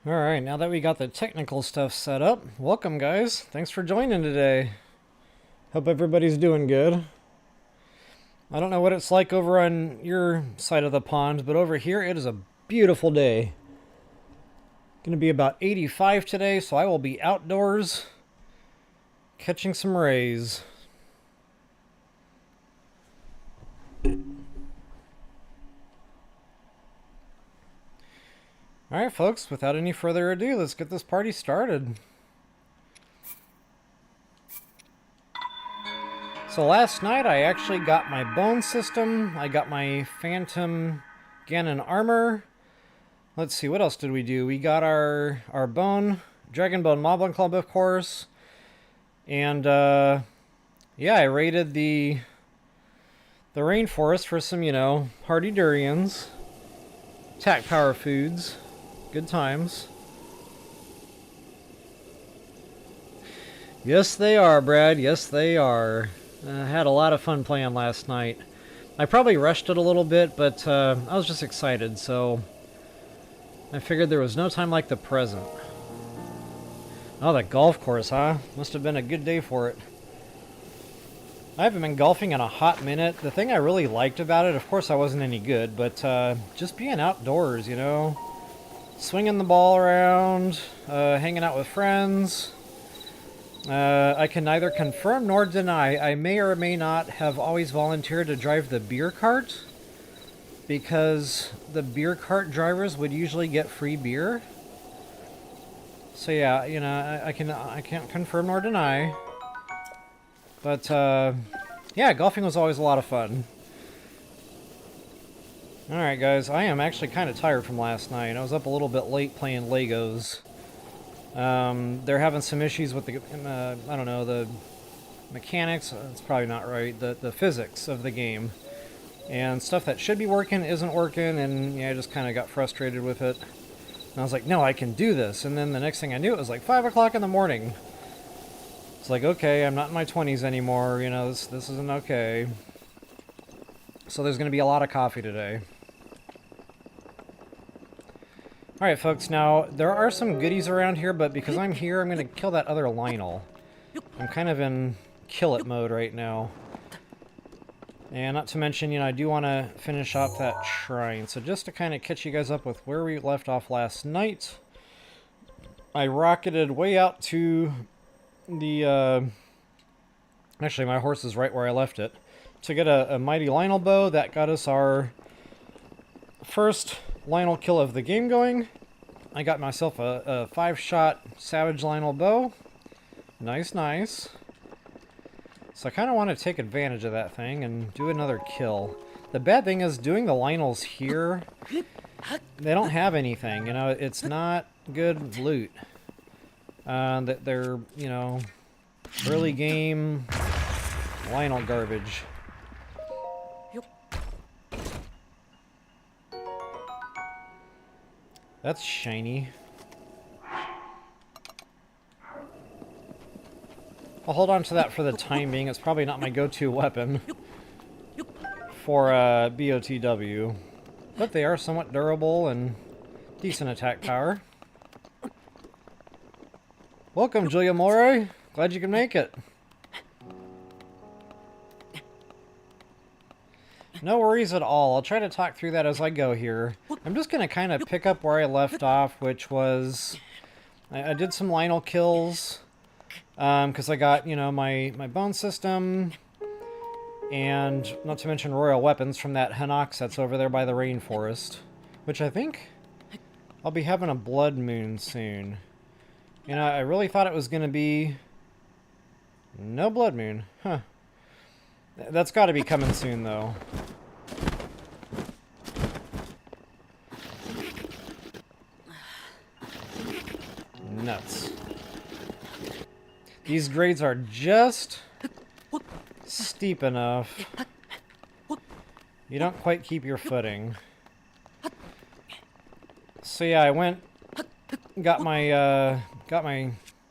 Alright, now that we got the technical stuff set up, welcome guys. Thanks for joining today. Hope everybody's doing good. I don't know what it's like over on your side of the pond, but over here it is a beautiful day. Gonna be about 85 today, so I will be outdoors catching some rays. Alright folks, without any further ado, let's get this party started. So last night I actually got my bone system, I got my Phantom Ganon armor. Let's see, what else did we do? We got our bone, Dragonbone Moblin Club of course. And yeah, I raided the rainforest for some, you know, hardy durians. Attack power foods. Good times. Yes, they are, Brad. Yes, they are. Had a lot of fun playing last night. I probably rushed it a little bit, but I was just excited, so I figured there was no time like the present. Oh, that golf course, huh? Must have been a good day for it. I haven't been golfing in a hot minute. The thing I really liked about it, of course I wasn't any good, but just being outdoors, you know? Swinging the ball around, hanging out with friends. I can neither confirm nor deny. I may or may not have always volunteered to drive the beer cart, because the beer cart drivers would usually get free beer. So yeah, you know, I can't confirm nor deny. But yeah, golfing was always a lot of fun. Alright guys, I am actually kind of tired from last night. I was up a little bit late playing Legos. They're having some issues with the, I don't know, the mechanics, it's probably not right, the physics of the game. And stuff that should be working isn't working, and yeah, I just kind of got frustrated with it. And I was like, no, I can do this. And then the next thing I knew, it was like 5 o'clock in the morning. It's like, okay, I'm not in my 20s anymore, you know, this isn't okay. So there's going to be a lot of coffee today. Alright folks, now there are some goodies around here, but because I'm here, I'm going to kill that other Lynel. I'm kind of in kill it mode right now. And not to mention, you know, I do want to finish off that shrine. So just to kind of catch you guys up with where we left off last night, I rocketed way out to the, actually my horse is right where I left it, to get a mighty Lynel bow. That got us our first Lynel kill of the game going. I got myself a 5-shot Savage Lynel bow. Nice, nice. So I kind of want to take advantage of that thing and do another kill. The bad thing is doing the Lynels here, they don't have anything, you know, it's not good loot. That they're, you know, early game Lynel garbage. That's shiny. I'll hold on to that for the time being. It's probably not my go-to weapon for BOTW. But they are somewhat durable and decent attack power. Welcome, Julia Mulroy. Glad you can make it. No worries at all. I'll try to talk through that as I go here. I'm just going to kind of pick up where I left off, which was... I did some Lynel kills, because I got, you know, my bone system, and not to mention royal weapons from that Hinox that's over there by the rainforest, which I think I'll be having a blood moon soon. You know, I really thought it was going to be... no blood moon. Huh. That's got to be coming soon, though. Nuts. These grades are just steep enough. You don't quite keep your footing. So yeah, I went, got my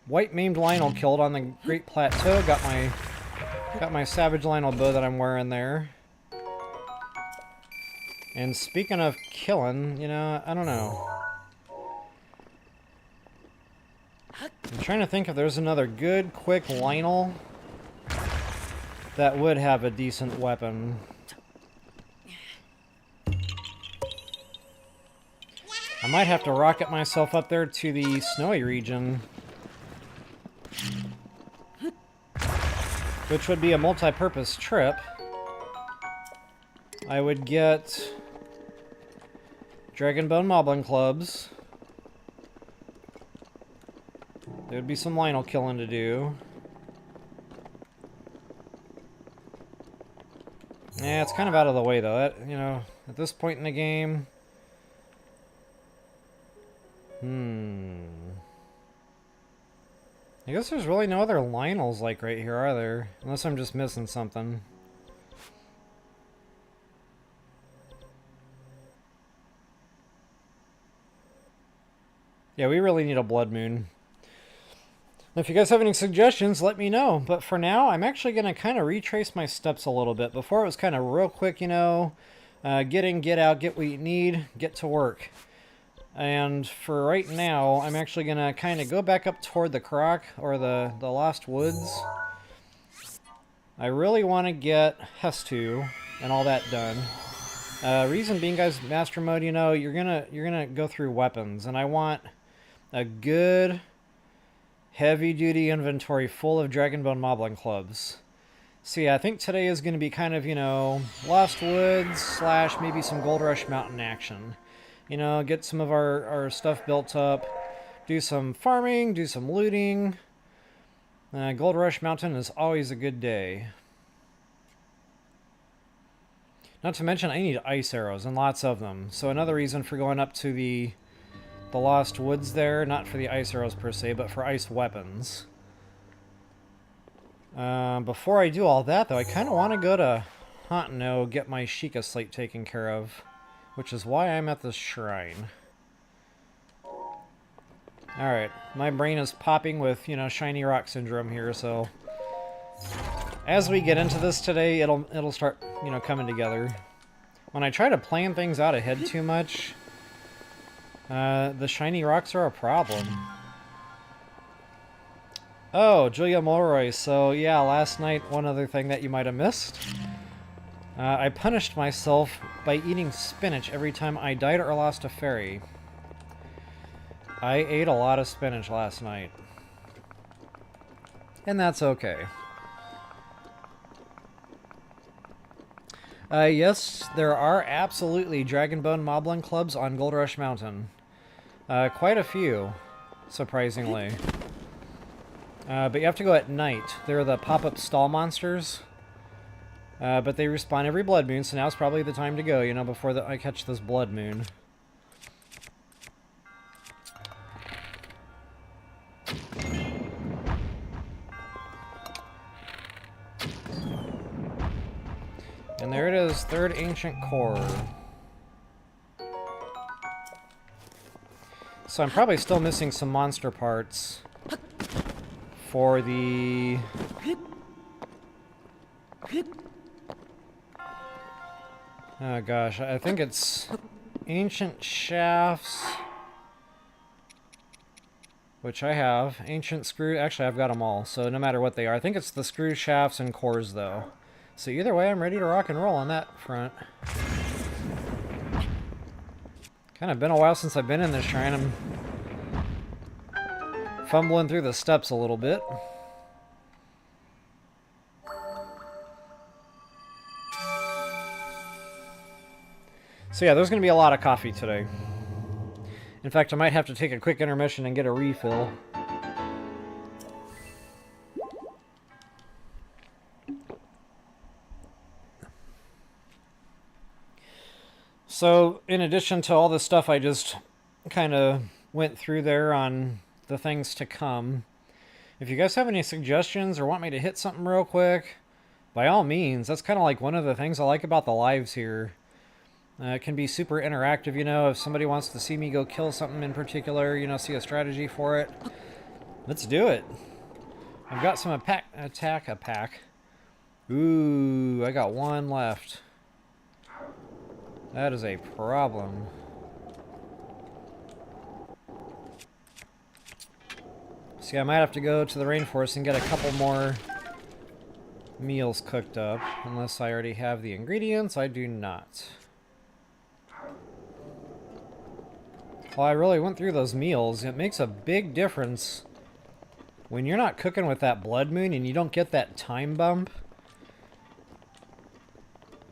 white maimed Lynel killed on the Great Plateau. Got my Savage Lynel bow that I'm wearing there. And speaking of killing, you know, I don't know. I'm trying to think if there's another good, quick Lynel that would have a decent weapon. I might have to rocket myself up there to the snowy region, which would be a multi-purpose trip. I would get Dragonbone Moblin clubs. There would be some Lynel killing to do. Yeah, it's kind of out of the way though. That, you know, at this point in the game. I guess there's really no other Lynels like right here, are there? Unless I'm just missing something. Yeah, we really need a blood moon. If you guys have any suggestions, let me know. But for now, I'm actually going to kind of retrace my steps a little bit. Before it was kind of real quick, you know, get in, get out, get what you need, get to work. And for right now, I'm actually going to kind of go back up toward the Korok, or the Lost Woods. I really want to get Ishto and all that done. Reason being, guys, Master Mode, you know, you're gonna go through weapons, and I want a good heavy-duty inventory full of Dragonbone Moblin clubs. So yeah, I think today is going to be kind of, you know, Lost Woods / maybe some Gold Rush Mountain action. You know, get some of our stuff built up, do some farming, do some looting. Gold Rush Mountain is always a good day. Not to mention, I need ice arrows, and lots of them. So another reason for going up to the Lost Woods there, not for the ice arrows per se, but for ice weapons. Before I do all that, though, I kind of want to go to Hinox, get my Qukah slate taken care of, which is why I'm at this shrine. Alright, my brain is popping with, you know, shiny rock syndrome here, so as we get into this today, it'll start, you know, coming together. When I try to plan things out ahead too much, the shiny rocks are a problem. Oh, Julia Mulroy. So yeah, last night, one other thing that you might have missed. I punished myself by eating spinach every time I died or lost a fairy. I ate a lot of spinach last night. And that's okay. Yes, there are absolutely Dragonbone Moblin clubs on Gold Rush Mountain. Quite a few, surprisingly. But you have to go at night. They're the pop-up stall monsters. But they respawn every blood moon, so now's probably the time to go, you know, before I catch this blood moon. And there it is, third ancient core. So I'm probably still missing some monster parts for the... Oh gosh, I think it's ancient shafts, which I have. Ancient screw, actually I've got them all, so no matter what they are. I think it's the screw shafts and cores though. So either way, I'm ready to rock and roll on that front. Kind of been a while since I've been in this shrine. I'm fumbling through the steps a little bit. So yeah, there's going to be a lot of coffee today. In fact, I might have to take a quick intermission and get a refill. So, in addition to all the stuff I just kind of went through there on the things to come, if you guys have any suggestions or want me to hit something real quick, by all means. That's kind of like one of the things I like about the lives here. It can be super interactive, you know, if somebody wants to see me go kill something in particular, you know, see a strategy for it. Let's do it. I've got some attack a pack. Ooh, I got one left. That is a problem. See, I might have to go to the rainforest and get a couple more meals cooked up, unless I already have the ingredients. I do not. Well, I really went through those meals. It makes a big difference when you're not cooking with that blood moon and you don't get that time bump.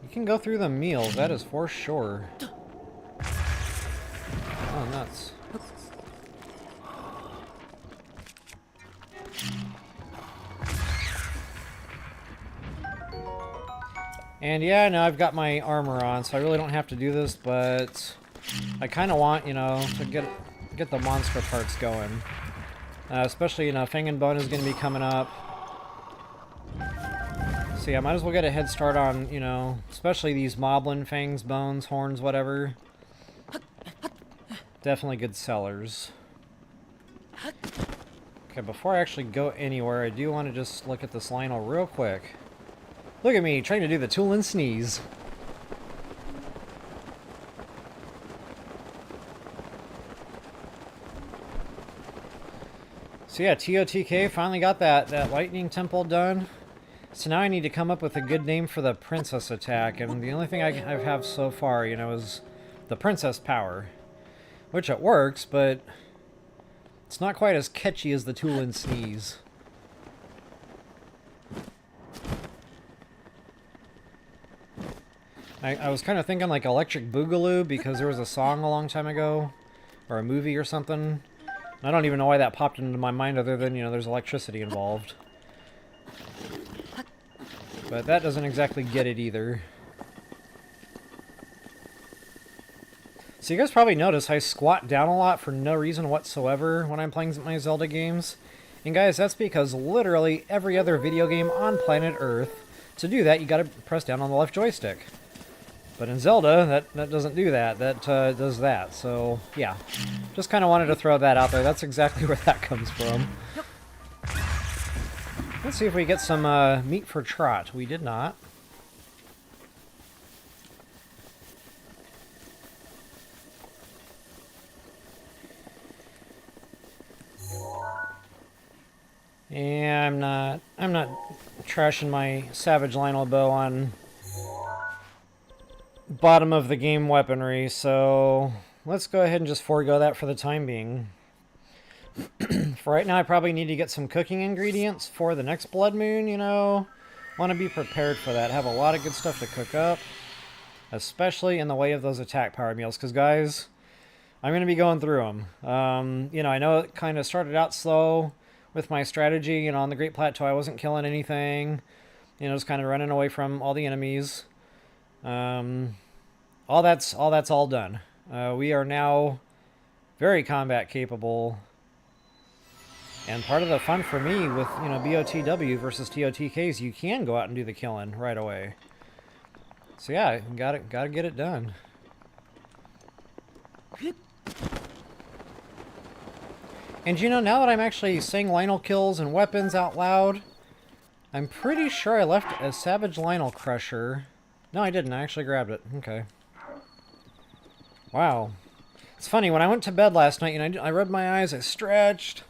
You can go through the meals, that is for sure. Oh, nuts. And yeah, now I've got my armor on, so I really don't have to do this, but I kind of want, you know, to get the monster parts going. Especially, you know, Fang and Bone is going to be coming up. So yeah, might as well get a head start on, you know, especially these Moblin, Fangs, Bones, Horns, whatever. Definitely good sellers. Okay, before I actually go anywhere, I do want to just look at this Lynel real quick. Look at me, trying to do the tool and sneeze. So yeah, TOTK finally got that lightning temple done. So now I need to come up with a good name for the princess attack, and the only thing I have so far, you know, is the princess power. Which it works, but it's not quite as catchy as the tool and sneeze. I was kind of thinking like Electric Boogaloo because there was a song a long time ago, or a movie or something. I don't even know why that popped into my mind other than, you know, there's electricity involved. But that doesn't exactly get it either. So you guys probably notice I squat down a lot for no reason whatsoever when I'm playing my Zelda games. And guys, that's because literally every other video game on planet Earth, to do that you gotta press down on the left joystick. But in Zelda, that doesn't do that. That does that. So, yeah. Just kind of wanted to throw that out there. That's exactly where that comes from. Let's see if we get some meat for Trot. We did not. Yeah, I'm not trashing my Savage Lynel bow on bottom of the game weaponry, so let's go ahead and just forego that for the time being. For right now, I probably need to get some cooking ingredients for the next Blood Moon, you know. Want to be prepared for that. Have a lot of good stuff to cook up, especially in the way of those attack power meals, because guys, I'm going to be going through them. You know, I know it kind of started out slow with my strategy. You know, on the Great Plateau, I wasn't killing anything. You know, just kind of running away from all the enemies. All that's all done. We are now very combat capable. And part of the fun for me with, you know, BOTW versus TOTKs, you can go out and do the killing right away. So yeah, gotta get it done. And you know, now that I'm actually saying Lynel kills and weapons out loud, I'm pretty sure I left a Savage Lynel Crusher. No, I didn't. I actually grabbed it. Okay. Wow. It's funny, when I went to bed last night, and I rubbed my eyes, I stretched.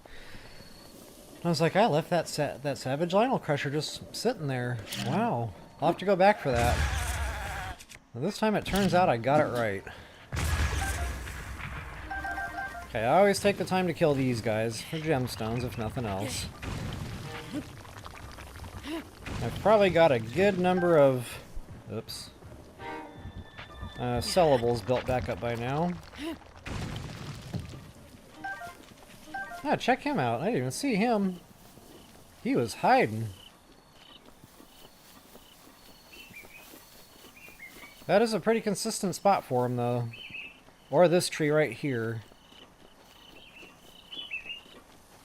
I was like, I left that Savage Lynel Crusher just sitting there. Wow. I'll have to go back for that. Well, this time it turns out I got it right. Okay, I always take the time to kill these guys for gemstones, if nothing else. I've probably got a good number of... Oops. Sellables built back up by now. Ah, check him out. I didn't even see him. He was hiding. That is a pretty consistent spot for him, though. Or this tree right here.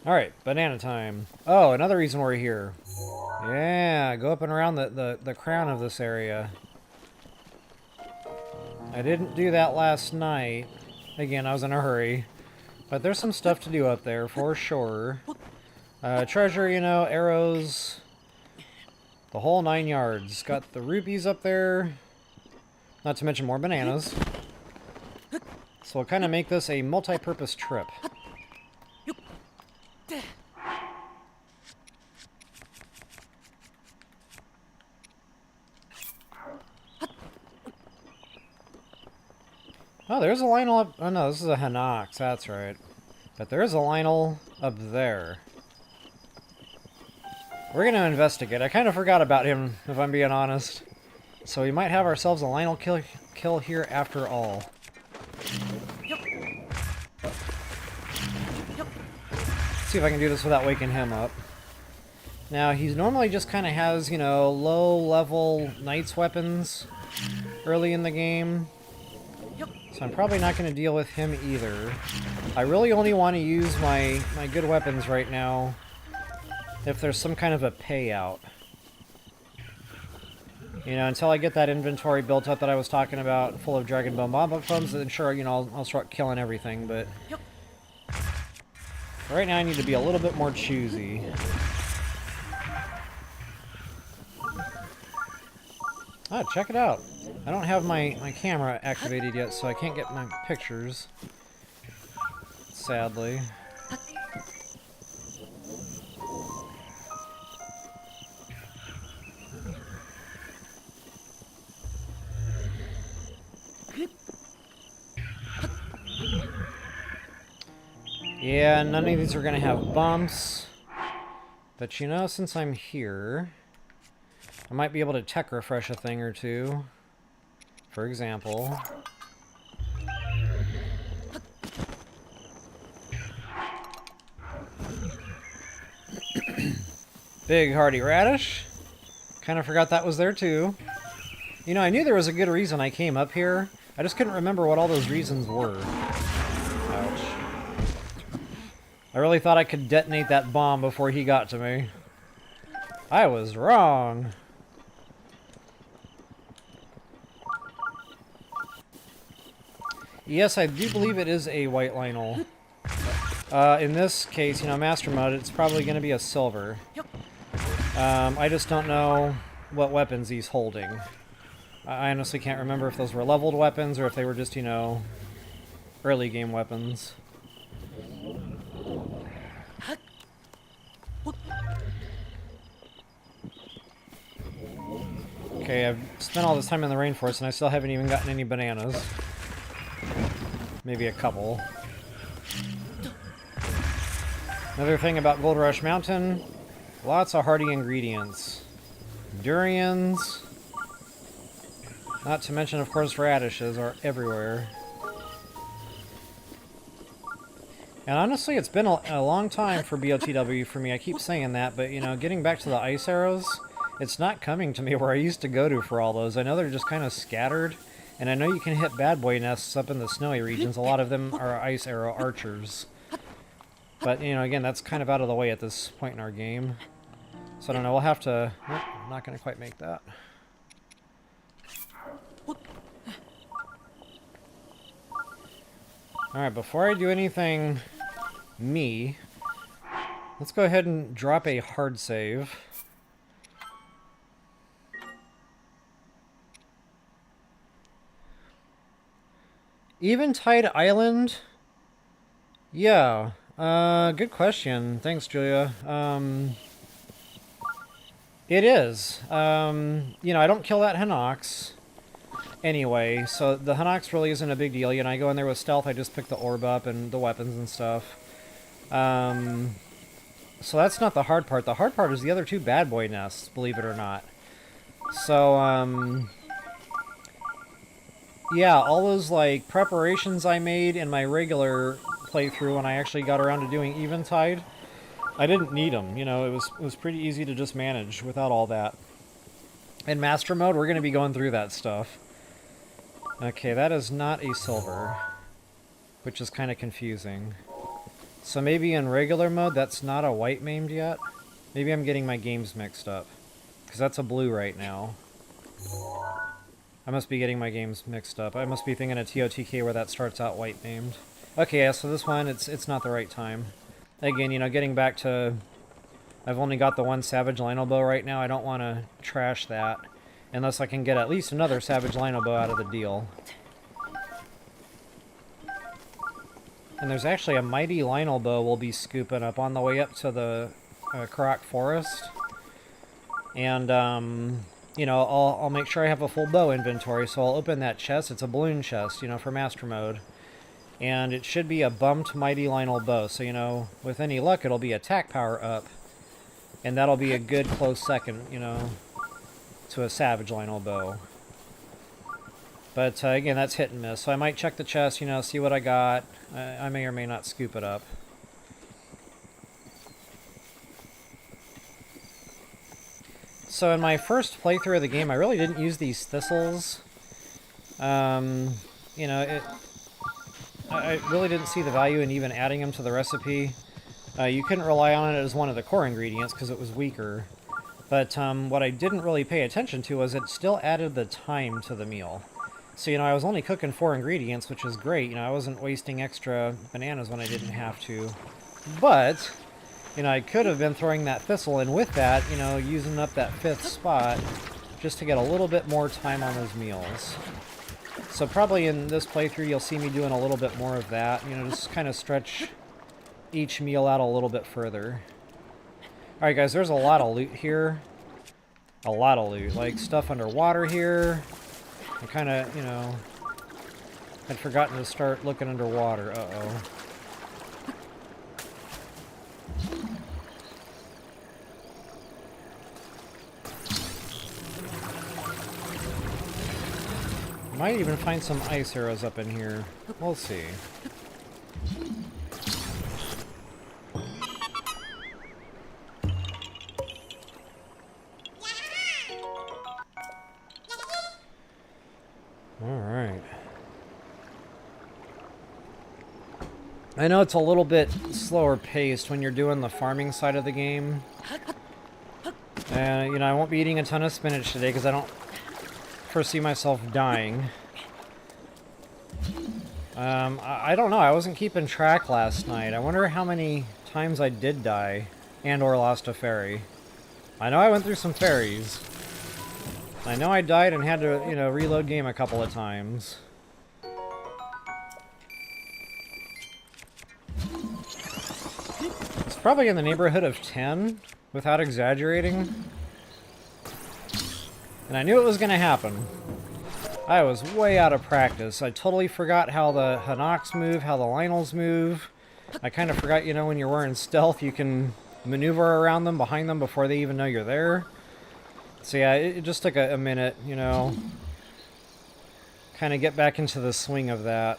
Alright, banana time. Oh, another reason we're here. Yeah, go up and around the crown of this area. I didn't do that last night. Again, I was in a hurry. But there's some stuff to do up there, for sure. Treasure, you know, arrows. The whole 9 yards. Got the rupees up there. Not to mention more bananas. So we'll kind of make this a multi-purpose trip. Lynel up... Oh no, this is a Hinox, that's right. But there is a Lynel up there. We're gonna investigate. I kind of forgot about him, if I'm being honest. So we might have ourselves a Lynel kill here after all. See if I can do this without waking him up. Now, he normally just kind of has, you know, low-level Knight's weapons early in the game. So I'm probably not going to deal with him either. I really only want to use my good weapons right now if there's some kind of a payout. You know, until I get that inventory built up that I was talking about, full of Dragonbone bomb bombs, then sure, you know, I'll start killing everything, but... right now I need to be a little bit more choosy. Oh, check it out. I don't have my camera activated yet, so I can't get my pictures. Sadly. Yeah, none of these are going to have bumps. But you know, since I'm here, I might be able to tech refresh a thing or two. For example. Big hardy radish. Kind of forgot that was there too. You know, I knew there was a good reason I came up here. I just couldn't remember what all those reasons were. Ouch. I really thought I could detonate that bomb before he got to me. I was wrong. Yes, I do believe it is a white Lynel. In this case, you know, Master Mode, it's probably going to be a silver. I just don't know what weapons he's holding. I honestly can't remember if those were leveled weapons or if they were just, you know, early game weapons. Okay, I've spent all this time in the rainforest and I still haven't even gotten any bananas. Maybe a couple. Another thing about Gold Rush Mountain, lots of hardy ingredients. Durians, not to mention, of course, radishes are everywhere. And honestly, it's been a long time for BOTW for me. I keep saying that, but, you know, getting back to the ice arrows, it's not coming to me where I used to go to for all those. I know they're just kind of scattered, and I know you can hit bad boy nests up in the snowy regions. A lot of them are ice arrow archers. But, you know, again, that's kind of out of the way at this point in our game. So I don't know, we'll have to... Nope, I'm not going to quite make that. Alright, before I do anything let's go ahead and drop a hard save. Eventide Island? Yeah. Good question. Thanks, Julia. It is. You know, I don't kill that Hinox anyway, so the Hinox really isn't a big deal. You know, I go in there with stealth, I just pick the orb up and the weapons and stuff. So that's not the hard part. The hard part is the other two bad boy nests, believe it or not. So, yeah, all those, like, preparations I made in my regular playthrough when I actually got around to doing Eventide, I didn't need them. You know, it was pretty easy to just manage without all that. In Master Mode, we're going to be going through that stuff. Okay, that is not a silver, which is kind of confusing. So maybe in regular mode, that's not a white maimed yet? Maybe I'm getting my games mixed up, because that's a blue right now. I must be getting my games mixed up. I must be thinking of TOTK where that starts out white named. Okay, yeah, so this one, it's not the right time. Again, you know, getting back to... I've only got the one Savage Lynel bow right now. I don't want to trash that. Unless I can get at least another Savage Lynel bow out of the deal. And there's actually a Mighty Lynel bow we'll be scooping up on the way up to the Korok Forest. And, you know, I'll make sure I have a full bow inventory, so I'll open that chest. It's a balloon chest, you know, for Master Mode. And it should be a bumped Mighty Lynel bow. So, you know, with any luck, it'll be attack power up. And that'll be a good close second, you know, to a Savage Lynel bow. But, again, that's hit and miss. So I might check the chest, you know, see what I got. I may or may not scoop it up. So in my first playthrough of the game, I really didn't use these thistles. You know, I really didn't see the value in even adding them to the recipe. You couldn't rely on it as one of the core ingredients because it was weaker. But what I didn't really pay attention to was it still added the time to the meal. So, you know, I was only cooking 4 ingredients, which is great. You know, I wasn't wasting extra bananas when I didn't have to. But, you know, I could have been throwing that thistle, and with that, you know, using up that 5th spot just to get a little bit more time on those meals. So probably in this playthrough, you'll see me doing a little bit more of that. You know, just kind of stretch each meal out a little bit further. Alright, guys, there's a lot of loot here. A lot of loot. Like, stuff underwater here. I kind of, you know, had forgotten to start looking underwater. Uh-oh. Might even find some ice arrows up in here. We'll see. Alright. I know it's a little bit slower paced when you're doing the farming side of the game. You know, I won't be eating a ton of spinach today because I don't foresee myself dying. I don't know. I wasn't keeping track last night. I wonder how many times I did die and or lost a fairy. I know I went through some fairies. I know I died and had to, you know, reload game a couple of times. It's probably in the neighborhood of 10, without exaggerating. And I knew it was going to happen. I was way out of practice. I totally forgot how the Hinox move, how the Lynels move. I kind of forgot, you know, when you're wearing stealth, you can maneuver around them, behind them, before they even know you're there. So yeah, it just took a minute, you know, kind of get back into the swing of that.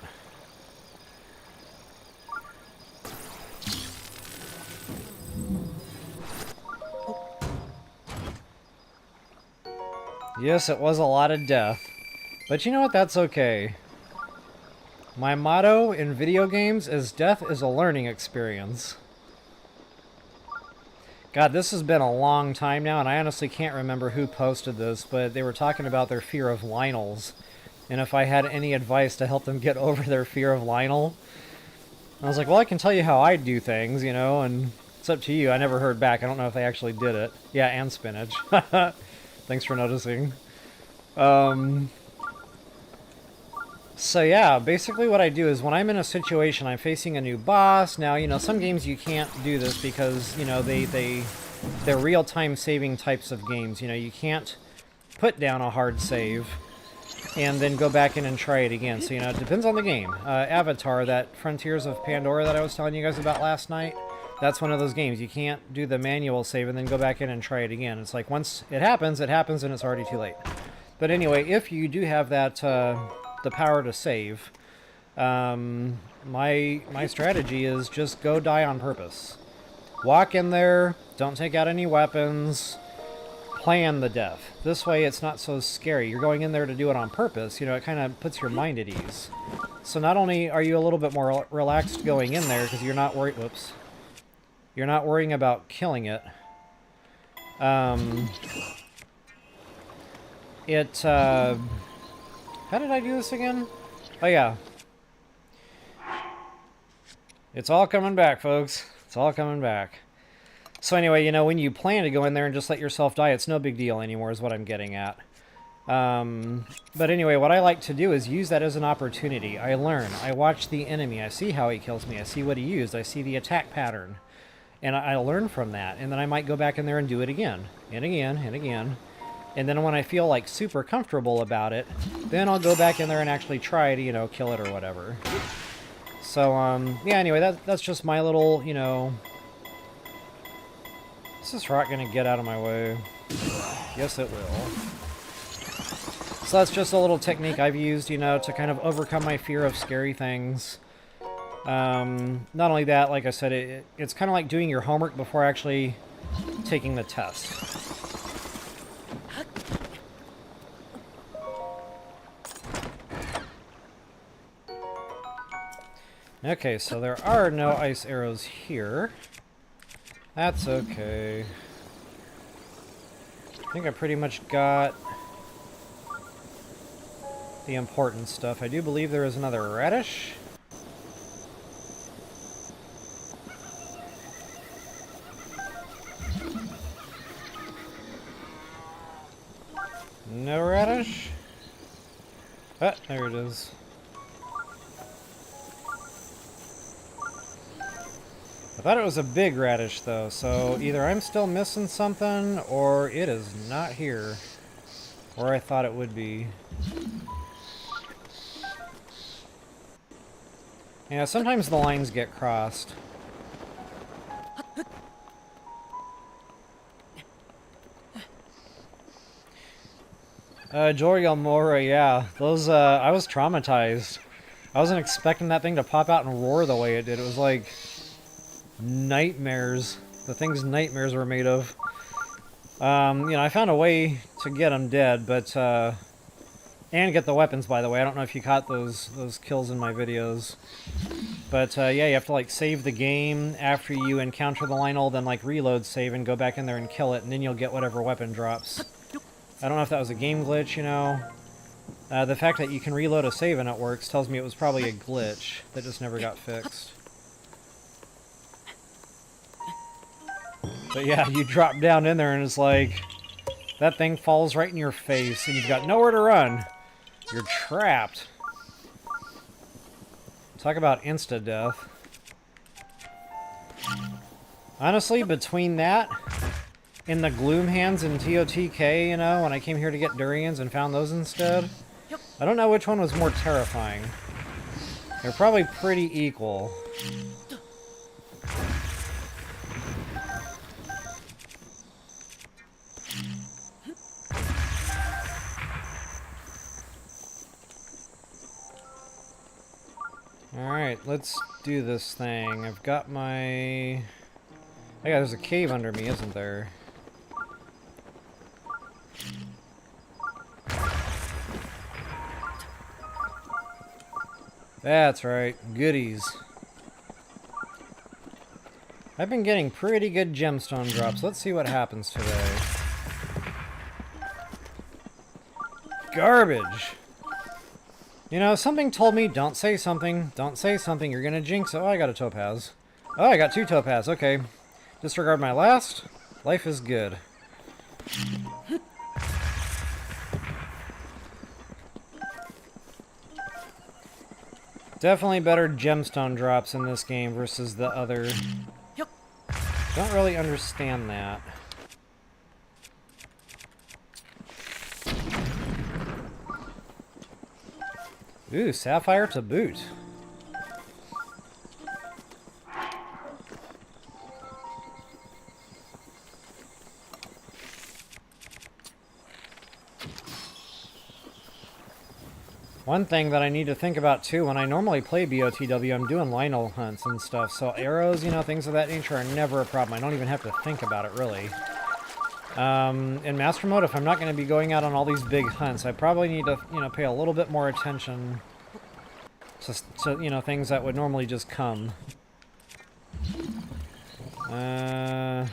Yes, it was a lot of death. But you know what? That's okay. My motto in video games is death is a learning experience. God, this has been a long time now, and I honestly can't remember who posted this, but they were talking about their fear of Lynels, and if I had any advice to help them get over their fear of Lynel. I was like, well, I can tell you how I do things, you know, and it's up to you. I never heard back. I don't know if they actually did it. Yeah, and spinach. Thanks for noticing. So yeah, basically what I do is when I'm in a situation, I'm facing a new boss. Now, you know, some games you can't do this because, you know, they're real-time saving types of games. You know, you can't put down a hard save and then go back in and try it again. So, you know, it depends on the game. Avatar, that Frontiers of Pandora that I was telling you guys about last night, that's one of those games. You can't do the manual save and then go back in and try it again. It's like once it happens, and it's already too late. But anyway, if you do have that... the power to save, my strategy is just go die on purpose. Walk in there, don't take out any weapons, plan the death. This way it's not so scary. You're going in there to do it on purpose, you know, it kind of puts your mind at ease. So not only are you a little bit more relaxed going in there because you're not worried, whoops, you're not worrying about killing it. How did I do this again? Oh, yeah. It's all coming back, folks. It's all coming back. So anyway, you know, when you plan to go in there and just let yourself die, it's no big deal anymore is what I'm getting at. But anyway, what I like to do is use that as an opportunity. I learn. I watch the enemy. I see how he kills me. I see what he used. I see the attack pattern. And I learn from that. And then I might go back in there and do it again. And again, and again. And then when I feel like super comfortable about it, then I'll go back in there and actually try to, you know, kill it or whatever. So, yeah, anyway, that's just my little, you know... Is this rock gonna get out of my way? Yes, it will. So that's just a little technique I've used, you know, to kind of overcome my fear of scary things. Not only that, like I said, it's kind of like doing your homework before actually taking the test. Okay, so there are no ice arrows here. That's okay. I think I pretty much got the important stuff. I do believe there is another radish. No radish? Ah, there it is. I thought it was a big radish, though, so either I'm still missing something, or it is not here. Or I thought it would be. Yeah, sometimes the lines get crossed. Joriel Mora, yeah. Those, I was traumatized. I wasn't expecting that thing to pop out and roar the way it did. It was like... nightmares. The things nightmares were made of. You know, I found a way to get them dead, but, and get the weapons, by the way. I don't know if you caught those kills in my videos. But, yeah, you have to, like, save the game after you encounter the Lynel, then, like, reload save and go back in there and kill it, and then you'll get whatever weapon drops. I don't know if that was a game glitch, you know. The fact that you can reload a save and it works tells me it was probably a glitch that just never got fixed. But yeah, you drop down in there and it's like, that thing falls right in your face and you've got nowhere to run. You're trapped. Talk about insta-death. Honestly, between that and the Gloom Hands and TOTK, you know, when I came here to get durians and found those instead, I don't know which one was more terrifying. They're probably pretty equal. Alright, let's do this thing. I've got my... Oh yeah, there's a cave under me, isn't there? That's right, goodies. I've been getting pretty good gemstone drops. Let's see what happens today. Garbage! You know, something told me, don't say something, you're gonna jinx it. Oh, I got a topaz. Oh, I got 2 topaz, okay. Disregard my last. Life is good. Definitely better gemstone drops in this game versus the other. Don't really understand that. Ooh, sapphire to boot. One thing that I need to think about too, when I normally play BOTW, I'm doing Lynel hunts and stuff, so arrows, you know, things of that nature are never a problem. I don't even have to think about it, really. In Master Mode, if I'm not going to be going out on all these big hunts, I probably need to, you know, pay a little bit more attention to you know, things that would normally just come. Yeah,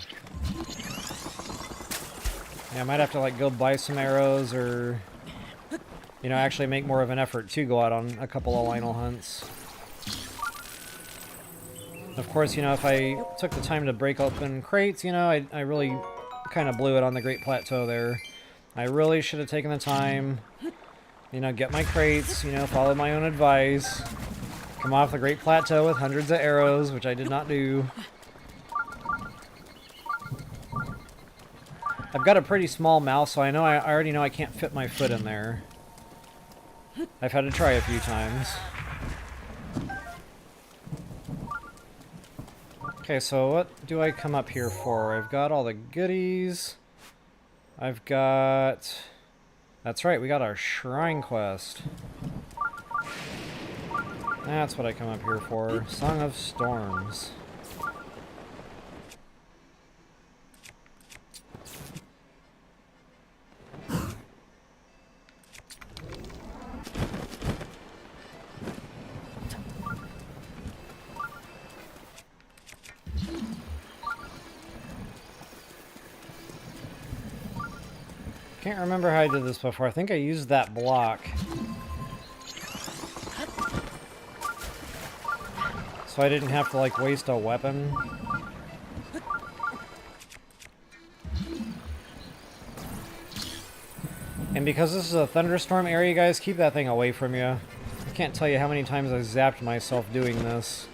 I might have to, like, go buy some arrows or, you know, actually make more of an effort to go out on a couple of Lynel hunts. Of course, you know, if I took the time to break open crates, you know, I really kind of blew it on the Great Plateau there. I really should have taken the time, you know, get my crates, you know, follow my own advice, come off the Great Plateau with hundreds of arrows, which I did not do. I've got a pretty small mouth, so I already know I can't fit my foot in there. I've had to try a few times. Okay, so what do I come up here for? I've got all the goodies. I've got... That's right, we got our shrine quest. That's what I come up here for. Song of Storms. Can't remember how I did this before. I think I used that block. So I didn't have to, like, waste a weapon. And because this is a thunderstorm area, guys, keep that thing away from you. I can't tell you how many times I zapped myself doing this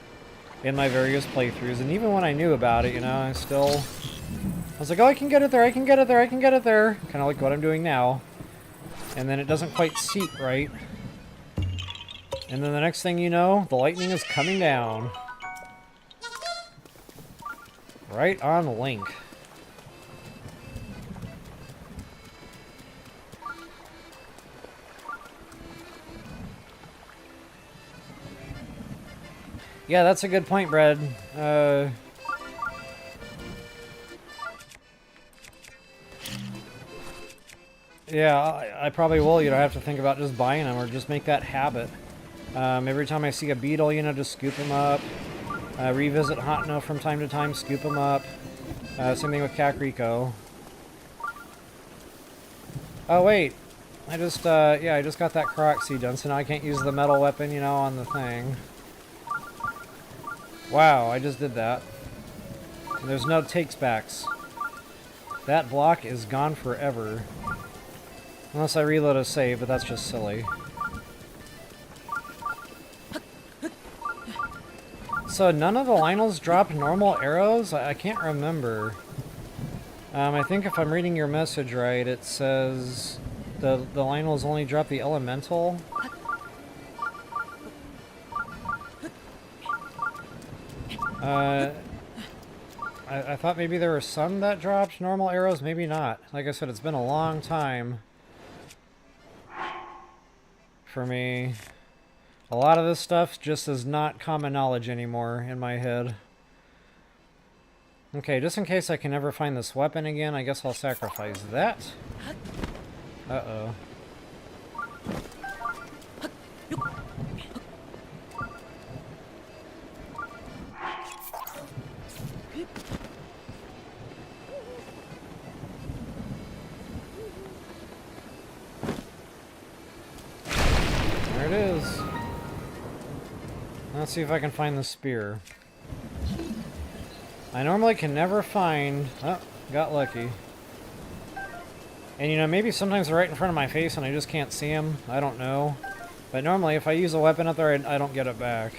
in my various playthroughs. And even when I knew about it, you know, I was like, oh, I can get it there, I can get it there, I can get it there. Kind of like what I'm doing now. And then it doesn't quite seat right. And then the next thing you know, the lightning is coming down. Right on Link. Yeah, that's a good point, Brad. Yeah, I probably will. You know, I have to think about just buying them or just make that habit. Every time I see a beetle, you know, just scoop them up. Revisit Hotno from time to time, scoop them up. Same thing with Kakariko. Oh, wait. I just got that Korok seed done, so now I can't use the metal weapon, you know, on the thing. Wow, I just did that. And there's no takes backs. That block is gone forever. Unless I reload a save, but that's just silly. So none of the Lynels drop normal arrows? I can't remember. I think if I'm reading your message right, it says the Lynels only drop the elemental. I thought maybe there were some that dropped normal arrows, maybe not. Like I said, it's been a long time for me. A lot of this stuff just is not common knowledge anymore in my head. Okay, just in case I can never find this weapon again, I guess I'll sacrifice that. Uh-oh. There it is. Let's see if I can find the spear. I normally can never find... Oh, got lucky. And you know, maybe sometimes they're right in front of my face and I just can't see them. I don't know. But normally if I use a weapon up there, I don't get it back.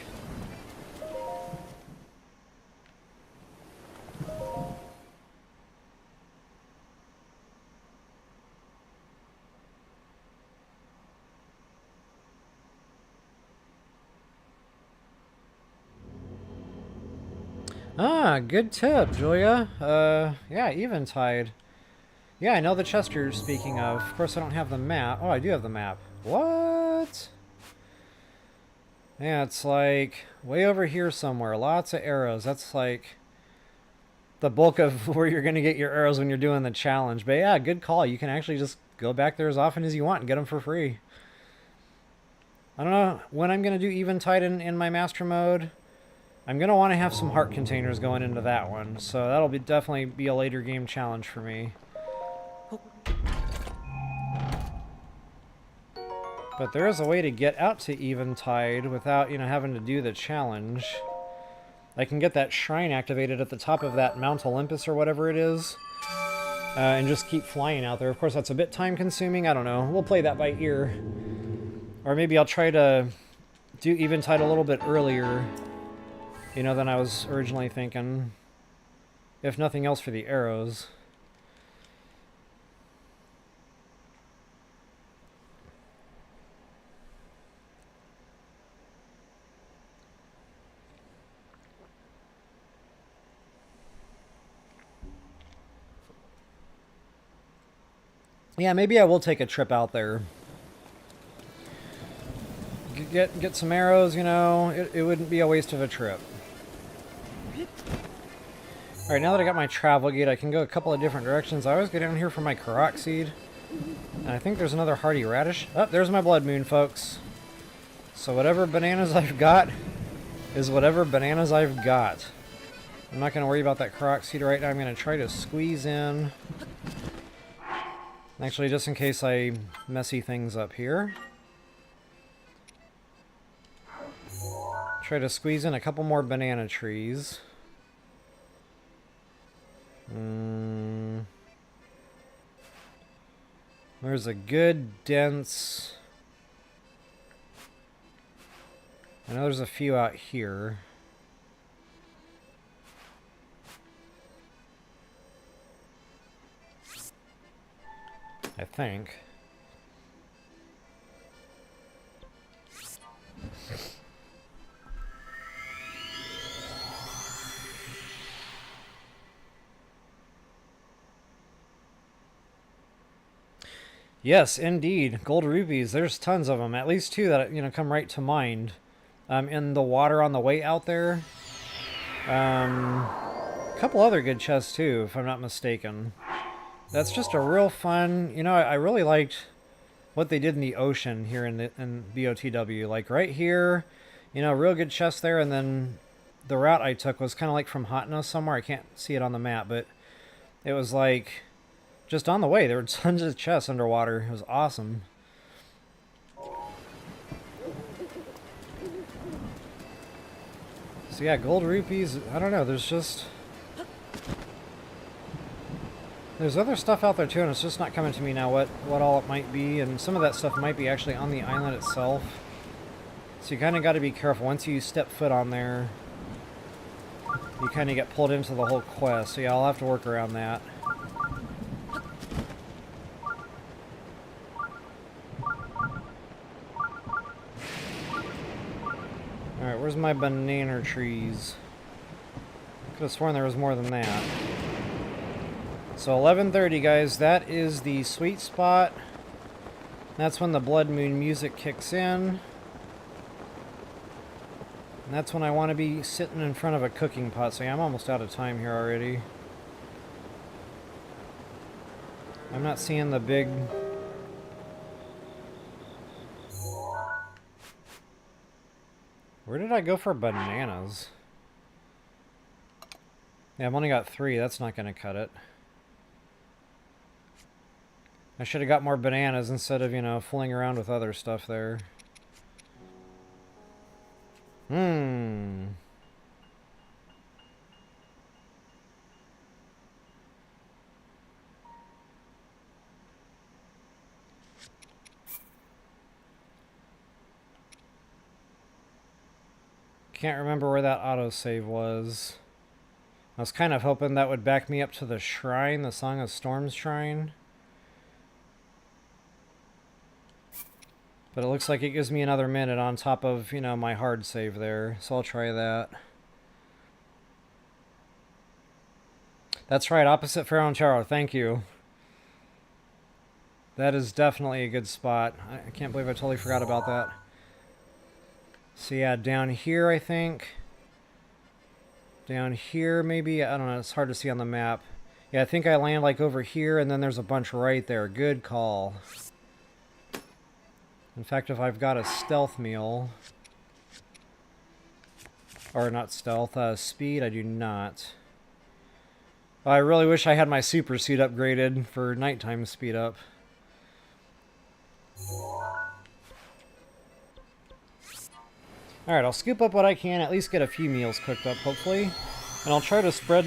Ah, good tip, Julia. Yeah, Eventide. Yeah, I know the chest you're speaking of. Of course, I don't have the map. Oh, I do have the map. What? Yeah, it's like way over here somewhere. Lots of arrows. That's like the bulk of where you're going to get your arrows when you're doing the challenge. But yeah, good call. You can actually just go back there as often as you want and get them for free. I don't know when I'm going to do Eventide in my master mode. I'm going to want to have some heart containers going into that one, so that'll definitely be a later game challenge for me. But there is a way to get out to Eventide without, you know, having to do the challenge. I can get that shrine activated at the top of that Mount Olympus or whatever it is, and just keep flying out there. Of course, that's a bit time-consuming. I don't know. We'll play that by ear. Or maybe I'll try to do Eventide a little bit earlier, you know, than I was originally thinking. If nothing else for the arrows. Yeah, maybe I will take a trip out there. Get some arrows, you know. It wouldn't be a waste of a trip. Alright, now that I got my travel gate, I can go a couple of different directions. I always go down here for my Korok seed. And I think there's another hardy radish. Oh, there's my blood moon, folks. So whatever bananas I've got is whatever bananas I've got. I'm not going to worry about that Korok seed right now. I'm going to try to squeeze in. Actually, just in case I messy things up here. Try to squeeze in a couple more banana trees. There's a good dense... I know there's a few out here. I think. Yes, indeed. Gold rupees. There's tons of them. At least two that, you know, come right to mind. In the water on the way out there. A couple other good chests too, if I'm not mistaken. That's just a real fun... You know, I really liked what they did in the ocean here in BOTW. Like right here, you know, real good chest there, and then the route I took was kind of like from Hotna somewhere. I can't see it on the map, but it was like... Just on the way, there were tons of chests underwater. It was awesome. So yeah, gold rupees, I don't know, there's just... There's other stuff out there too, and it's just not coming to me now what all it might be, and some of that stuff might be actually on the island itself. So you kind of got to be careful. Once you step foot on there, you kind of get pulled into the whole quest. So yeah, I'll have to work around that. Alright, where's my banana trees? Could have sworn there was more than that. So 11:30, guys, that is the sweet spot. That's when the blood moon music kicks in. And that's when I want to be sitting in front of a cooking pot. So yeah, I'm almost out of time here already. I'm not seeing the big... Where did I go for bananas? Yeah, I've only got 3. That's not going to cut it. I should have got more bananas instead of, you know, fooling around with other stuff there. Can't remember where that autosave was. I was kind of hoping that would back me up to the shrine, the Song of Storms shrine. But it looks like it gives me another minute on top of, you know, my hard save there. So I'll try that. That's right, opposite Faron Charo. Thank you. That is definitely a good spot. I can't believe I totally forgot about that. So yeah, down here, I think. Down here, maybe. I don't know. It's hard to see on the map. Yeah, I think I land like over here, and then there's a bunch right there. Good call. In fact, if I've got a stealth meal... Or not stealth, speed, I do not. I really wish I had my super suit upgraded for nighttime speed up. Alright, I'll scoop up what I can, at least get a few meals cooked up, hopefully. And I'll try to spread...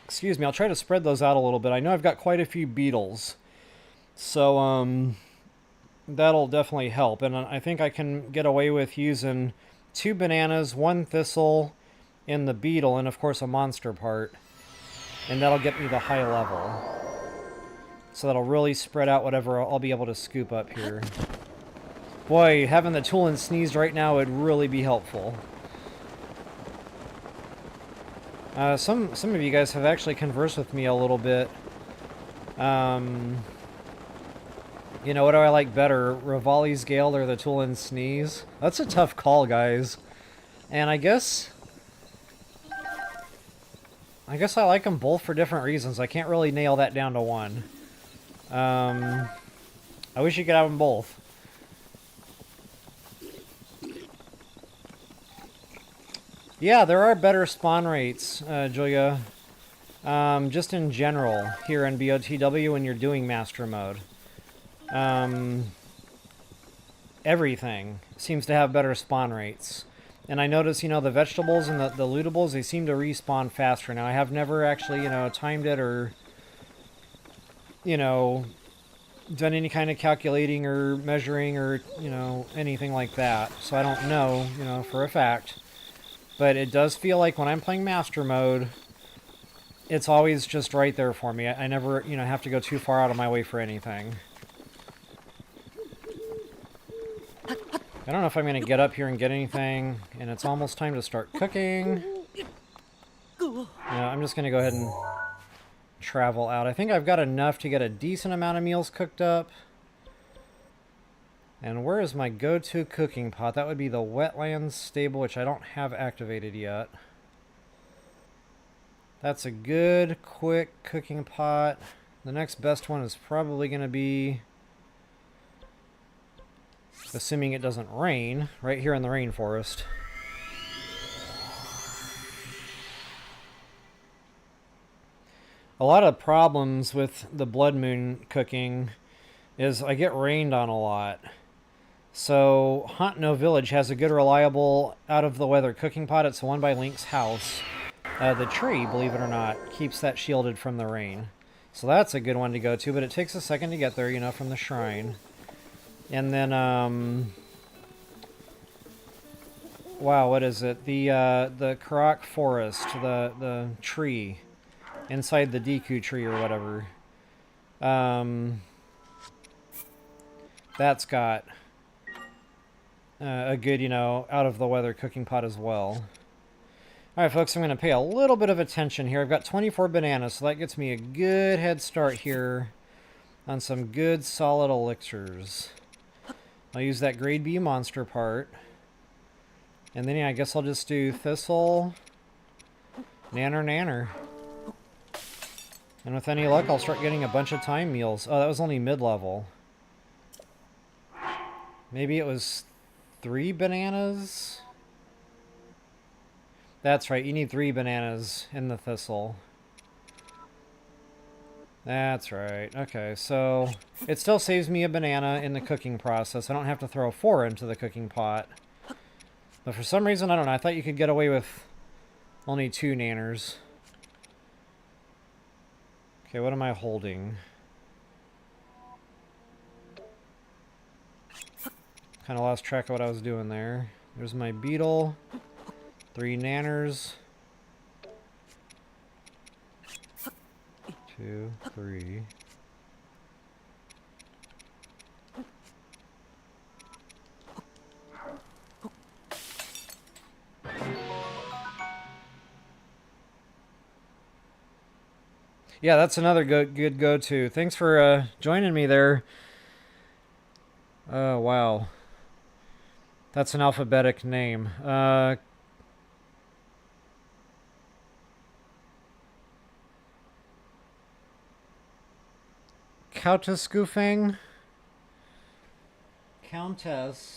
Excuse me, I'll try to spread those out a little bit. I know I've got quite a few beetles. So, that'll definitely help. And I think I can get away with using 2 bananas, 1 thistle, and the beetle, and of course a monster part. And that'll get me the high level. So that'll really spread out whatever I'll be able to scoop up here. Boy, having the tool and sneeze right now would really be helpful. Some of you guys have actually conversed with me a little bit. You know, what do I like better, Rivali's Gale or the Tulin Sneeze? That's a tough call, guys. And I guess I like them both for different reasons. I can't really nail that down to one. I wish you could have them both. Yeah, there are better spawn rates, Julia. Just in general, here in BOTW when you're doing Master Mode. Everything seems to have better spawn rates. And I notice, you know, the vegetables and the lootables, they seem to respawn faster. Now, I have never actually, you know, timed it or, you know, done any kind of calculating or measuring or, you know, anything like that. So I don't know, you know, for a fact. But it does feel like when I'm playing Master Mode, it's always just right there for me. I never, you know, have to go too far out of my way for anything. I don't know if I'm going to get up here and get anything, and it's almost time to start cooking. Yeah, I'm just going to go ahead and travel out. I think I've got enough to get a decent amount of meals cooked up. And where is my go-to cooking pot? That would be the Wetland Stable, which I don't have activated yet. That's a good, quick cooking pot. The next best one is probably going to be, assuming it doesn't rain, right here in the rainforest. A lot of problems with the Blood Moon cooking is I get rained on a lot. So Haunt No Village has a good, reliable, out-of-the-weather cooking pot. It's the one by Link's house. The tree, believe it or not, keeps that shielded from the rain. So that's a good one to go to, but it takes a second to get there, you know, from the shrine. And then, wow, what is it? The Korok forest, the tree inside the Deku tree or whatever. That's got a good, you know, out-of-the-weather cooking pot as well. Alright, folks, I'm going to pay a little bit of attention here. I've got 24 bananas, so that gets me a good head start here on some good, solid elixirs. I'll use that grade B monster part. And then, yeah, I guess I'll just do thistle, nanner. And with any luck, I'll start getting a bunch of time meals. Oh, that was only mid-level. Maybe it was 3 bananas? That's right, you need 3 bananas in the thistle. That's right. Okay, so it still saves me a banana in the cooking process. I don't have to throw 4 into the cooking pot. But for some reason, I don't know, I thought you could get away with only 2 nanners. Okay, what am I holding? Kind of lost track of what I was doing there. There's my beetle. 3 nanners. 2, 3. Yeah, that's another good go-to. Thanks for joining me there. Oh, wow. That's an alphabetic name. Countess,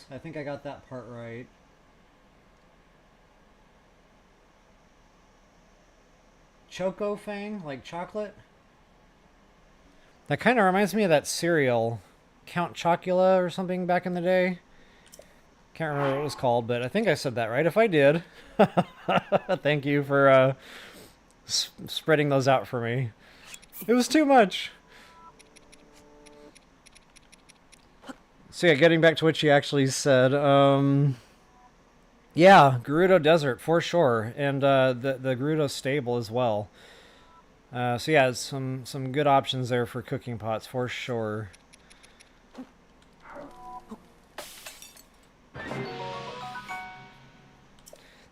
I think I got that part right. Chocofang, like chocolate? That kind of reminds me of that cereal, Count Chocula or something back in the day. Can't remember what it was called, but I think I said that right. If I did, thank you for spreading those out for me. It was too much. So yeah, getting back to what you actually said, yeah, Gerudo Desert for sure, and the Gerudo Stable as well. So yeah, some good options there for cooking pots for sure.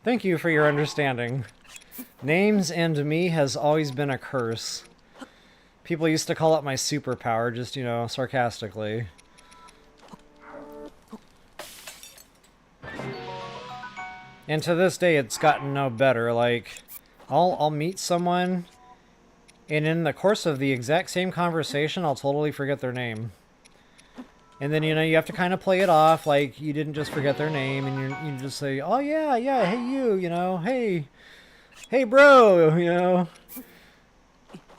Thank you for your understanding. Names and me has always been a curse. People used to call it my superpower, just, you know, sarcastically. And to this day, it's gotten no better. Like, I'll meet someone, and in the course of the exact same conversation, I'll totally forget their name. And then, you know, you have to kind of play it off like you didn't just forget their name, and you just say, oh, yeah, hey, you know, hey, bro, you know.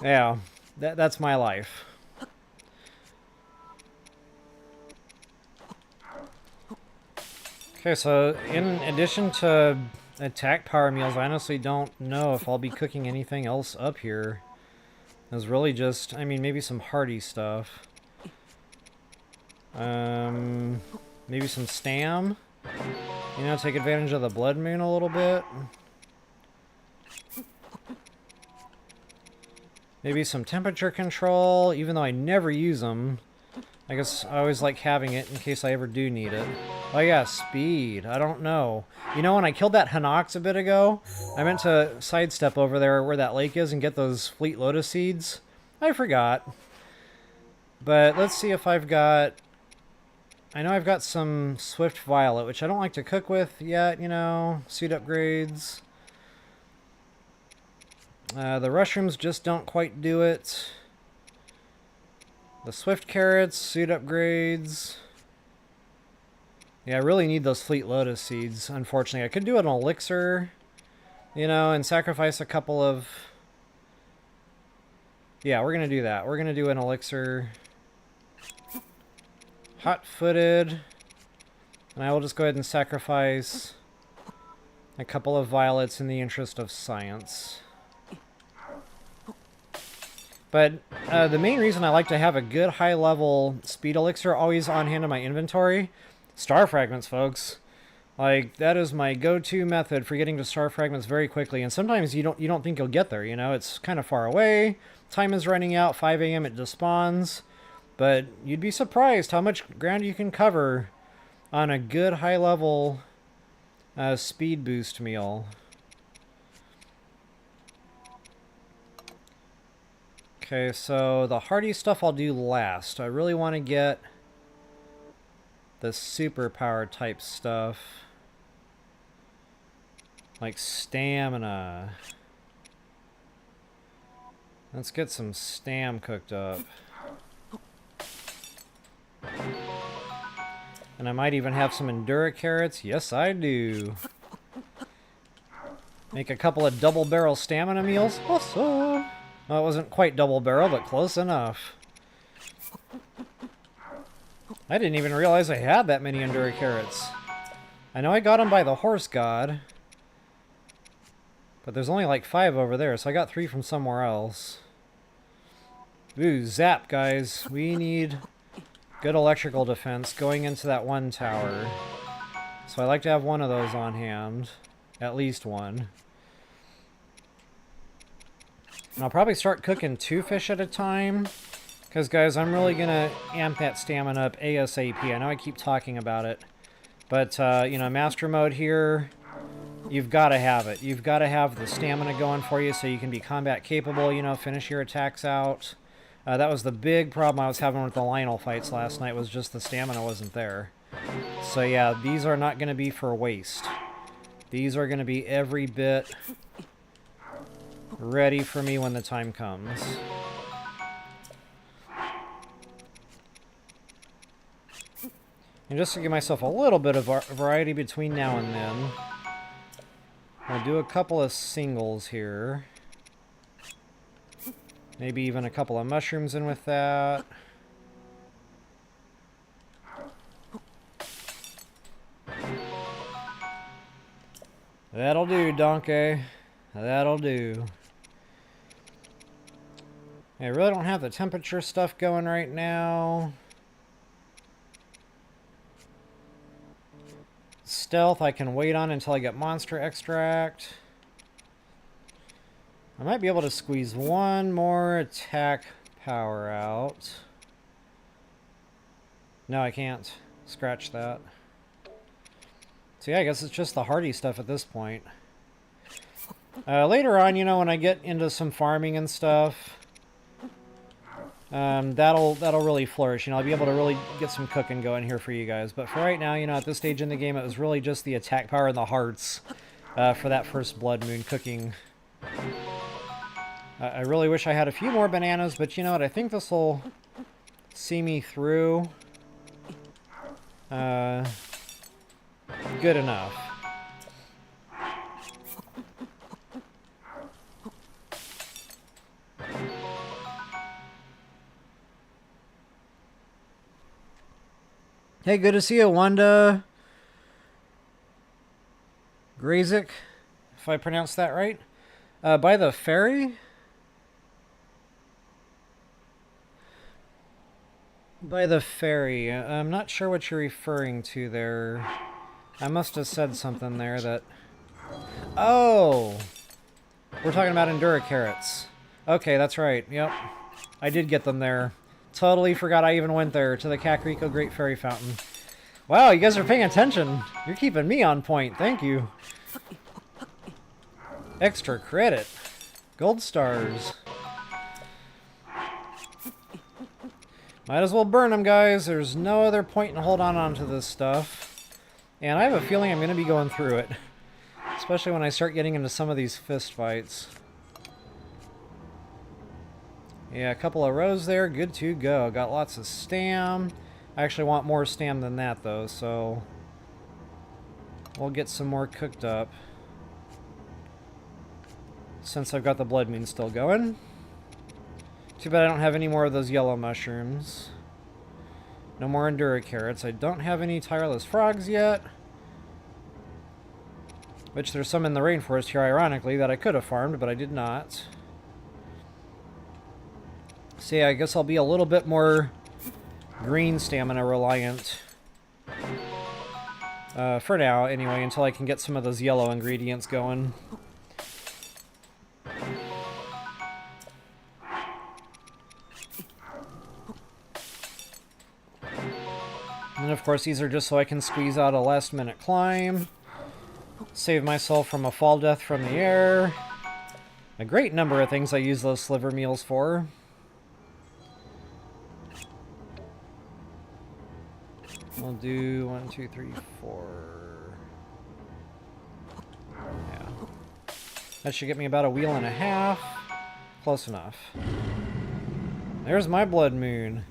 Yeah, that's my life. Okay, so in addition to attack power meals, I honestly don't know if I'll be cooking anything else up here. It was really just, I mean, maybe some hearty stuff. Maybe some stam. You know, take advantage of the blood moon a little bit. Maybe some temperature control, even though I never use them. I guess I always like having it in case I ever do need it. Oh yeah, speed. I don't know. You know, when I killed that Hinox a bit ago, I meant to sidestep over there where that lake is and get those Fleet Lotus seeds. I forgot. But let's see if I've got... I know I've got some Swift Violet, which I don't like to cook with yet, you know. Suit upgrades. The Rushrooms just don't quite do it. The Swift Carrots, suit upgrades. Yeah, I really need those Fleet Lotus seeds, unfortunately. I could do an elixir, you know, and sacrifice a couple of... Yeah, we're going to do that. We're going to do an elixir. Hot-footed. And I will just go ahead and sacrifice a couple of violets in the interest of science. But the main reason I like to have a good high-level speed elixir always on hand in my inventory, star fragments, folks. Like, that is my go-to method for getting to star fragments very quickly. And sometimes you don't think you'll get there, you know? It's kind of far away. Time is running out. 5 a.m. it despawns. But you'd be surprised how much ground you can cover on a good high-level speed boost meal. Okay, so the hardy stuff I'll do last. I really want to get the superpower type stuff. Like stamina. Let's get some stam cooked up. And I might even have some Endura carrots. Yes, I do. Make a couple of double barrel stamina meals. Awesome. Well, it wasn't quite double barrel, but close enough. I didn't even realize I had that many Endura carrots. I know I got them by the horse god. But there's only like 5 over there, so I got 3 from somewhere else. Ooh, zap, guys. We need good electrical defense going into that one tower. So I like to have one of those on hand. At least one. And I'll probably start cooking 2 fish at a time. Because, guys, I'm really going to amp that stamina up ASAP. I know I keep talking about it. But, you know, master mode here, you've got to have it. You've got to have the stamina going for you so you can be combat capable, you know, finish your attacks out. That was the big problem I was having with the Lynel fights last night, was just the stamina wasn't there. So, yeah, these are not going to be for waste. These are going to be every bit ready for me when the time comes. And just to give myself a little bit of variety between now and then, I'll do a couple of singles here. Maybe even a couple of mushrooms in with that. That'll do, donkey. That'll do. I really don't have the temperature stuff going right now. Stealth I can wait on until I get monster extract. I might be able to squeeze one more attack power out. No, I can't. Scratch that. So yeah, I guess it's just the hardy stuff at this point. Later on, you know, when I get into some farming and stuff, that'll really flourish. You know, I'll be able to really get some cooking going here for you guys. But for right now, you know, at this stage in the game, it was really just the attack power and the hearts for that first Blood Moon cooking. I really wish I had a few more bananas, but you know what? I think this will see me through good enough. Hey, good to see you, Wanda Grazik, if I pronounced that right. By the ferry? By the ferry. I'm not sure what you're referring to there. I must have said something there that... Oh! We're talking about Endura carrots. Okay, that's right. Yep. I did get them there. Totally forgot I even went there, to the Kakariko Great Fairy Fountain. Wow, you guys are paying attention. You're keeping me on point. Thank you. Extra credit. Gold stars. Might as well burn them, guys. There's no other point in holding on to this stuff. And I have a feeling I'm going to be going through it. Especially when I start getting into some of these fist fights. Yeah, a couple of rows there. Good to go. Got lots of stam. I actually want more stam than that, though, so... we'll get some more cooked up. Since I've got the Blood Moon still going. Too bad I don't have any more of those yellow mushrooms. No more Endura carrots. I don't have any tireless frogs yet. Which there's some in the rainforest here, ironically, that I could have farmed, but I did not. So yeah, I guess I'll be a little bit more green stamina reliant. For now, anyway, until I can get some of those yellow ingredients going. And of course, these are just so I can squeeze out a last-minute climb. Save myself from a fall death from the air. A great number of things I use those sliver meals for. We'll do 1, 2, 3, 4. Yeah. That should get me about a wheel and a half. Close enough. There's my Blood Moon.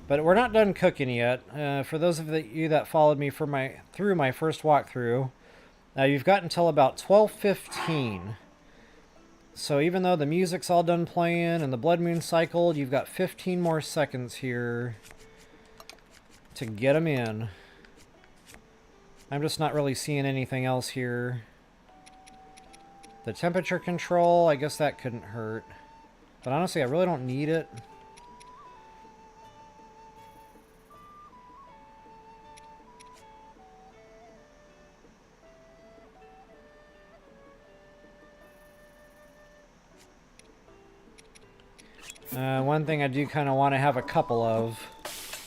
But we're not done cooking yet. For those of you that followed me through my first walkthrough, you've got until about 12:15. So even though the music's all done playing and the Blood Moon cycled, you've got 15 more seconds here to get them in. I'm just not really seeing anything else here. The temperature control, I guess that couldn't hurt. But honestly, I really don't need it. One thing I do kind of want to have a couple of,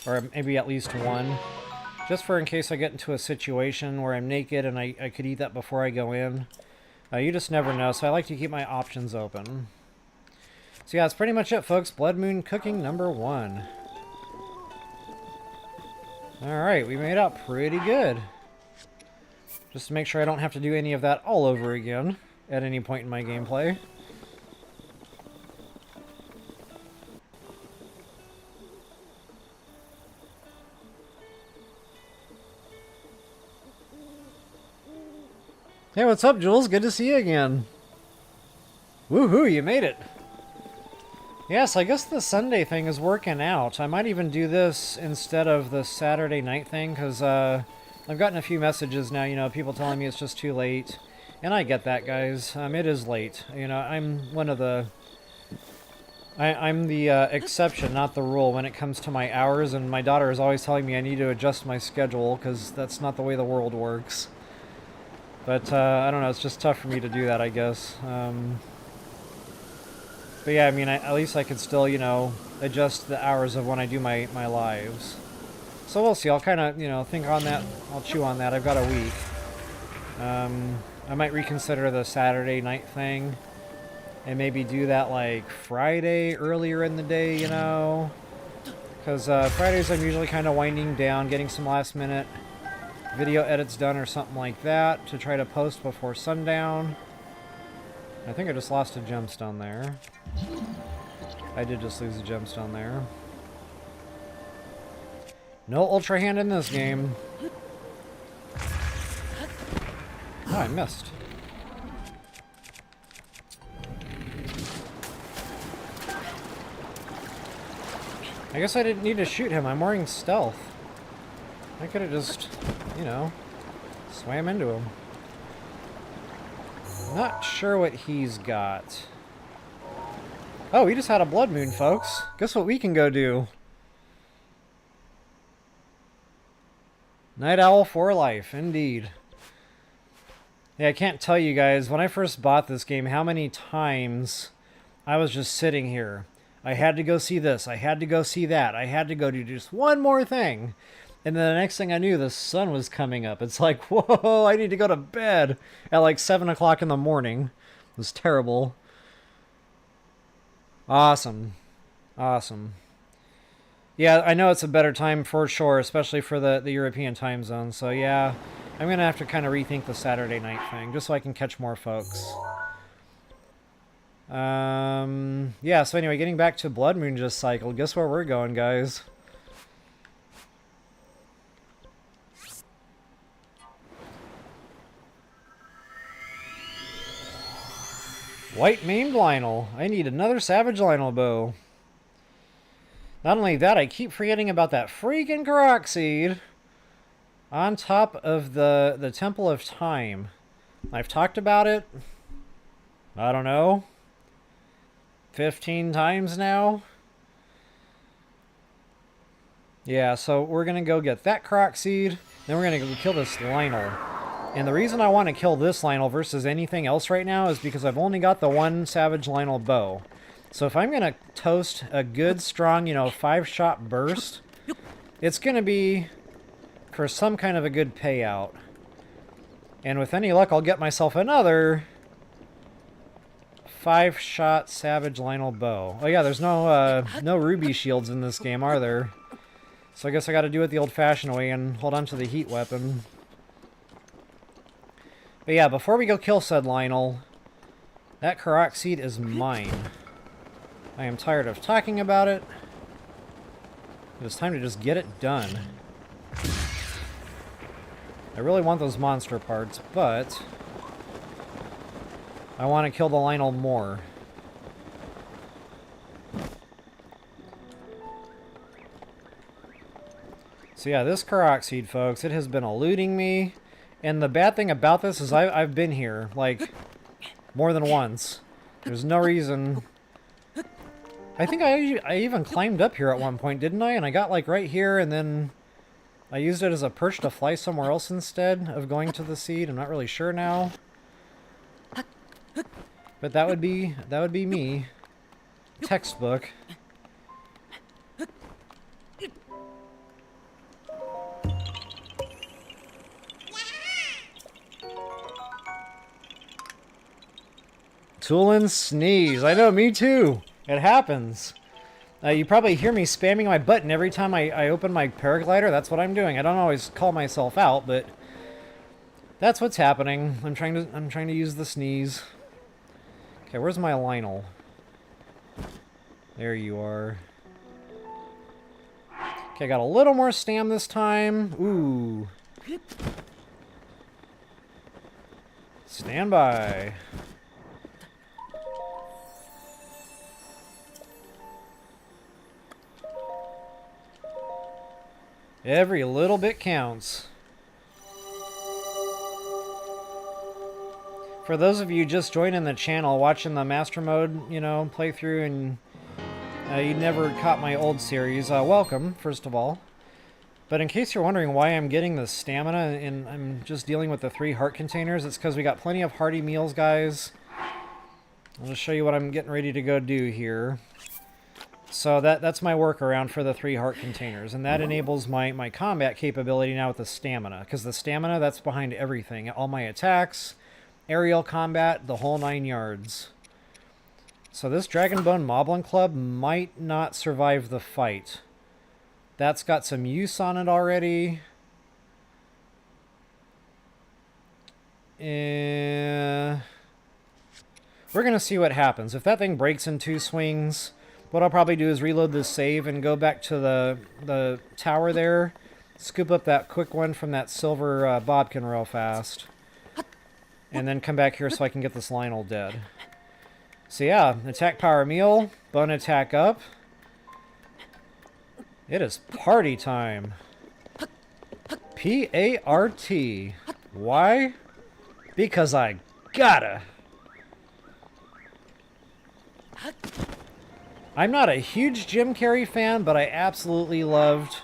or maybe at least one, just for in case I get into a situation where I'm naked and I could eat that before I go in. You just never know, so I like to keep my options open. So yeah, that's pretty much it, folks. Blood Moon cooking number 1. Alright, we made out pretty good. Just to make sure I don't have to do any of that all over again at any point in my gameplay. Hey, what's up, Jules? Good to see you again. Woohoo, you made it. Yes, I guess the Sunday thing is working out. I might even do this instead of the Saturday night thing, because I've gotten a few messages now, you know, people telling me it's just too late. And I get that, guys. It is late. You know, I'm one of the... I'm the exception, not the rule, when it comes to my hours, and my daughter is always telling me I need to adjust my schedule, because that's not the way the world works. But, I don't know, it's just tough for me to do that, I guess. But yeah, I mean, at least I could still, you know, adjust the hours of when I do my lives. So we'll see, I'll kind of, you know, think on that, I'll chew on that, I've got a week. I might reconsider the Saturday night thing. and maybe do that like Friday earlier in the day, you know? Because Fridays I'm usually kind of winding down, getting some last minute video edits done or something like that to try to post before sundown. I think I just lost a gemstone there. I did just lose a gemstone there. No Ultra Hand in this game. Oh, I missed. I guess I didn't need to shoot him. I'm wearing stealth. I could have just, you know, swam into him. Not sure what he's got. Oh, we just had a blood moon, folks. Guess what we can go do? Night Owl for life, indeed. Yeah, I can't tell you guys, when I first bought this game, how many times I was just sitting here. I had to go see this, I had to go see that, I had to go do just one more thing. And then the next thing I knew, the sun was coming up. It's like, whoa, I need to go to bed at like 7 o'clock in the morning. It was terrible. Awesome. Awesome. Yeah, I know it's a better time for sure, especially for the European time zone. So yeah, I'm going to have to kind of rethink the Saturday night thing, just so I can catch more folks. Yeah, so anyway, getting back to Blood Moon just cycled. Guess where we're going, guys? White-maned Lynel. I need another Savage Lynel bow. Not only that, I keep forgetting about that freaking Korok seed on top of the Temple of Time. I've talked about it, I don't know, 15 times now. Yeah, so we're going to go get that Korok seed, then we're going to go kill this Lynel. And the reason I want to kill this Lynel versus anything else right now is because I've only got the one Savage Lynel bow. So if I'm going to toast a good, strong, you know, 5-shot burst, it's going to be for some kind of a good payout. And with any luck, I'll get myself another 5-shot Savage Lynel bow. Oh yeah, there's no ruby shields in this game, are there? So I guess I got to do it the old-fashioned way and hold on to the heat weapon. But yeah, before we go kill said Lynel, that Korok seed is mine. I am tired of talking about it. It's time to just get it done. I really want those monster parts, but I want to kill the Lynel more. So yeah, this Korok seed, folks, it has been eluding me. And the bad thing about this is I've been here, like, more than once. There's no reason. I think I even climbed up here at one point, didn't I? And I got, like, right here, and then I used it as a perch to fly somewhere else instead of going to the seed. I'm not really sure now. But that would be me. Textbook. Toolin sneeze. I know, me too. It happens. You probably hear me spamming my button every time I open my paraglider. That's what I'm doing. I don't always call myself out, but that's what's happening. I'm trying to use the sneeze. Okay, where's my Lynel? There you are. Okay, got a little more stam this time. Ooh. Stand by. Every little bit counts. For those of you just joining the channel, watching the Master Mode, you know, playthrough, and you never caught my old series, welcome, first of all. But in case you're wondering why I'm getting the stamina and I'm just dealing with the 3 heart containers, it's because we got plenty of hearty meals, guys. I'll just show you what I'm getting ready to go do here. So that's my workaround for the 3 heart containers, and that enables my combat capability now with the stamina, because the stamina, that's behind everything. All my attacks, aerial combat, the whole 9 yards. So this Dragonbone Moblin Club might not survive the fight. That's got some use on it already. We're going to see what happens. If that thing breaks in 2 swings, what I'll probably do is reload this save and go back to the tower there, scoop up that quick one from that silver Bobkin real fast, and then come back here so I can get this Lynel dead. So yeah, attack power meal, bone attack up. It is party time. P-A-R-T. Why? Because I gotta. I'm not a huge Jim Carrey fan, but I absolutely loved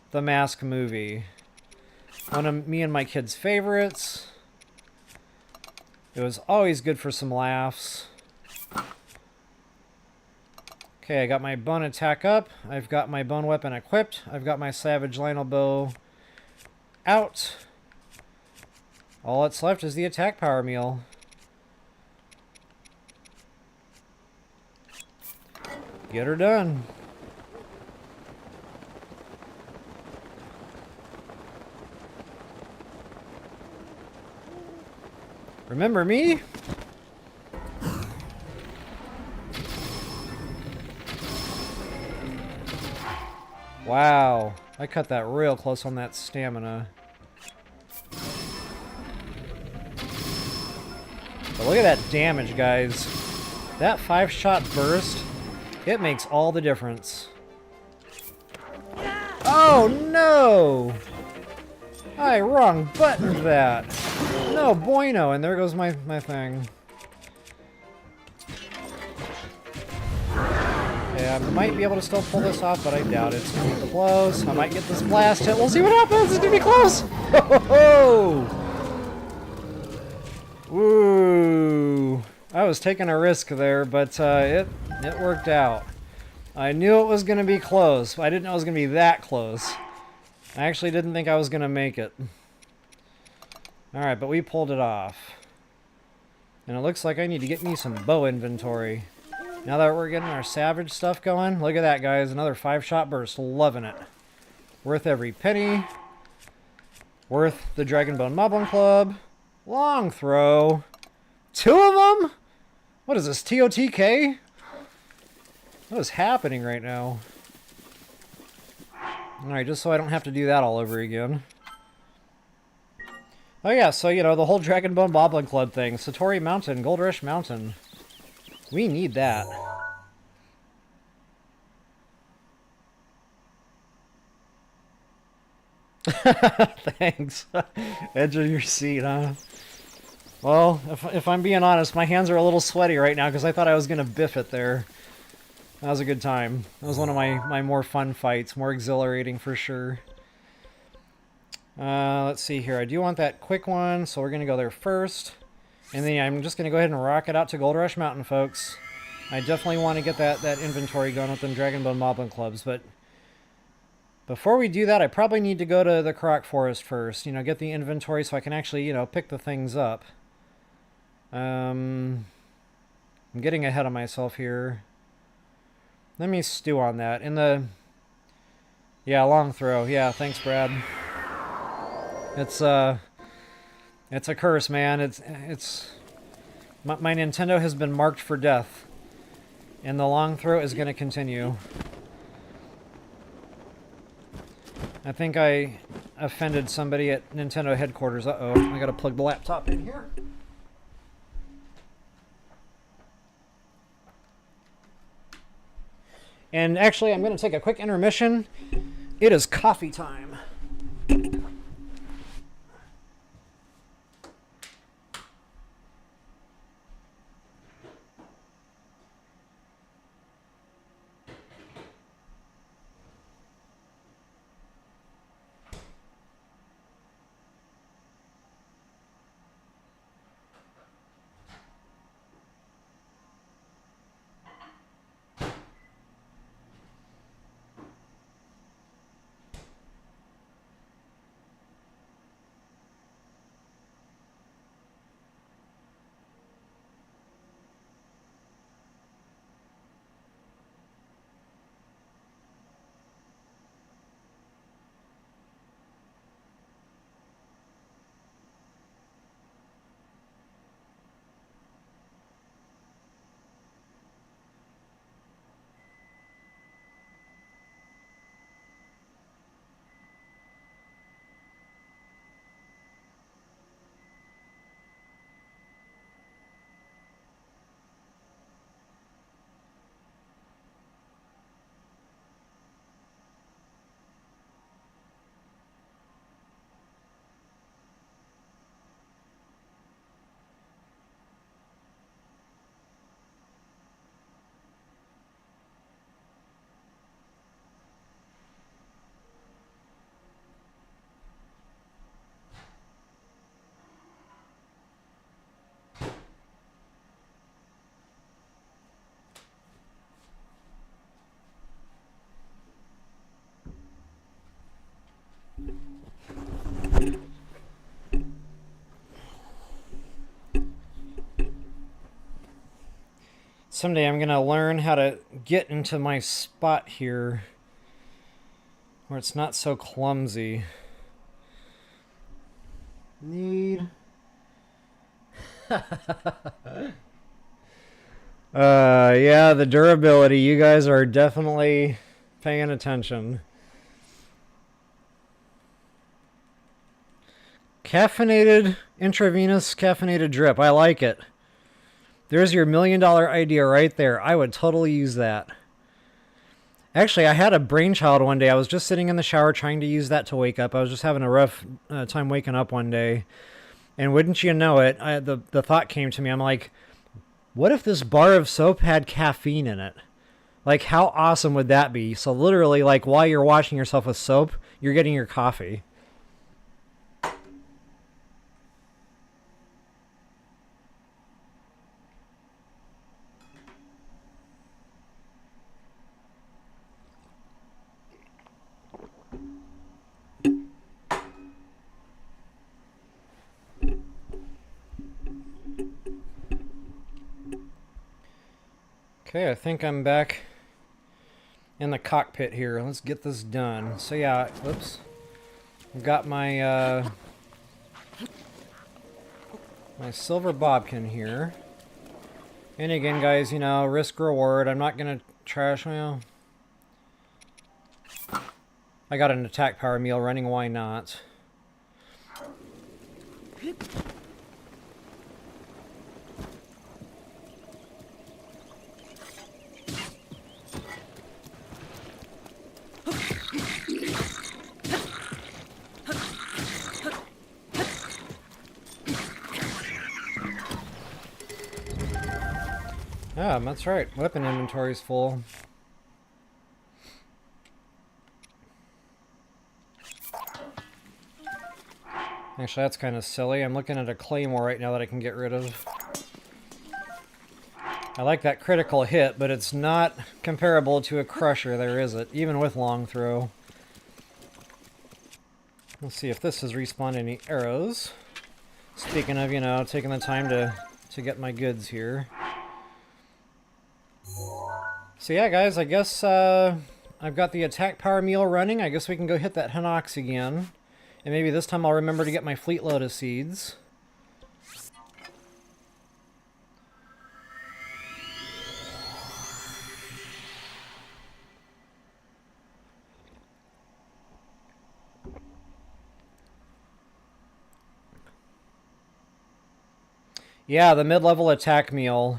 The Mask movie. One of me and my kids' favorites. It was always good for some laughs. Okay, I got my bone attack up. I've got my bone weapon equipped. I've got my Savage Lynel bow out. All that's left is the attack power meal. Get her done. Remember me? Wow, I cut that real close on that stamina. But look at that damage, guys. That 5-shot burst, it makes all the difference. Oh no! I wrong buttoned that. No bueno, and there goes my thing. Yeah, I might be able to still pull this off, but I doubt it. It's gonna be close. I might get this blast hit. We'll see what happens. It's gonna be close. Ho ho! Woo! I was taking a risk there, but it worked out. I knew it was gonna be close. I didn't know it was gonna be that close. I actually didn't think I was gonna make it. All right, but we pulled it off. And it looks like I need to get me some bow inventory. Now that we're getting our savage stuff going, look at that, guys. Another 5-shot burst. Loving it. Worth every penny. Worth the Dragonbone Moblin Club. Long throw. 2 of them? What is this, TOTK? What is happening right now? Alright, just so I don't have to do that all over again. Oh yeah, so, you know, the whole Dragonbone Moblin Club thing. Satori Mountain, Gold Rush Mountain. We need that. Thanks. Edge of your seat, huh? Well, if I'm being honest, my hands are a little sweaty right now because I thought I was going to biff it there. That was a good time. That was one of my more fun fights. More exhilarating for sure. Let's see here. I do want that quick one, so we're going to go there first. And then I'm just going to go ahead and rock it out to Gold Rush Mountain, folks. I definitely want to get that inventory going with them Dragonbone Moblin Clubs, but before we do that, I probably need to go to the Korok Forest first. You know, get the inventory so I can actually, you know, pick the things up. I'm getting ahead of myself here. Let me stew on that. Yeah, long throw. Yeah, thanks, Brad. It's a curse, man. My Nintendo has been marked for death, and the long throw is going to continue. I think I offended somebody at Nintendo headquarters. Uh-oh, I got to plug the laptop in here. And actually, I'm going to take a quick intermission. It is coffee time. Someday I'm gonna learn how to get into my spot here where it's not so clumsy. Need... yeah, the durability. You guys are definitely paying attention. Caffeinated, intravenous caffeinated drip. I like it. There's your $1 million idea right there. I would totally use that. Actually, I had a brainchild one day. I was just sitting in the shower trying to use that to wake up. I was just having a rough time waking up one day. And wouldn't you know it, the thought came to me. I'm like, what if this bar of soap had caffeine in it? Like, how awesome would that be? So literally, like, while you're washing yourself with soap, you're getting your coffee. Okay, I think I'm back in the cockpit here. Let's get this done. So yeah, whoops. I've got my my silver bobkin here. And again, guys, you know, risk reward. I'm not gonna trash. Well, I got an attack power meal running. Why not? Ah, that's right. Weapon inventory's full. Actually, that's kind of silly. I'm looking at a claymore right now that I can get rid of. I like that critical hit, but it's not comparable to a crusher, there is it, even with long throw. Let's see if this has respawned any arrows. Speaking of, you know, taking the time to get my goods here. So yeah, guys, I guess I've got the attack power meal running. I guess we can go hit that Hinox again. And maybe this time I'll remember to get my fleet load of seeds. Yeah, the mid-level attack meal.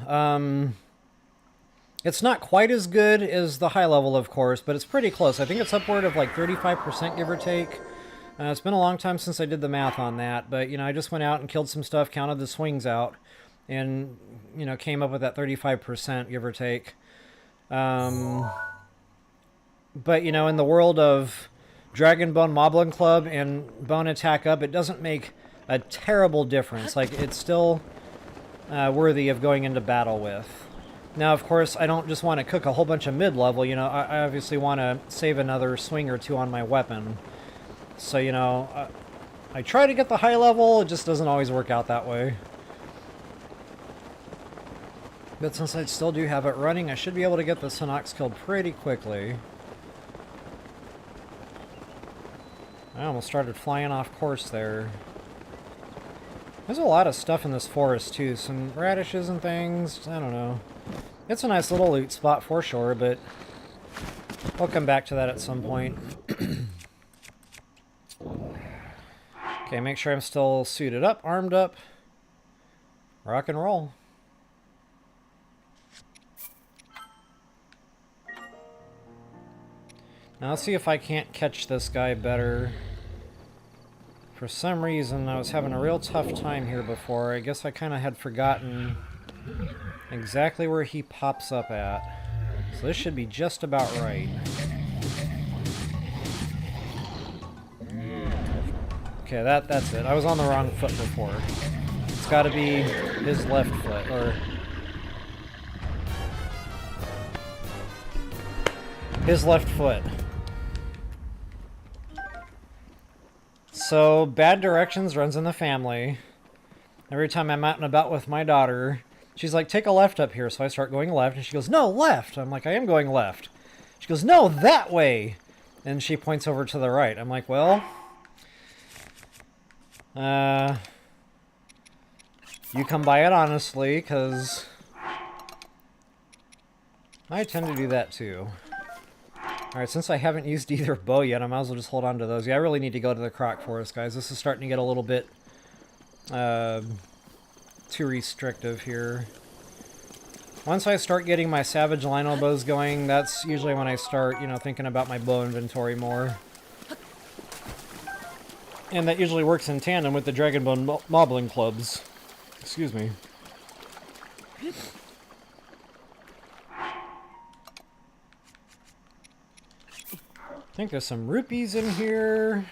It's not quite as good as the high level, of course, but it's pretty close. I think it's upward of like 35%, give or take. It's been a long time since I did the math on that, but, you know, I just went out and killed some stuff, counted the swings out, and, you know, came up with that 35%, give or take. But, you know, in the world of Dragonbone Moblin Club and Bone Attack Up, it doesn't make a terrible difference. Like, it's still worthy of going into battle with. Now, of course, I don't just want to cook a whole bunch of mid-level, you know, I obviously want to save another swing or two on my weapon. So, you know, I try to get the high level, it just doesn't always work out that way. But since I still do have it running, I should be able to get this Hinox killed pretty quickly. I almost started flying off course there. There's a lot of stuff in this forest, too. Some radishes and things. I don't know. It's a nice little loot spot for sure, but we'll come back to that at some point. Okay, make sure I'm still suited up, armed up. Rock and roll. Now let's see if I can't catch this guy better. For some reason, I was having a real tough time here before. I guess I kind of had forgotten exactly where he pops up at. So this should be just about right. Okay, that's it. I was on the wrong foot before. It's got to be his left foot, or... his left foot. So, bad directions runs in the family. Every time I'm out and about with my daughter, She's like, take a left up here. So I start going left, and she goes, no, left. I'm like, I am going left. She goes, no, that way. And she points over to the right. I'm like, well, you come by it honestly, because I tend to do that too. Alright, since I haven't used either bow yet, I might as well just hold on to those. Yeah, I really need to go to the Korok Forest, guys. This is starting to get a little bit too restrictive here. Once I start getting my Savage Lynel bows going, that's usually when I start, you know, thinking about my bow inventory more. And that usually works in tandem with the Dragonbone Moblin clubs. Excuse me. I think there's some rupees in here.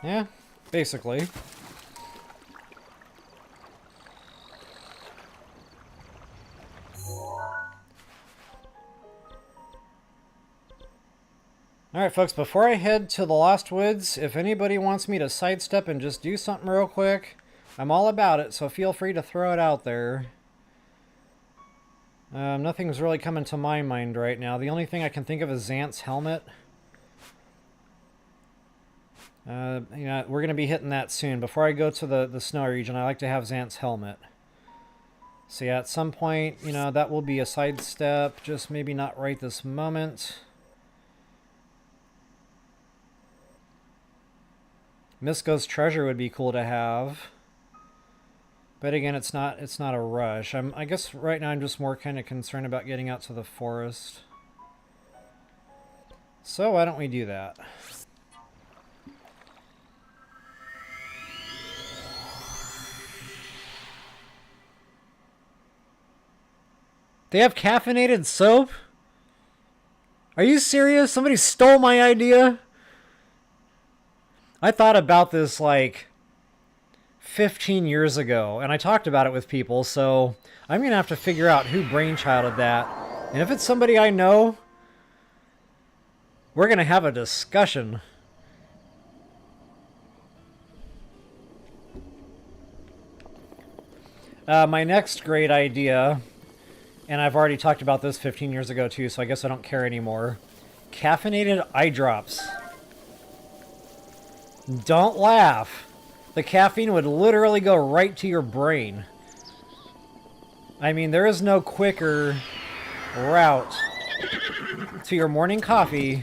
Yeah, basically. Alright folks, before I head to the Lost Woods, if anybody wants me to sidestep and just do something real quick, I'm all about it, so feel free to throw it out there. Nothing's really coming to my mind right now. The only thing I can think of is Xant's helmet. You know, we're going to be hitting that soon. Before I go to the snow region, I like to have Xant's helmet. So yeah, at some point, you know, that will be a sidestep, just maybe not right this moment. Misko's treasure would be cool to have. But again, it's not a rush. I guess right now I'm just more kind of concerned about getting out to the forest. So why don't we do that? They have caffeinated soap? Are you serious? Somebody stole my idea? I thought about this like 15 years ago, and I talked about it with people, so I'm going to have to figure out who brainchilded that. And if it's somebody I know, we're going to have a discussion. My next great idea, and I've already talked about this 15 years ago too, so I guess I don't care anymore. Caffeinated eye drops. Don't laugh. The caffeine would literally go right to your brain. I mean, there is no quicker route to your morning coffee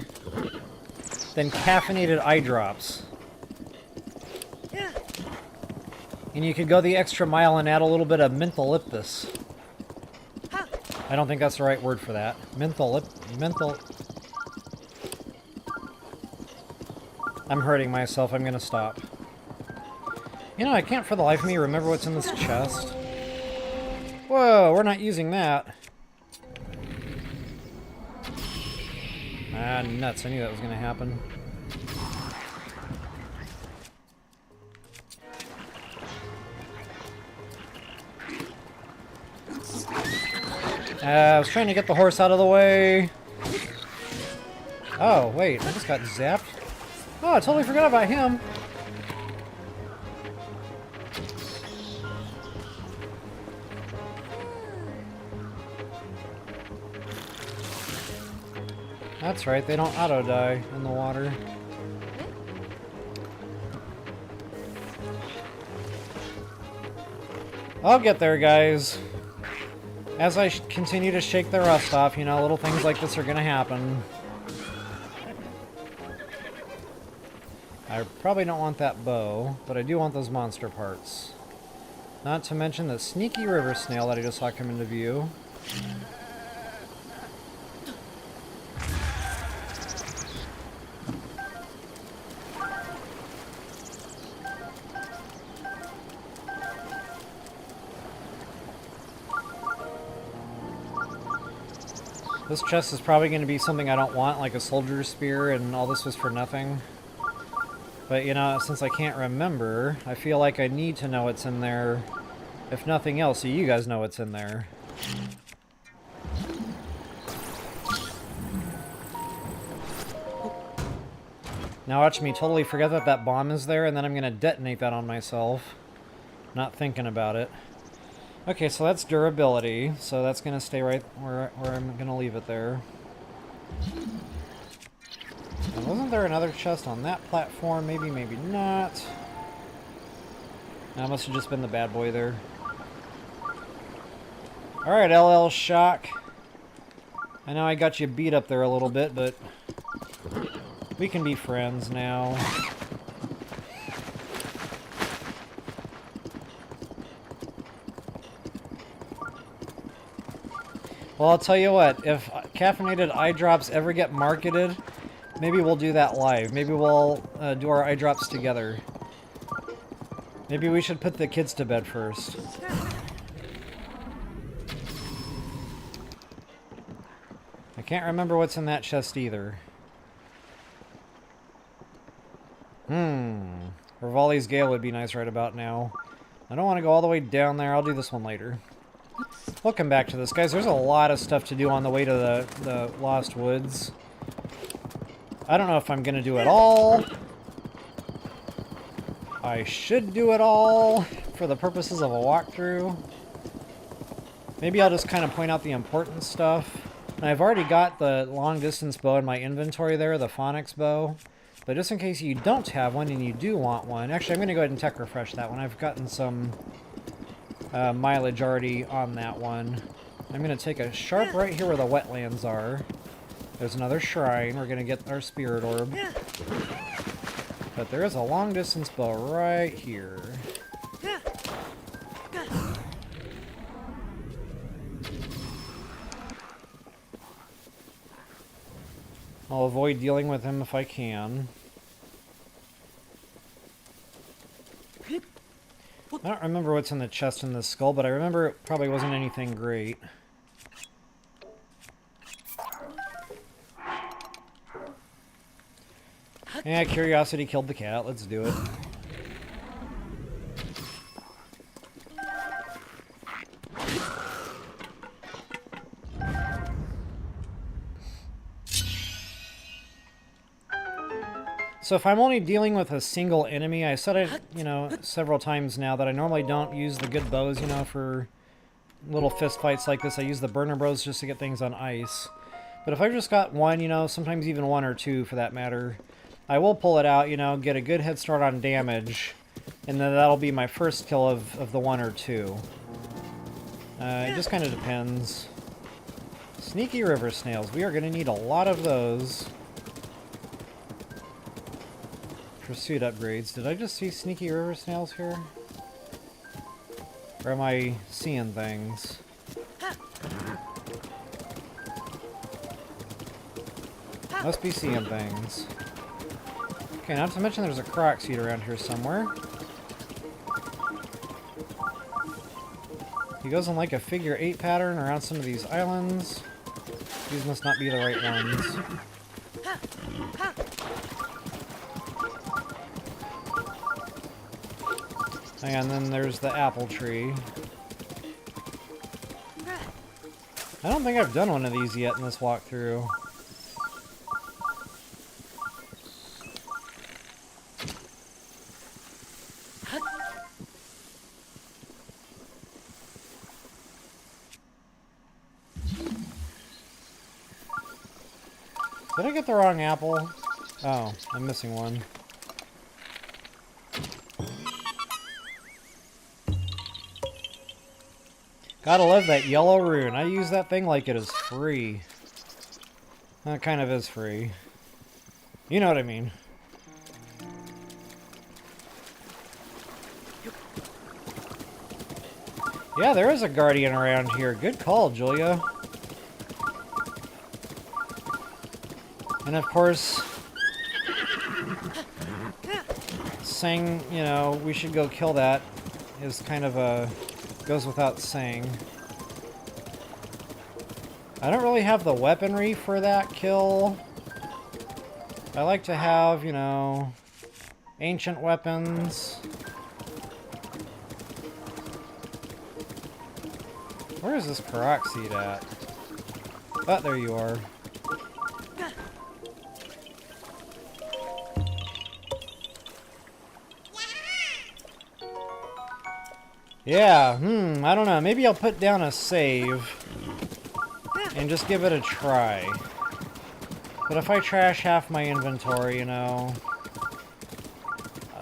than caffeinated eye drops. And you could go the extra mile and add a little bit of mentholyptus. I don't think that's the right word for that. Menthol. I'm hurting myself. I'm gonna stop. You know, I can't for the life of me remember what's in this chest. Whoa, we're not using that. Ah, nuts. I knew that was going to happen. I was trying to get the horse out of the way. Oh, wait. I just got zapped. Oh, I totally forgot about him. That's right, they don't auto-die in the water. I'll get there, guys. As I continue to shake the rust off, you know, little things like this are gonna happen. I probably don't want that bow, but I do want those monster parts. Not to mention the sneaky river snail that I just saw come into view. This chest is probably going to be something I don't want, like a soldier's spear, and all this was for nothing. But, you know, since I can't remember, I feel like I need to know what's in there. If nothing else, so you guys know what's in there. Now watch me totally forget that that bomb is there, and then I'm going to detonate that on myself. Not thinking about it. Okay, so that's durability, so that's going to stay right where I'm going to leave it there. And wasn't there another chest on that platform? Maybe, maybe not. That must have just been the bad boy there. Alright, LL Shock. I know I got you beat up there a little bit, but we can be friends now. Well, I'll tell you what, if caffeinated eye drops ever get marketed, maybe we'll do that live. Maybe we'll do our eye drops together. Maybe we should put the kids to bed first. I can't remember what's in that chest either. Rivali's Gale would be nice right about now. I don't want to go all the way down there. I'll do this one later. We'll come back to this, guys. There's a lot of stuff to do on the way to the Lost Woods. I don't know if I'm going to do it all. I should do it all for the purposes of a walkthrough. Maybe I'll just kind of point out the important stuff. And I've already got the long-distance bow in my inventory there, the Phrenic Bow. But just in case you don't have one and you do want one... Actually, I'm going to go ahead and tech refresh that one. I've gotten some mileage already on that one. I'm going to take a sharp right here where the wetlands are. There's another shrine. We're going to get our spirit orb. But there is a long-distance bow right here. I'll avoid dealing with him if I can. I don't remember what's in the chest in this skull, but I remember it probably wasn't anything great. Yeah, curiosity killed the cat. Let's do it. So if I'm only dealing with a single enemy, I said it, you know, several times now that I normally don't use the good bows, you know, for little fist fights like this. I use the burner bows just to get things on ice. But if I've just got one, you know, sometimes even one or two for that matter, I will pull it out, you know, get a good head start on damage, and then that'll be my first kill of the one or two. It just kind of depends. Sneaky river snails. We are going to need a lot of those. Pursuit upgrades. Did I just see sneaky river snails here? Or am I seeing things? Must be seeing things. Okay, not to mention there's a Korok seed around here somewhere. He goes in like a figure 8 pattern around some of these islands. These must not be the right ones. And then there's the apple tree. I don't think I've done one of these yet in this walkthrough. Did I get the wrong apple? Oh, I'm missing one. Gotta love that yellow rune. I use that thing like it is free. That kind of is free. You know what I mean. Yeah, there is a guardian around here. Good call, Julia. And of course, saying, you know, we should go kill that is kind of a... goes without saying. I don't really have the weaponry for that kill. I like to have, you know, ancient weapons. Where is this Korok seed at? Oh, there you are. Yeah, I don't know. Maybe I'll put down a save and just give it a try. But if I trash half my inventory, you know,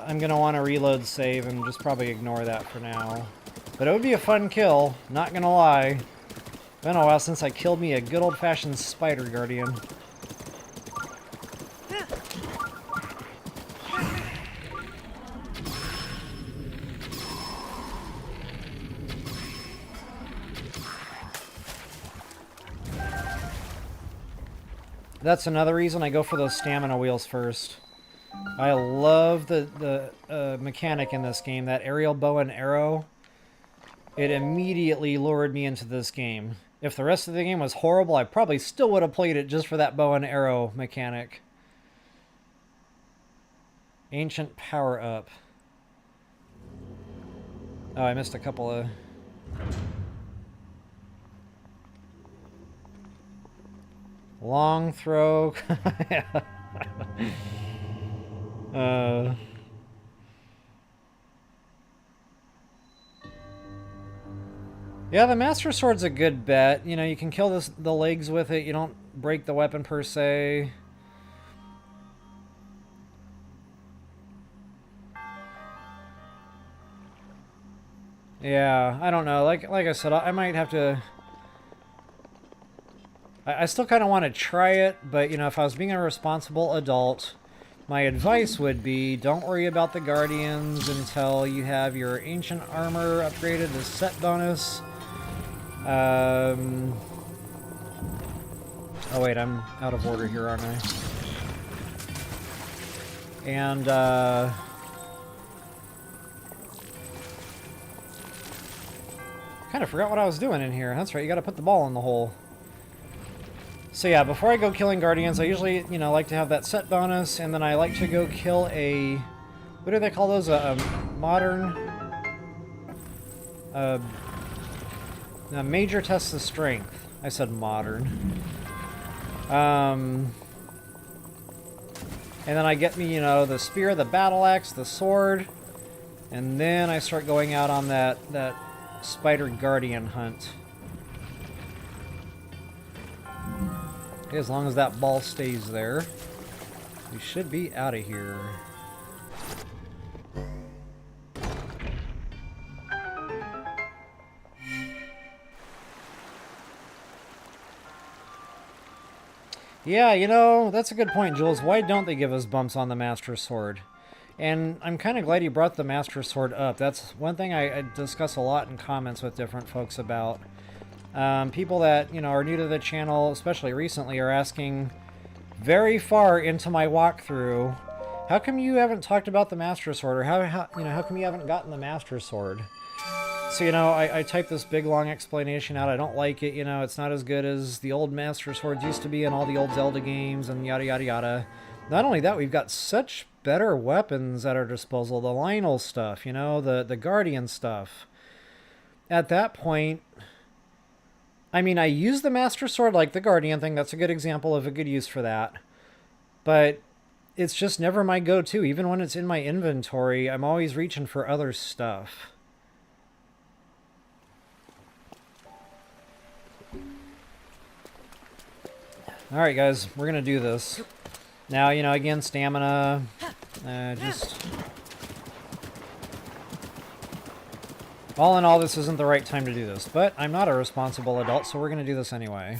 I'm gonna want to reload save and just probably ignore that for now. But it would be a fun kill, not gonna lie. Been a while since I killed me a good old-fashioned spider guardian. That's another reason I go for those stamina wheels first. I love the mechanic in this game, that aerial bow and arrow. It immediately lured me into this game. If the rest of the game was horrible, I probably still would have played it just for that bow and arrow mechanic. Ancient power-up. Oh, I missed a couple of... Long throw. Yeah, the Master Sword's a good bet. You know, you can kill the legs with it. You don't break the weapon per se. Yeah, I don't know. Like I said, I might have to... I still kind of want to try it, but, you know, if I was being a responsible adult, my advice would be don't worry about the Guardians until you have your Ancient Armor upgraded to set bonus. Oh, wait, I'm out of order here, aren't I? And, kind of forgot what I was doing in here. That's right, you gotta put the ball in the hole. So yeah, before I go killing Guardians, I usually, you know, like to have that set bonus, and then I like to go kill a... What do they call those? A modern... a major test of strength. I said modern. And then I get me, you know, the spear, the battle axe, the sword, and then I start going out on that spider guardian hunt. Okay, as long as that ball stays there, we should be out of here. Yeah, you know, that's a good point, Jules. Why don't they give us bumps on the Master Sword? And I'm kind of glad you brought the Master Sword up. That's one thing I discuss a lot in comments with different folks about. People that, you know, are new to the channel, especially recently, are asking very far into my walkthrough, how come you haven't talked about the Master Sword? Or how come you haven't gotten the Master Sword? So, you know, I typed this big, long explanation out. I don't like it, you know, it's not as good as the old Master Swords used to be in all the old Zelda games and yada, yada, yada. Not only that, we've got such better weapons at our disposal. The Lynel stuff, you know, the Guardian stuff. At that point, I mean, I use the Master Sword like the Guardian thing. That's a good example of a good use for that. But it's just never my go-to. Even when it's in my inventory, I'm always reaching for other stuff. Alright guys, we're gonna do this. Now, you know, again, stamina, just... All in all, this isn't the right time to do this, but I'm not a responsible adult, so we're gonna do this anyway.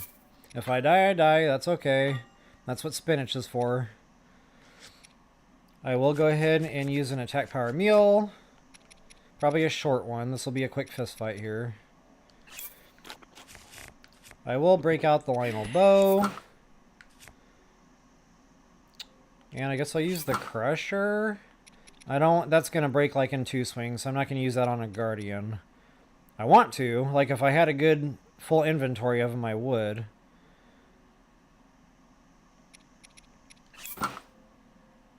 If I die, I die, that's okay. That's what spinach is for. I will go ahead and use an attack power meal. Probably a short one, this will be a quick fist fight here. I will break out the Lynel bow. And I guess I'll use the Crusher. That's going to break like in 2 swings, so I'm not going to use that on a Guardian. I want to. Like, if I had a good full inventory of them, I would.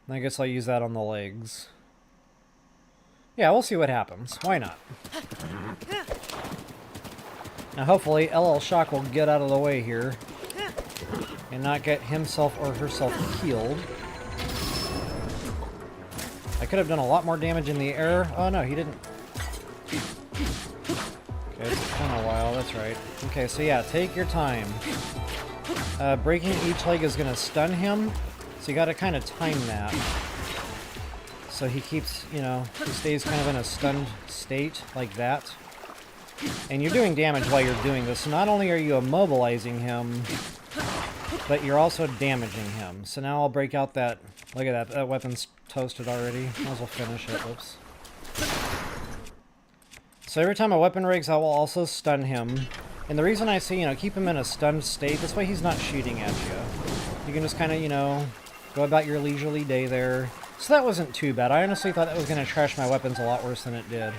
I guess I'll use that on the legs. Yeah, we'll see what happens. Why not? Now, hopefully, LL Shock will get out of the way here and not get himself or herself healed. I could have done a lot more damage in the air. Oh, no, he didn't. Okay, it's been a while, that's right. Okay, so yeah, take your time. Breaking each leg is going to stun him, so you got to kind of time that. So he keeps, you know, he stays kind of in a stunned state like that. And you're doing damage while you're doing this. So not only are you immobilizing him, but you're also damaging him. So now I'll break out that, look at that, that weapon's toasted already. Might as well finish it, oops. So every time a weapon rigs, I will also stun him. And the reason I say, you know, keep him in a stunned state, this way he's not shooting at you. You can just kind of, you know, go about your leisurely day there. So that wasn't too bad. I honestly thought that was going to trash my weapons a lot worse than it did.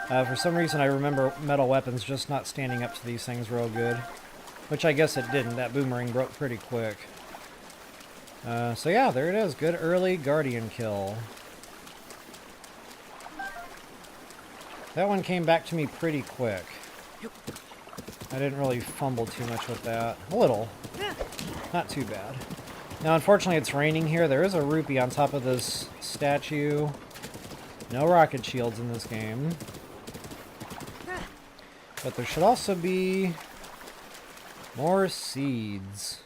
For some reason, I remember metal weapons just not standing up to these things real good. Which I guess it didn't. That boomerang broke pretty quick. So yeah, there it is. Good early Guardian kill. That one came back to me pretty quick. I didn't really fumble too much with that. A little. Not too bad. Now, unfortunately, it's raining here. There is a rupee on top of this statue. No rocket shields in this game. But there should also be more seeds.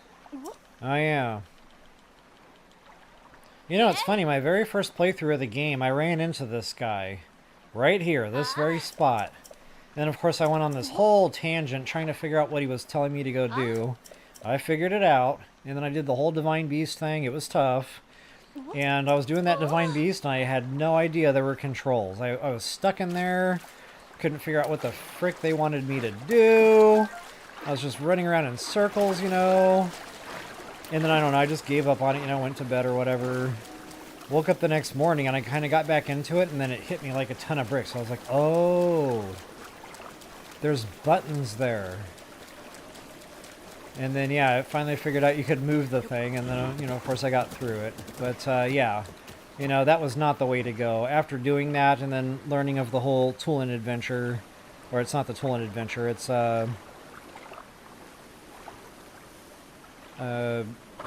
Oh, yeah. You know, it's funny. My very first playthrough of the game, I ran into this guy. Right here, this very spot. And, of course, I went on this whole tangent trying to figure out what he was telling me to go do. I figured it out. And then I did the whole Divine Beast thing. It was tough. And I was doing that Divine Beast, and I had no idea there were controls. I was stuck in there. Couldn't figure out what the frick they wanted me to do. I was just running around in circles, you know. And then, I don't know, I just gave up on it, you know, went to bed or whatever. Woke up the next morning, and I kind of got back into it, and then it hit me like a ton of bricks. So I was like, oh, there's buttons there. And then, yeah, I finally figured out you could move the thing, and then, you know, of course I got through it. But, yeah, you know, that was not the way to go. After doing that and then learning of the whole Toolin adventure, or it's not the Toolin adventure, it's,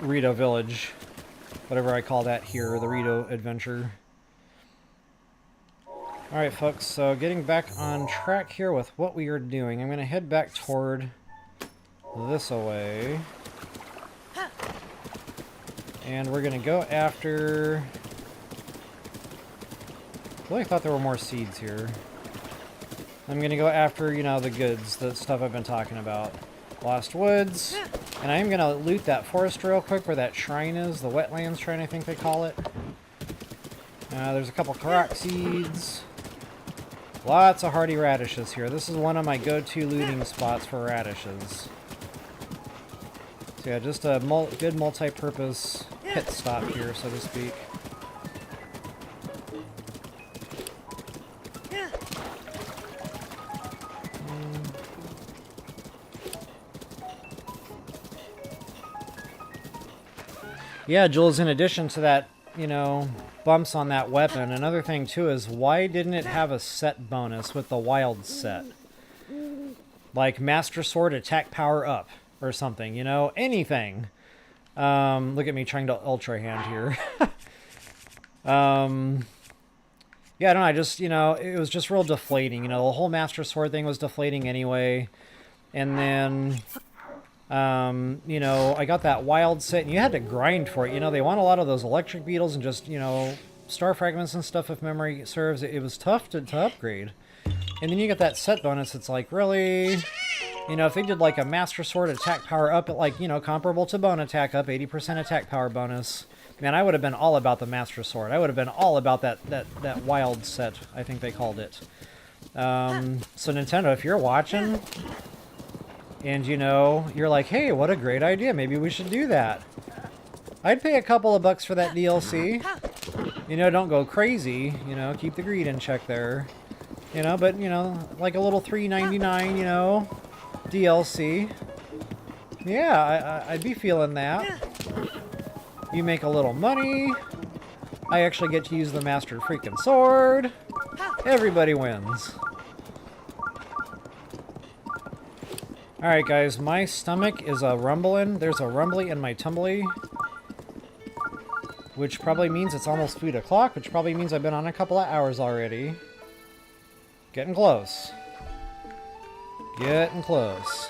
Rito Village, whatever I call that here, the Rito adventure. Alright, folks, so getting back on track here with what we are doing, I'm going to head back toward this away. And we're going to go after... I really thought there were more seeds here. I'm going to go after, you know, the goods, the stuff I've been talking about. Lost Woods. And I am going to loot that forest real quick where that shrine is. The Wetland Shrine, I think they call it. There's a couple Korok seeds. Lots of hardy radishes here. This is one of my go-to looting spots for radishes. So yeah, just a good multi-purpose pit stop here, so to speak. Yeah, Jules, in addition to that, you know, bumps on that weapon, another thing too is why didn't it have a set bonus with the wild set? Like Master Sword attack power up or something, you know, anything. Look at me trying to ultra hand here. Yeah, I don't know, I just, you know, it was just real deflating. You know, the whole Master Sword thing was deflating anyway. And then... you know, I got that wild set, and you had to grind for it. You know, they want a lot of those electric beetles and just, you know, star fragments and stuff, if memory serves. It was tough to upgrade. And then you get that set bonus. It's like, really? You know, if they did like a Master Sword attack power up at like, you know, comparable to Bone Attack up, 80% attack power bonus. Man, I would have been all about the Master Sword. I would have been all about that wild set, I think they called it. So Nintendo, if you're watching... and, you know, you're like, hey, what a great idea. Maybe we should do that. I'd pay a couple of bucks for that DLC. You know, don't go crazy. You know, keep the greed in check there. You know, but, you know, like a little $3.99, you know, DLC. Yeah, I'd be feeling that. You make a little money. I actually get to use the Master freaking Sword. Everybody wins. Alright guys, my stomach is a rumbling. There's a rumbly in my tumbly. Which probably means it's almost food o'clock, which probably means I've been on a couple of hours already. Getting close. Getting close.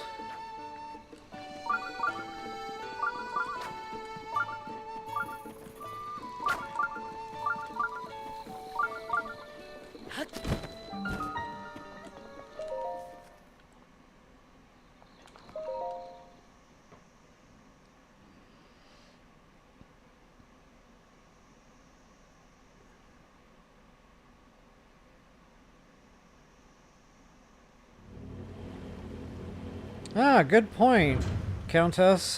Ah, good point, Countess.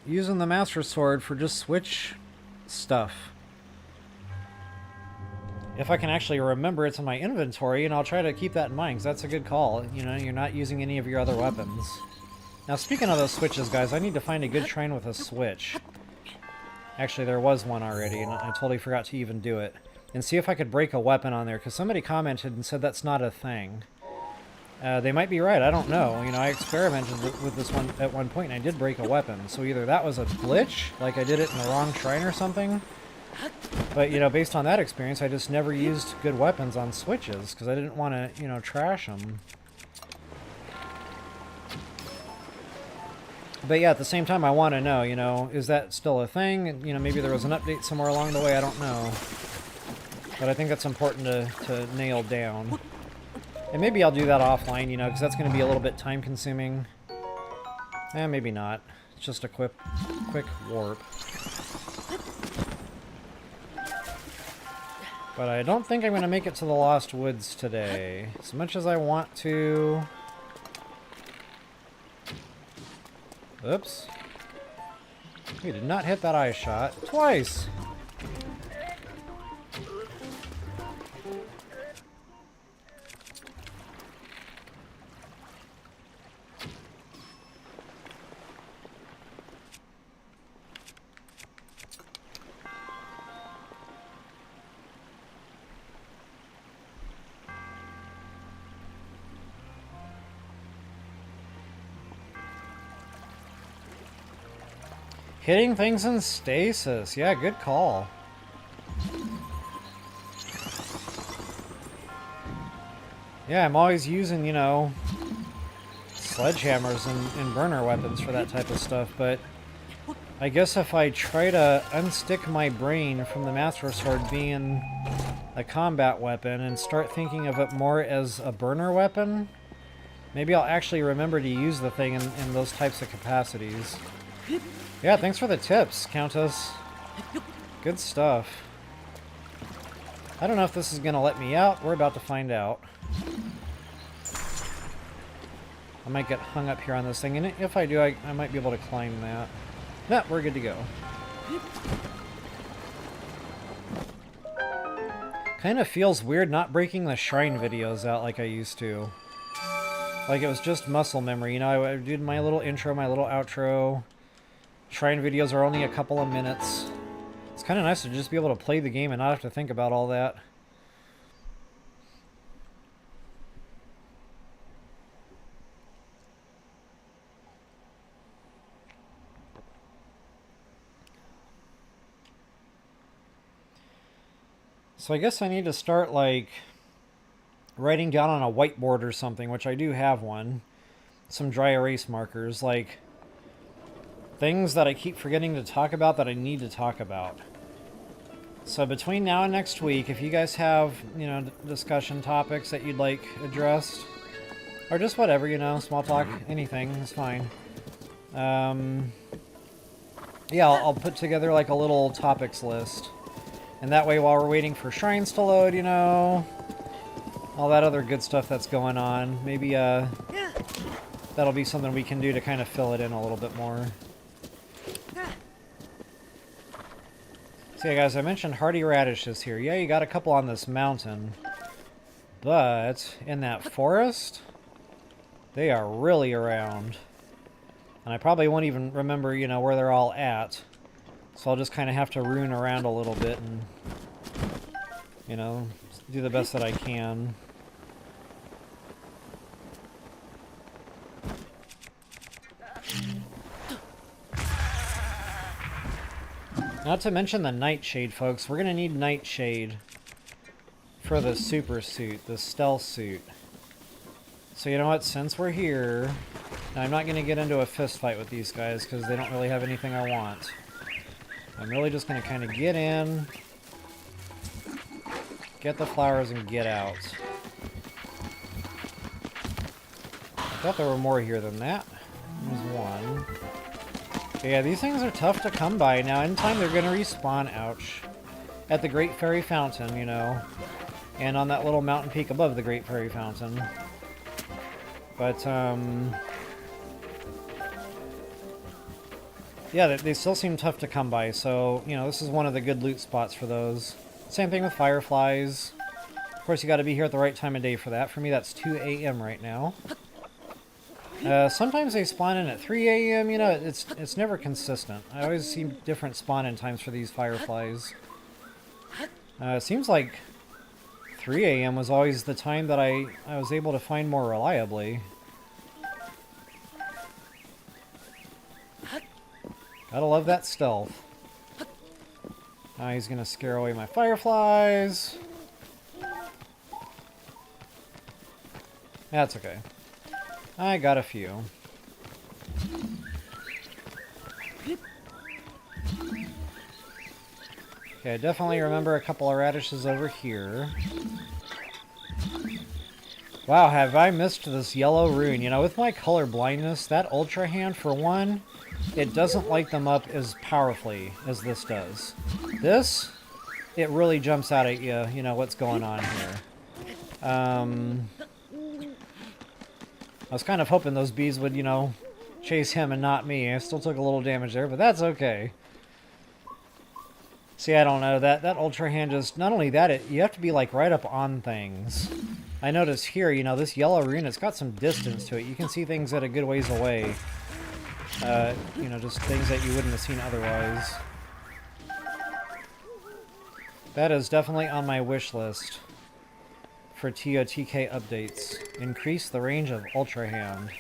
Using the Master Sword for just switch stuff. If I can actually remember it's in my inventory, and I'll try to keep that in mind, because that's a good call. You know, you're not using any of your other weapons. Now, speaking of those switches, guys, I need to find a good shrine with a switch. Actually, there was one already, and I totally forgot to even do it. And see if I could break a weapon on there, because somebody commented and said that's not a thing. They might be right, I don't know. You know, I experimented with this one at one point and I did break a weapon. So either that was a glitch, like I did it in the wrong shrine or something. But, you know, based on that experience, I just never used good weapons on switches because I didn't want to, you know, trash them. But yeah, at the same time, I want to know, you know, is that still a thing? And, you know, maybe there was an update somewhere along the way, I don't know. But I think that's important to nail down. And maybe I'll do that offline, you know, because that's going to be a little bit time-consuming. Eh, maybe not. It's just a quick warp. But I don't think I'm going to make it to the Lost Woods today. As much as I want to... Oops. We did not hit that eye shot. Twice! Hitting things in stasis. Yeah, good call. Yeah, I'm always using, you know, sledgehammers and burner weapons for that type of stuff, but I guess if I try to unstick my brain from the Master Sword being a combat weapon and start thinking of it more as a burner weapon, maybe I'll actually remember to use the thing in those types of capacities. Yeah, thanks for the tips, Countess. Good stuff. I don't know if this is going to let me out. We're about to find out. I might get hung up here on this thing, and if I do, I might be able to climb that. Yeah, we're good to go. Kind of feels weird not breaking the shrine videos out like I used to. Like it was just muscle memory. You know, I did my little intro, my little outro. Shrine videos are only a couple of minutes. It's kind of nice to just be able to play the game and not have to think about all that. So I guess I need to start, like, writing down on a whiteboard or something, which I do have one. Some dry erase markers, like... things that I keep forgetting to talk about that I need to talk about. So between now and next week, if you guys have, you know, discussion topics that you'd like addressed, or just whatever, you know, small talk, anything is fine. Yeah, I'll put together like a little topics list. And that way, while we're waiting for shrines to load, you know, all that other good stuff that's going on, maybe that'll be something we can do to kind of fill it in a little bit more. So yeah, guys, I mentioned hardy radishes here. Yeah, you got a couple on this mountain. But in that forest, they are really around. And I probably won't even remember, you know, where they're all at. So I'll just kind of have to rune around a little bit and, you know, do the best that I can. Not to mention the nightshade, folks. We're going to need nightshade for the super suit, the stealth suit. So you know what, since we're here, now I'm not going to get into a fist fight with these guys because they don't really have anything I want. I'm really just going to kind of get in, get the flowers, and get out. I thought there were more here than that. There's one. But yeah, these things are tough to come by. Now, in time, they're going to respawn, ouch, at the Great Fairy Fountain, you know, and on that little mountain peak above the Great Fairy Fountain. But, yeah, they still seem tough to come by, so, you know, this is one of the good loot spots for those. Same thing with fireflies. Of course, you gotta be here at the right time of day for that. For me, that's 2 a.m. right now. Sometimes they spawn in at 3 a.m., you know, it's never consistent. I always see different spawn-in times for these fireflies. It seems like 3 a.m. was always the time that I was able to find more reliably. Gotta love that stealth. Now he's gonna scare away my fireflies. That's okay. I got a few. Okay, I definitely remember a couple of radishes over here. Wow, have I missed this yellow rune. You know, with my color blindness, that Ultra Hand, for one, it doesn't light them up as powerfully as this does. This, it really jumps out at you, you know, what's going on here. I was kind of hoping those bees would, you know, chase him and not me. I still took a little damage there, but that's okay. See, I don't know, that Ultra Hand just, not only that, you have to be, like, right up on things. I notice here, you know, this yellow rune, it's got some distance to it. You can see things at a good ways away. You know, just things that you wouldn't have seen otherwise. That is definitely on my wish list for TOTK updates. Increase the range of Ultra Hand.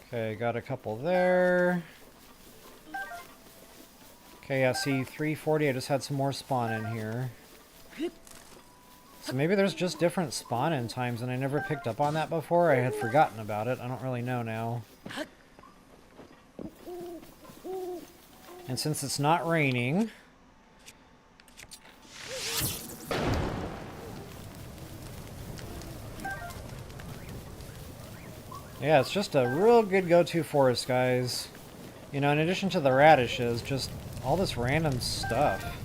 Okay, got a couple there. Okay, yeah, see, 340, I just had some more spawn in here. So maybe there's just different spawn-in times, and I never picked up on that before. I had forgotten about it. I don't really know now. And since it's not raining... Yeah, it's just a real good go-to forest, guys. You know, in addition to the radishes, just all this random stuff.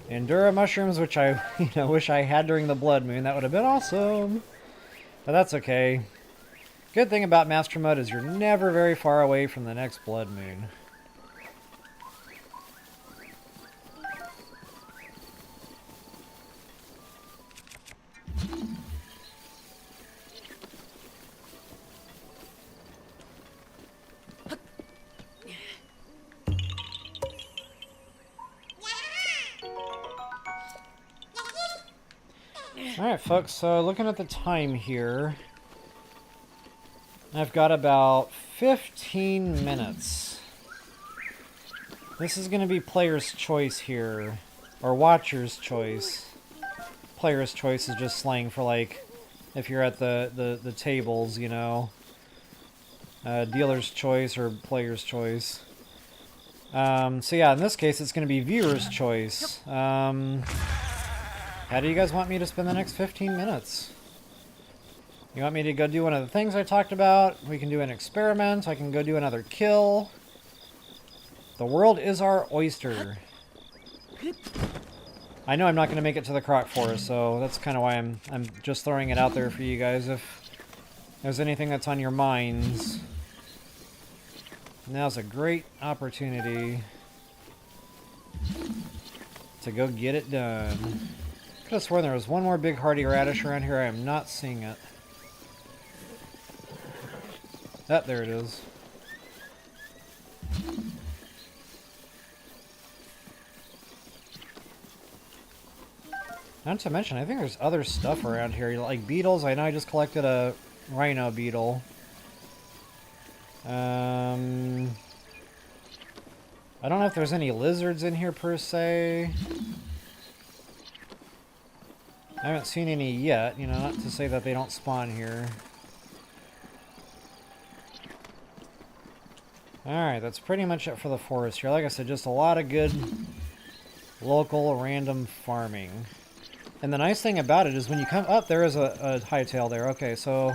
Endura mushrooms, which I, you know, wish I had during the blood moon. That would have been awesome. But that's okay. Good thing about Master Mode is you're never very far away from the next blood moon. Alright folks, so looking at the time here, I've got about 15 minutes. This is going to be player's choice here, or watcher's choice. Player's choice is just slang for, like, if you're at the tables, you know. Dealer's choice or player's choice. So yeah, in this case it's going to be viewer's choice. How do you guys want me to spend the next 15 minutes? You want me to go do one of the things I talked about? We can do an experiment. I can go do another kill. The world is our oyster. I know I'm not going to make it to the Korok Forest, so that's kind of why I'm just throwing it out there for you guys. If there's anything that's on your minds, now's a great opportunity to go get it done. Could have sworn there was one more big hardy radish around here. I am not seeing it. Ah, there it is. Not to mention, I think there's other stuff around here, like beetles. I know I just collected a rhino beetle. I don't know if there's any lizards in here per se. I haven't seen any yet, you know, not to say that they don't spawn here. Alright, that's pretty much it for the forest here. Like I said, just a lot of good local random farming. And the nice thing about it is when you come up, there is a hightail there. Okay, so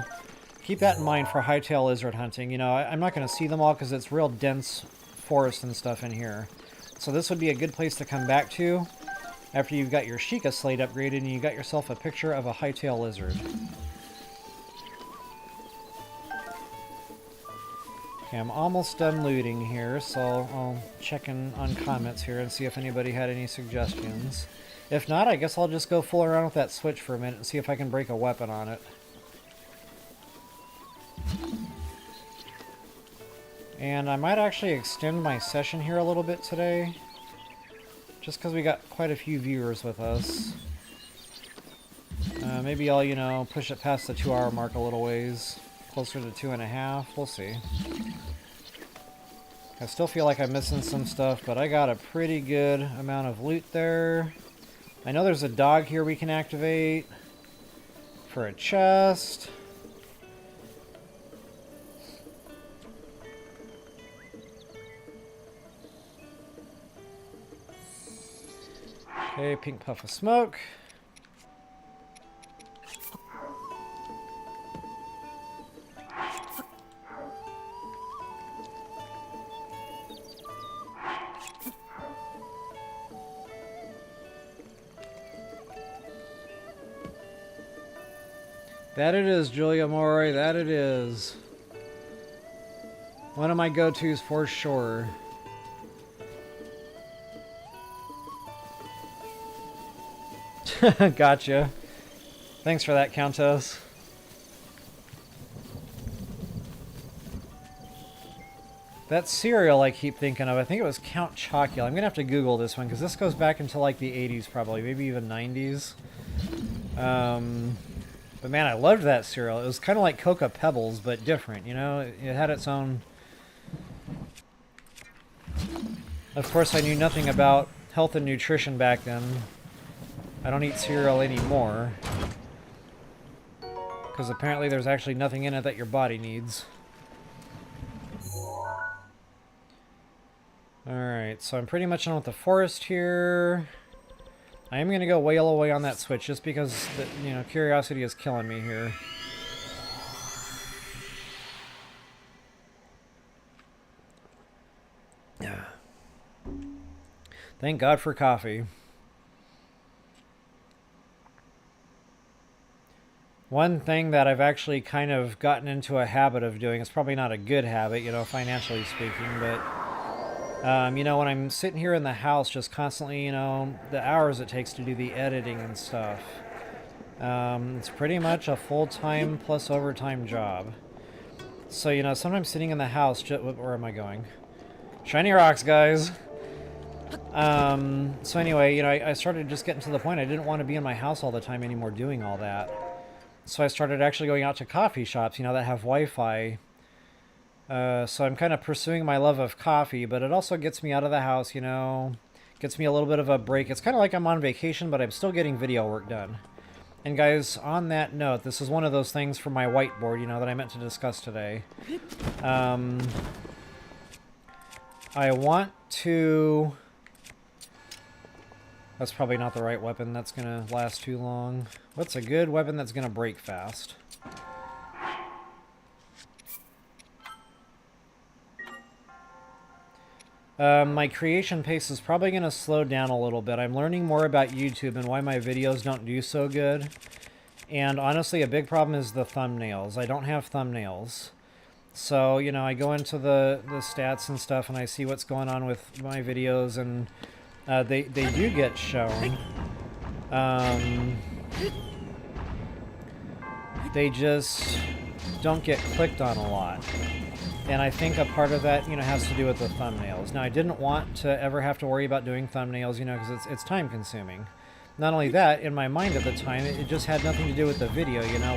keep that in mind for hightail lizard hunting. You know, I'm not going to see them all because it's real dense forest and stuff in here. So this would be a good place to come back to after you've got your Qukah slate upgraded and you got yourself a picture of a hightail lizard. Okay, I'm almost done looting here, so I'll check in on comments here and see if anybody had any suggestions. If not, I guess I'll just go fool around with that switch for a minute and see if I can break a weapon on it. And I might actually extend my session here a little bit today, just because we got quite a few viewers with us. Maybe I'll, you know, push it past the 2-hour mark a little ways. Closer to 2.5. We'll see. I still feel like I'm missing some stuff, but I got a pretty good amount of loot there. I know there's a dog here we can activate for a chest. Okay, pink puff of smoke. That it is, Julia Mori, that it is. One of my go-tos for sure. Gotcha. Thanks for that, Countess. That cereal I keep thinking of, I think it was Count Chocula. I'm going to have to Google this one, because this goes back into like the 80s probably, maybe even 90s. But man, I loved that cereal. It was kind of like Qukah Pebbles, but different, you know? It had its own... Of course, I knew nothing about health and nutrition back then. I don't eat cereal anymore. Because apparently there's actually nothing in it that your body needs. Alright, so I'm pretty much done with the forest here. I am going to go wail away on that switch just because, you know, curiosity is killing me here. Thank God for coffee. One thing that I've actually kind of gotten into a habit of doing, it's probably not a good habit, you know, financially speaking, but... you know, when I'm sitting here in the house just constantly, you know, the hours it takes to do the editing and stuff, it's pretty much a full-time plus overtime job. So, you know, sometimes sitting in the house, where am I going? Shiny rocks, guys! So anyway, you know, I started just getting to the point I didn't want to be in my house all the time anymore doing all that. So I started actually going out to coffee shops, you know, that have Wi-Fi. So I'm kind of pursuing my love of coffee, but it also gets me out of the house, you know, gets me a little bit of a break. It's kind of like I'm on vacation, but I'm still getting video work done. And guys, on that note, this is one of those things for my whiteboard, you know, that I meant to discuss today. I want to... That's probably not the right weapon that's going to last too long. What's a good weapon that's going to break fast? My creation pace is probably going to slow down a little bit. I'm learning more about YouTube and why my videos don't do so good. And honestly, a big problem is the thumbnails. I don't have thumbnails. So, you know, I go into the stats and stuff and I see what's going on with my videos, and they do get shown. They just don't get clicked on a lot. And I think a part of that, you know, has to do with the thumbnails. Now, I didn't want to ever have to worry about doing thumbnails, you know, because it's time consuming. Not only that, in my mind at the time, it just had nothing to do with the video, you know.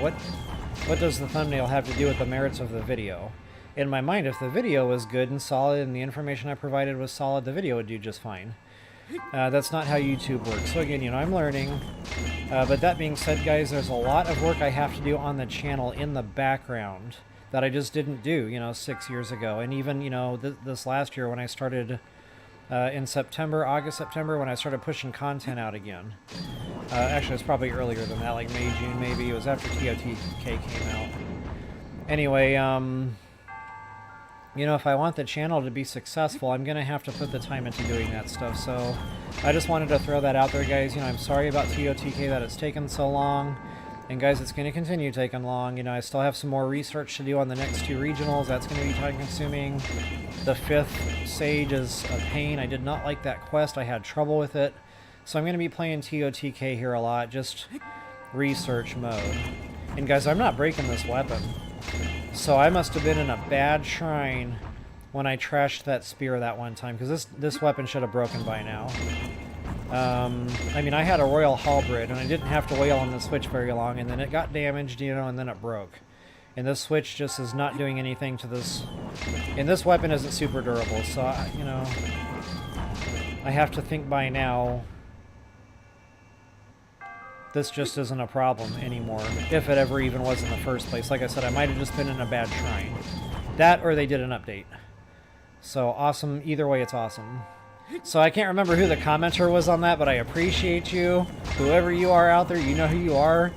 What does the thumbnail have to do with the merits of the video? In my mind, if the video was good and solid and the information I provided was solid, the video would do just fine. That's not how YouTube works. So again, you know, I'm learning. But that being said, guys, there's a lot of work I have to do on the channel in the background that I just didn't do, you know, 6 years ago. And even, you know, this last year when I started in September, August, September, when I started pushing content out again. Actually, it's probably earlier than that, like May, June, maybe. It was after TOTK came out. Anyway, you know, if I want the channel to be successful, I'm going to have to put the time into doing that stuff. So I just wanted to throw that out there, guys. You know, I'm sorry about TOTK that it's taken so long. And guys, it's going to continue taking long. You know, I still have some more research to do on the next 2 regionals. That's going to be time consuming. The 5th Sage is a pain. I did not like that quest. I had trouble with it. So I'm going to be playing TOTK here a lot. Just research mode. And guys, I'm not breaking this weapon. So I must have been in a bad shrine when I trashed that spear that one time, because this weapon should have broken by now. I mean, I had a Royal Halberd, and I didn't have to wail on the switch very long, and then it got damaged, you know, and then it broke. And this switch just is not doing anything to this. And this weapon isn't super durable, so, you know, I have to think by now this just isn't a problem anymore, if it ever even was in the first place. Like I said, I might have just been in a bad shrine. That, or they did an update. So, awesome. Either way, it's awesome. So, I can't remember who the commenter was on that, but I appreciate you. Whoever you are out there, you know who you are.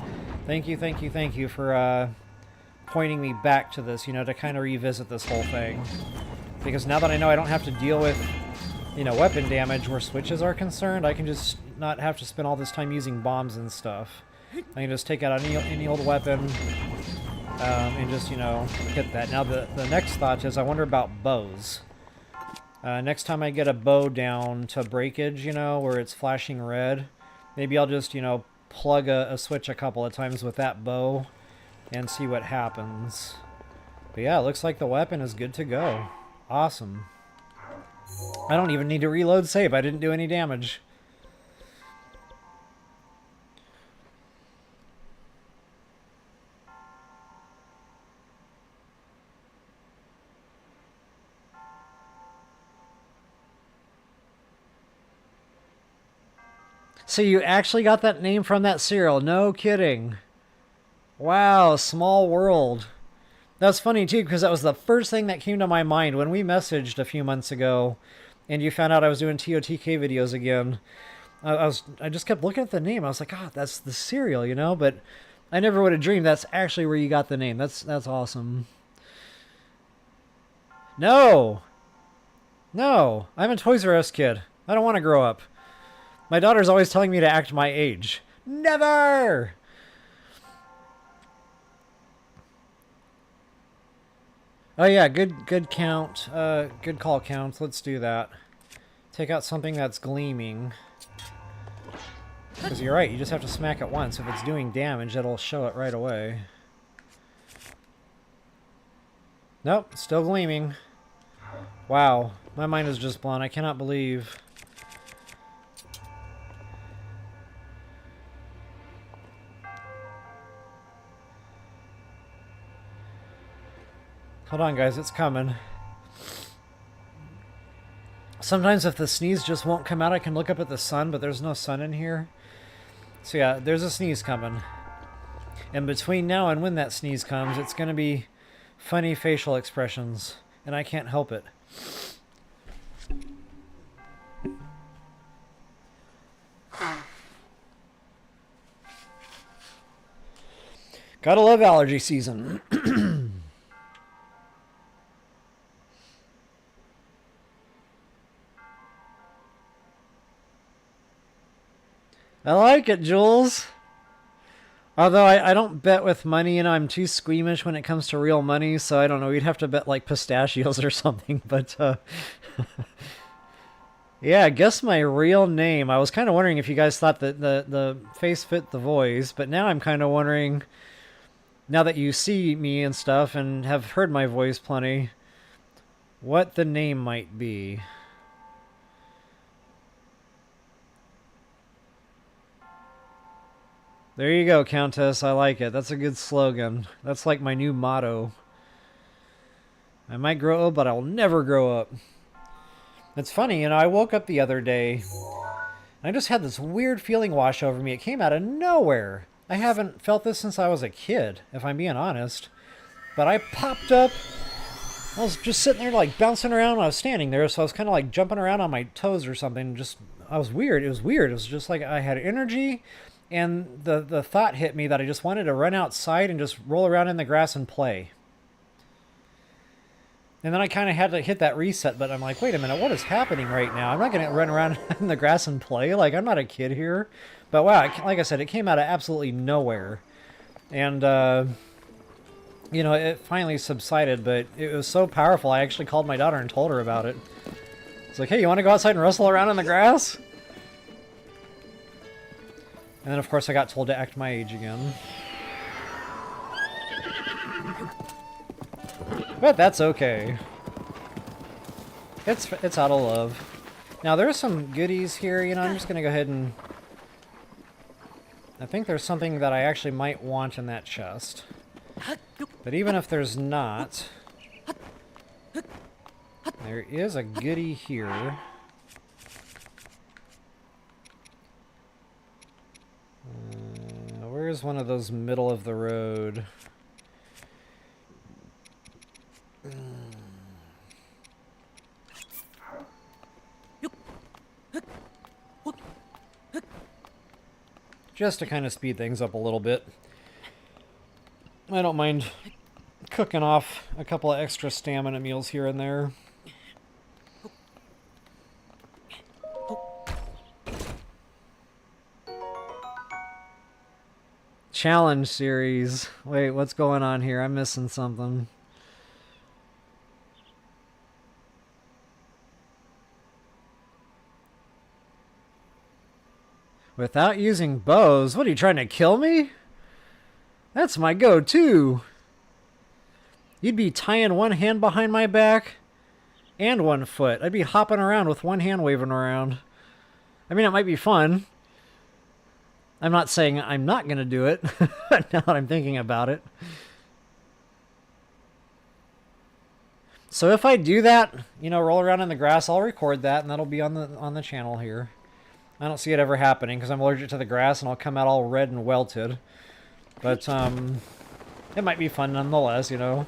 Thank you, thank you, thank you for pointing me back to this, you know, to kind of revisit this whole thing. Because now that I know I don't have to deal with, you know, weapon damage where switches are concerned, I can just not have to spend all this time using bombs and stuff. I can just take out any old weapon and just, you know, hit that. Now, the next thought is I wonder about bows. Next time I get a bow down to breakage, you know, where it's flashing red, maybe I'll just, you know, plug a switch a couple of times with that bow and see what happens. But yeah, it looks like the weapon is good to go. Awesome. I don't even need to reload save. I didn't do any damage. So you actually got that name from that cereal? No kidding. Wow, small world. That's funny too, because that was the first thing that came to my mind when we messaged a few months ago, and you found out I was doing TOTK videos again. I just kept looking at the name. I was like, oh, that's the cereal, you know. But I never would have dreamed that's actually where you got the name. That's awesome. No, I'm a Toys R Us kid. I don't want to grow up. My daughter's always telling me to act my age. Never! Oh yeah, good count. Good call count. Let's do that. Take out something that's gleaming. Because you're right, you just have to smack it once. If it's doing damage, it'll show it right away. Nope, still gleaming. Wow, my mind is just blown. I cannot believe... Hold on, guys, it's coming. Sometimes if the sneeze just won't come out, I can look up at the sun, but there's no sun in here. So yeah, there's a sneeze coming. And between now and when that sneeze comes, it's going to be funny facial expressions, and I can't help it. Gotta love allergy season. I like it, Jules. Although I don't bet with money, and I'm too squeamish when it comes to real money, so I don't know, we'd have to bet like pistachios or something, but yeah, guess my real name. I was kind of wondering if you guys thought that the face fit the voice, but now I'm kind of wondering, now that you see me and stuff and have heard my voice plenty, what the name might be. There you go, Countess. I like it. That's a good slogan. That's like my new motto. I might grow up, but I'll never grow up. It's funny, you know, I woke up the other day, and I just had this weird feeling wash over me. It came out of nowhere. I haven't felt this since I was a kid, if I'm being honest. But I popped up. I was just sitting there, like, bouncing around. I was standing there, so I was kind of, like, jumping around on my toes or something. Just, I was weird. It was weird. It was just like I had energy, and the thought hit me that I just wanted to run outside and just roll around in the grass and play. And then I kind of had to hit that reset button. I'm like, wait a minute, what is happening right now? I'm not going to run around in the grass and play. Like, I'm not a kid here. But wow, like I said, it came out of absolutely nowhere. And, you know, it finally subsided, but it was so powerful, I actually called my daughter and told her about it. It's like, hey, you want to go outside and wrestle around in the grass? And then, of course, I got told to act my age again. But that's okay. It's out of love. Now, there's some goodies here, you know, I'm just going to go ahead and... I think there's something that I actually might want in that chest. But even if there's not... There is a goodie here. Where's one of those middle of the road? Just to kind of speed things up a little bit. I don't mind cooking off a couple of extra stamina meals here and there. Challenge series. Wait, what's going on here? I'm missing something. Without using bows? What, are you trying to kill me? That's my go-to. You'd be tying one hand behind my back and one foot. I'd be hopping around with one hand waving around. I mean, it might be fun. I'm not saying I'm not going to do it, now that I'm thinking about it. So if I do that, you know, roll around in the grass, I'll record that, and that'll be on the channel here. I don't see it ever happening, because I'm allergic to the grass, and I'll come out all red and welted. But, it might be fun nonetheless, you know.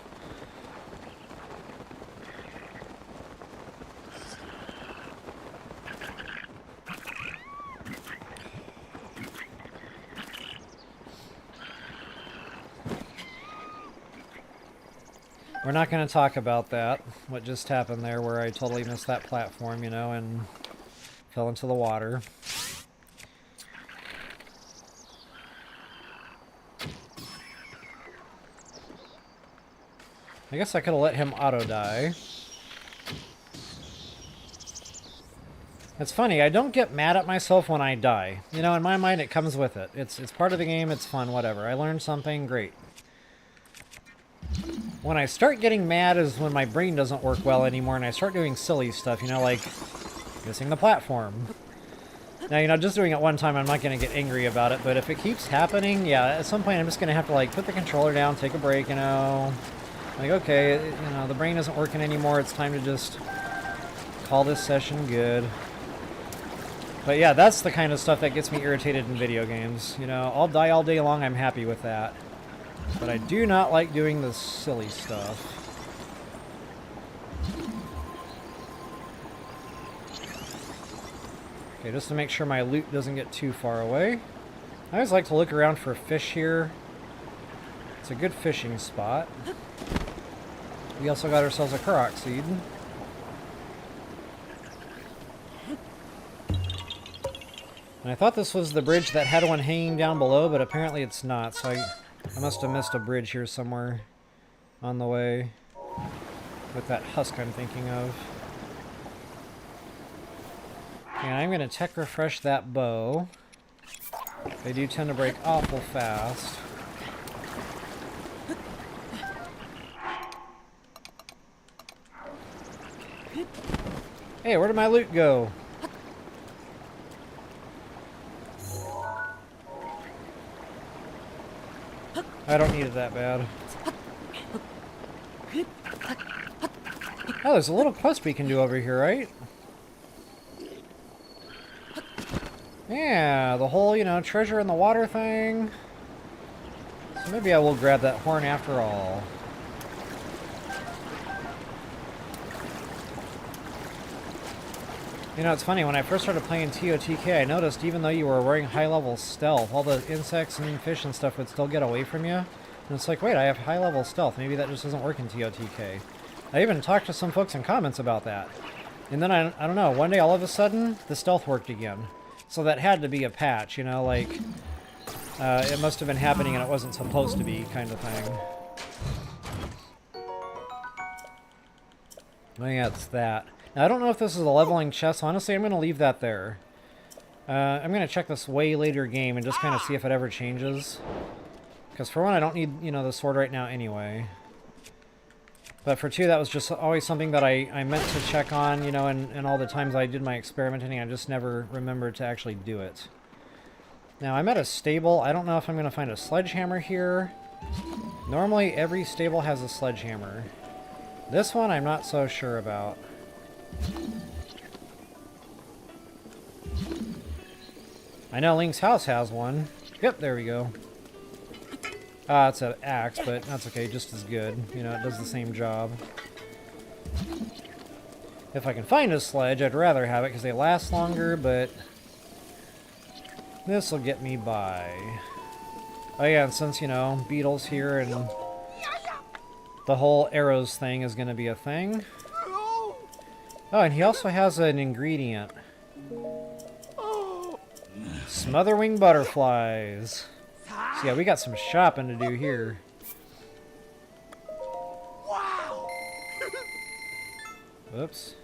We're not going to talk about that, what just happened there, where I totally missed that platform, you know, and fell into the water. I guess I could have let him auto-die. It's funny, I don't get mad at myself when I die. You know, in my mind, it comes with it. It's part of the game, it's fun, whatever. I learned something, great. When I start getting mad is when my brain doesn't work well anymore and I start doing silly stuff, you know, like missing the platform. Now, you know, just doing it one time, I'm not going to get angry about it, but if it keeps happening, yeah, at some point I'm just going to have to, like, put the controller down, take a break, you know. Like, okay, you know, the brain isn't working anymore, it's time to just call this session good. But yeah, that's the kind of stuff that gets me irritated in video games. You know, I'll die all day long, I'm happy with that. But I do not like doing the silly stuff. Okay, just to make sure my loot doesn't get too far away. I always like to look around for fish here. It's a good fishing spot. We also got ourselves a Korok seed. And I thought this was the bridge that had one hanging down below, but apparently it's not, so I must have missed a bridge here somewhere on the way with that husk I'm thinking of. And I'm going to tech refresh that bow. They do tend to break awful fast. Hey, where did my loot go? I don't need it that bad. Oh, there's a little quest we can do over here, right? Yeah, the whole, you know, treasure in the water thing. So maybe I will grab that horn after all. You know, it's funny, when I first started playing TOTK, I noticed even though you were wearing high-level stealth, all the insects and fish and stuff would still get away from you. And it's like, wait, I have high-level stealth. Maybe that just doesn't work in TOTK. I even talked to some folks in comments about that. And then, I don't know, one day all of a sudden, the stealth worked again. So that had to be a patch, you know, like, it must have been happening and it wasn't supposed to be, kind of thing. I think that's that. Now, I don't know if this is a leveling chest. Honestly, I'm going to leave that there. I'm going to check this way later game and just kind of see if it ever changes. Because for one, I don't need, you know, the sword right now anyway. But for two, that was just always something that I meant to check on, you know, and all the times I did my experimenting, I just never remembered to actually do it. Now, I'm at a stable. I don't know if I'm going to find a sledgehammer here. Normally, every stable has a sledgehammer. This one, I'm not so sure about. I know Link's house has one. Yep, there we go. It's an axe, but that's okay, just as good. You know, it does the same job. If I can find a sledge, I'd rather have it because they last longer, but this will get me by. Oh yeah, and since, you know, beetles here and the whole arrows thing is going to be a thing. Oh, and he also has an ingredient. Smotherwing butterflies. So yeah, we got some shopping to do here. Wow. Oops.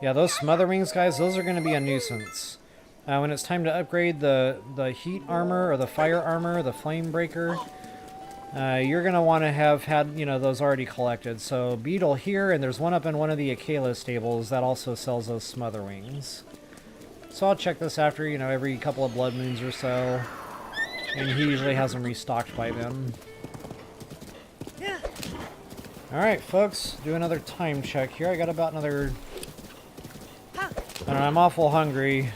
Yeah, those smotherwings, guys, those are going to be a nuisance. When it's time to upgrade the heat armor or the fire armor, the flame breaker, you're going to want to have had, you know, those already collected. So beetle here, and there's one up in one of the Akela stables that also sells those smotherwings. So I'll check this after, you know, every couple of blood moons or so. And he usually has them restocked by then. Alright, folks, do another time check here. I got about another... I don't know, I'm awful hungry.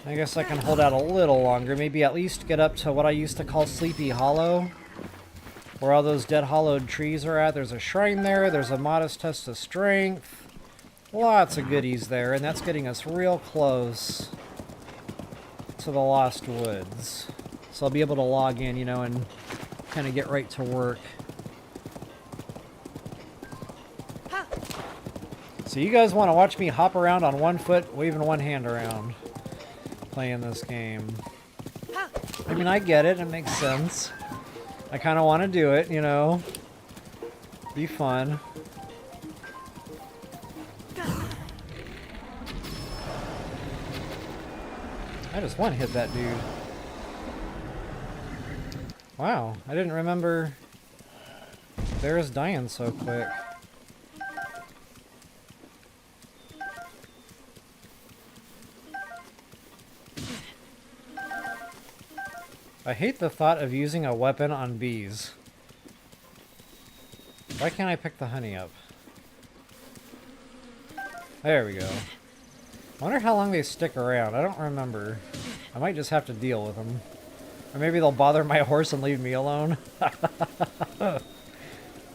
I guess I can hold out a little longer. Maybe at least get up to what I used to call Sleepy Hollow. Where all those dead hollowed trees are at. There's a shrine there. There's a modest test of strength. Lots of goodies there. And that's getting us real close to the Lost Woods. So I'll be able to log in, you know, and kind of get right to work. So you guys want to watch me hop around on one foot, waving one hand around. Playing this game. I mean, I get it. It makes sense. I kind of want to do it, you know. Be fun. I just one hit that dude. Wow, I didn't remember Bear's dying so quick. I hate the thought of using a weapon on bees. Why can't I pick the honey up? There we go. I wonder how long they stick around. I don't remember. I might just have to deal with them. Or maybe they'll bother my horse and leave me alone.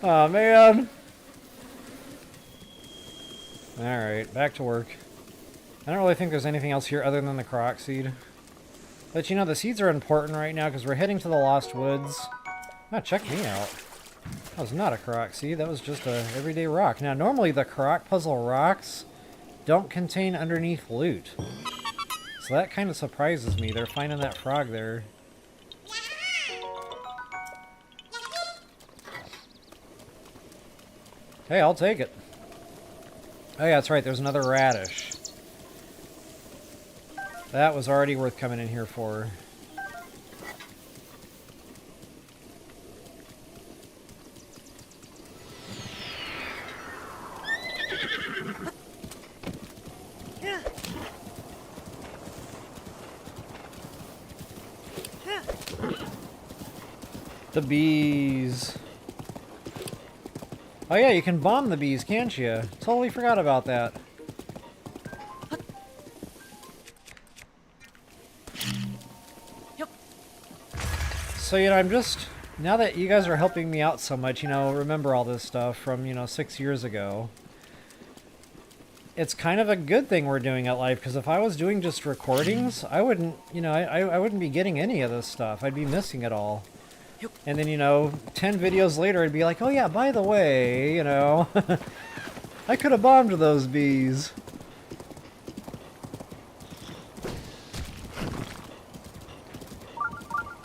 Oh man! Alright, back to work. I don't really think there's anything else here other than the Korok seed. But you know, the seeds are important right now because we're heading to the Lost Woods. Oh, check me out. That was not a Korok seed, that was just a everyday rock. Now, normally the Korok puzzle rocks don't contain underneath loot. So that kind of surprises me. They're finding that frog there. Hey, I'll take it. Oh yeah, that's right, there's another radish. That was already worth coming in here for. The bees. Oh yeah, you can bomb the bees, can't you? Totally forgot about that. So, you know, I'm just... Now that you guys are helping me out so much, you know, remember all this stuff from, you know, 6 years ago. It's kind of a good thing we're doing it live, because if I was doing just recordings, I wouldn't, you know, I wouldn't be getting any of this stuff. I'd be missing it all. And then, you know, 10 videos later, I'd be like, oh yeah, by the way, you know, I could have bombed those bees.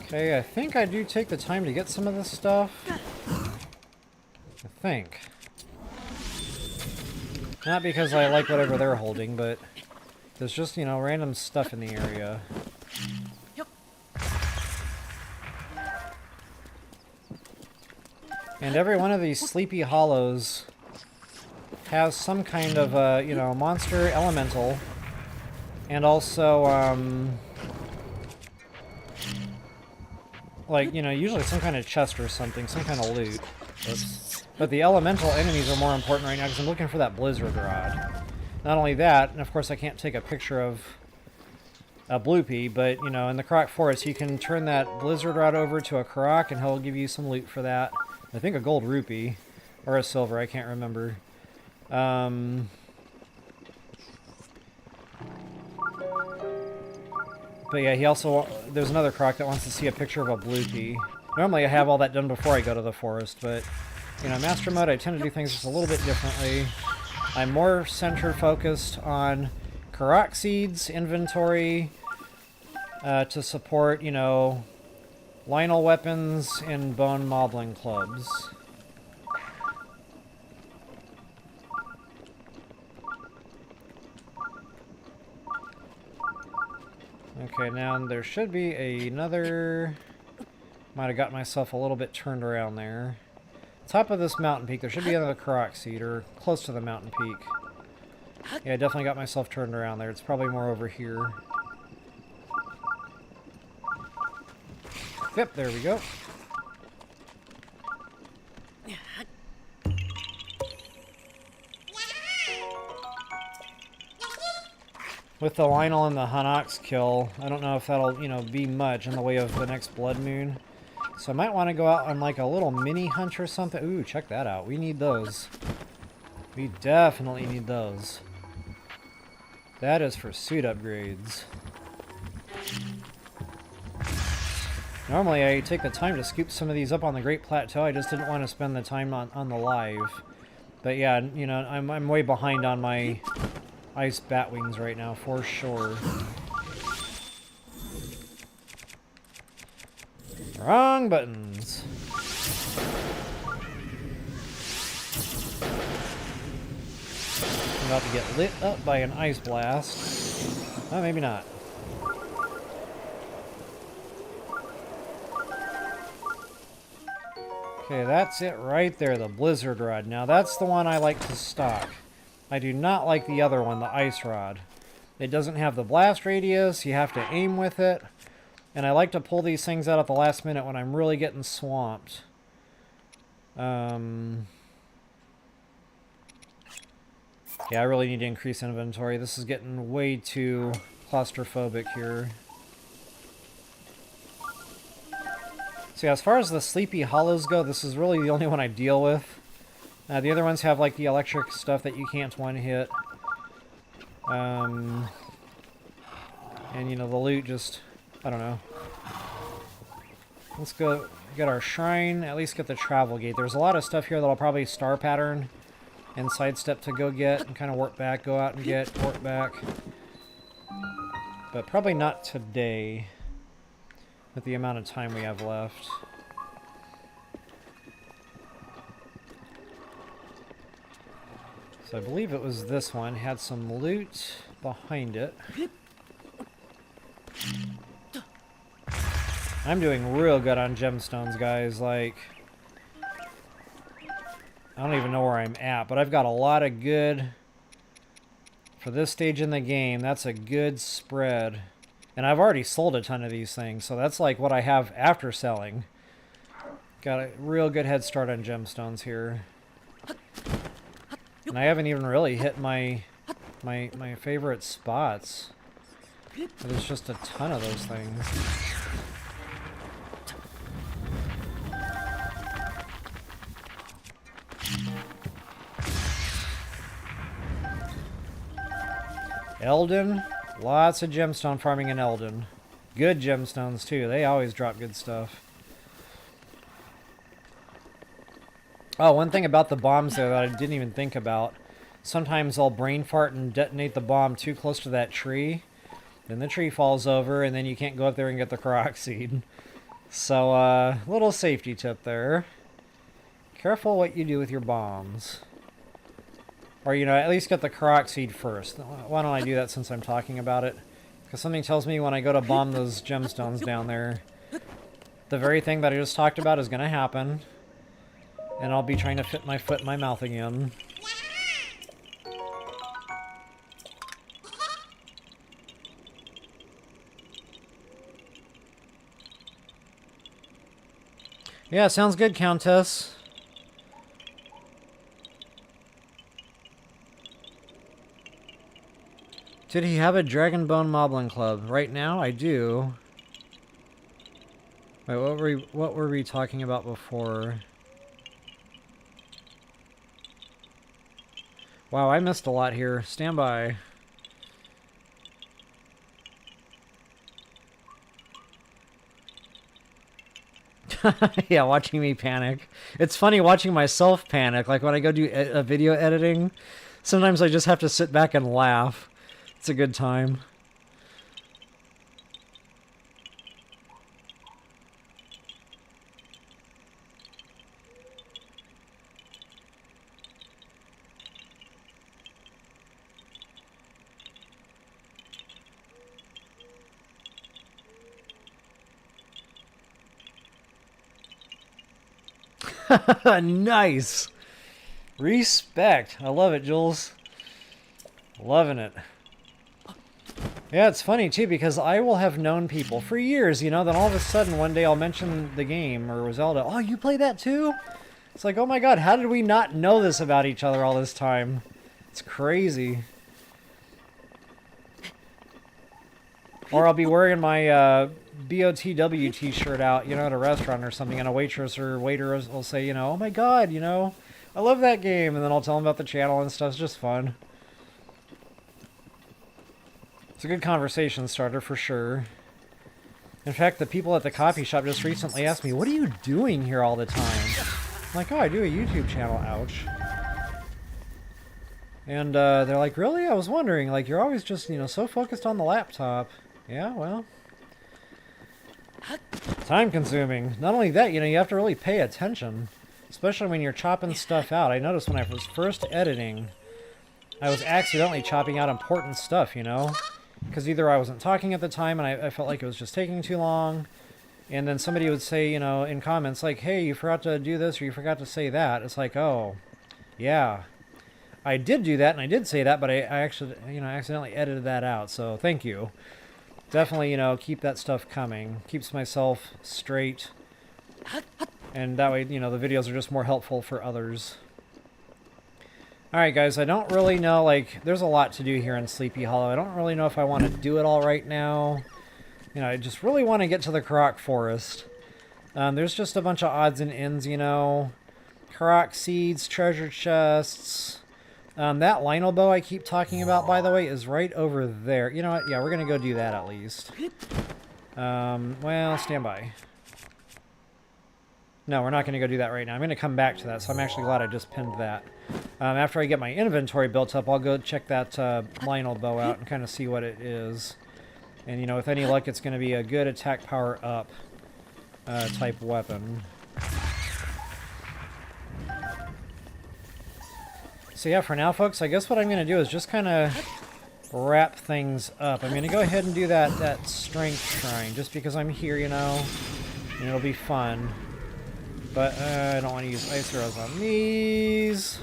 Okay, I think I do take the time to get some of this stuff. I think. Not because I like whatever they're holding, but there's just, you know, random stuff in the area. And every one of these sleepy hollows has some kind of, you know, monster elemental. And also, like, you know, usually some kind of chest or something, some kind of loot. But the elemental enemies are more important right now because I'm looking for that blizzard rod. Not only that, and of course I can't take a picture of a Bloopy, but, you know, in the Korok Forest you can turn that blizzard rod over to a Korok and he'll give you some loot for that. I think a gold rupee, or a silver, I can't remember. But yeah, he also, there's another Korok that wants to see a picture of a Bloopy. Normally I have all that done before I go to the forest, but, you know, Master Mode, I tend to do things just a little bit differently. I'm more focused on Korok seeds, inventory, to support, you know, Lynel weapons and bone Moblin clubs. Okay, now there should be another... Might have got myself a little bit turned around there. Top of this mountain peak, there should be another Korok seed, or close to the mountain peak. Yeah, I definitely got myself turned around there. It's probably more over here. Yep, there we go. With the Lynel and the Hinox kill, I don't know if that'll, you know, be much in the way of the next Blood Moon. So I might want to go out on like a little mini hunt or something. Ooh, check that out. We need those. We definitely need those. That is for suit upgrades. Normally I take the time to scoop some of these up on the Great Plateau. I just didn't want to spend the time on the live. But yeah, you know, I'm way behind on my ice bat wings right now, for sure. Wrong buttons. I'm about to get lit up by an ice blast. Oh, maybe not. Okay, that's it right there, the blizzard rod. Now that's the one I like to stock. I do not like the other one, the ice rod. It doesn't have the blast radius, you have to aim with it. And I like to pull these things out at the last minute when I'm really getting swamped. Yeah, I really need to increase inventory. This is getting way too claustrophobic here. So yeah, as far as the sleepy hollows go, this is really the only one I deal with. The other ones have like the electric stuff that you can't one-hit. And you know, the loot just, I don't know. Let's go get our shrine, at least get the travel gate. There's a lot of stuff here that I'll probably star pattern and sidestep to go get and kind of work back, go out and get, work back. But probably not today with the amount of time we have left. So I believe it was this one, had some loot behind it. I'm doing real good on gemstones, guys. Like, I don't even know where I'm at, but I've got a lot of good, for this stage in the game, that's a good spread. And I've already sold a ton of these things, so that's like what I have after selling. Got a real good head start on gemstones here. And I haven't even really hit my favorite spots. There's just a ton of those things. Eldon, lots of gemstone farming in Eldon. Good gemstones too, they always drop good stuff. Oh, one thing about the bombs there that I didn't even think about. Sometimes I'll brain fart and detonate the bomb too close to that tree. Then the tree falls over and then you can't go up there and get the Korok seed. So, little safety tip there. Careful what you do with your bombs. Or, you know, at least get the Korok seed first. Why don't I do that since I'm talking about it? Because something tells me when I go to bomb those gemstones down there, the very thing that I just talked about is going to happen. And I'll be trying to fit my foot in my mouth again. Yeah, sounds good, Countess. Did he have a Dragonbone Moblin Club? Right now, I do. Wait, what were we talking about before? Wow, I missed a lot here. Stand by. Yeah, watching me panic. It's funny watching myself panic. Like when I go do a video editing, sometimes I just have to sit back and laugh. It's a good time. Nice. Respect. I love it, Jules. Loving it. Yeah, it's funny too because I will have known people for years, you know, then all of a sudden one day I'll mention the game or Zelda. Oh, you play that too? It's like, oh my god, how did we not know this about each other all this time? It's crazy. Or I'll be wearing my BOTW t-shirt out, you know, at a restaurant or something, and a waitress or waiter will say, you know, oh my god, you know, I love that game, and then I'll tell them about the channel and stuff. It's just fun. It's a good conversation starter for sure. In fact, the people at the coffee shop just recently asked me, what are you doing here all the time? I'm like, oh, I do a YouTube channel, ouch. And they're like, really? I was wondering, like, you're always just, you know, so focused on the laptop. Yeah, well, time consuming. Not only that, you know, you have to really pay attention, especially when you're chopping stuff out. I noticed when I was first editing, I was accidentally chopping out important stuff, you know, because either I wasn't talking at the time and I felt like it was just taking too long, and then somebody would say, you know, in comments like, hey, you forgot to do this or you forgot to say that. It's like, oh, yeah, I did do that and I did say that, but I actually, you know, accidentally edited that out, so thank you. Definitely, you know, keep that stuff coming. Keeps myself straight. And that way, you know, the videos are just more helpful for others. Alright, guys, I don't really know, like, there's a lot to do here in Sleepy Hollow. I don't really know if I want to do it all right now. You know, I just really want to get to the Korok Forest. There's just a bunch of odds and ends, you know. Korok seeds, treasure chests. That Lynel bow I keep talking about, by the way, is right over there. You know what? Yeah, we're going to go do that at least. Well, stand by. No, we're not going to go do that right now. I'm going to come back to that, so I'm actually glad I just pinned that. After I get my inventory built up, I'll go check that Lynel bow out and kind of see what it is. And, you know, with any luck, it's going to be a good attack power up type weapon. So yeah, for now, folks, I guess what I'm going to do is just kind of wrap things up. I'm going to go ahead and do that strength shrine, just because I'm here, you know, and it'll be fun. But I don't want to use ice arrows on these.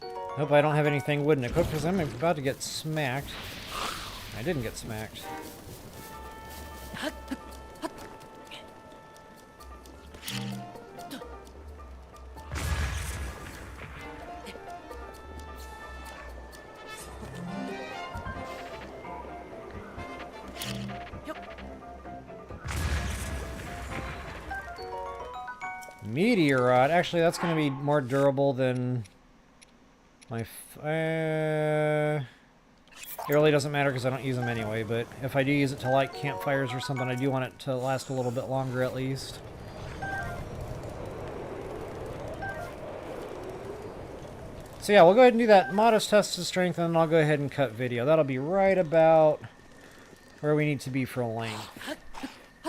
Hope I don't have anything wooden equipped, because I'm about to get smacked. I didn't get smacked. Meteorite. Actually, that's going to be more durable than my... it really doesn't matter because I don't use them anyway, but if I do use it to light campfires or something, I do want it to last a little bit longer at least. So yeah, we'll go ahead and do that modest test of strength, and then I'll go ahead and cut video. That'll be right about where we need to be for length.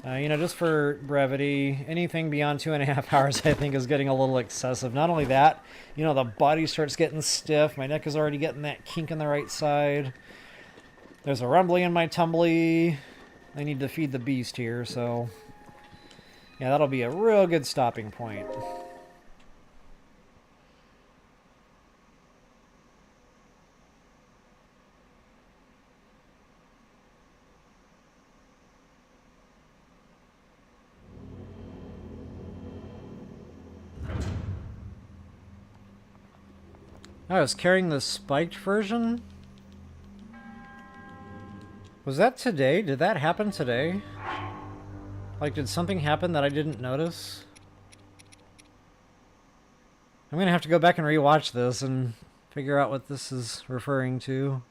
You know, just for brevity, anything beyond 2.5 hours I think is getting a little excessive. Not only that, you know, the body starts getting stiff. My neck is already getting that kink in the right side. There's a rumbling in my tumbly. I need to feed the beast here, so... yeah, that'll be a real good stopping point. I was carrying the spiked version? Was that today? Did that happen today? Like, did something happen that I didn't notice? I'm gonna have to go back and rewatch this and figure out what this is referring to.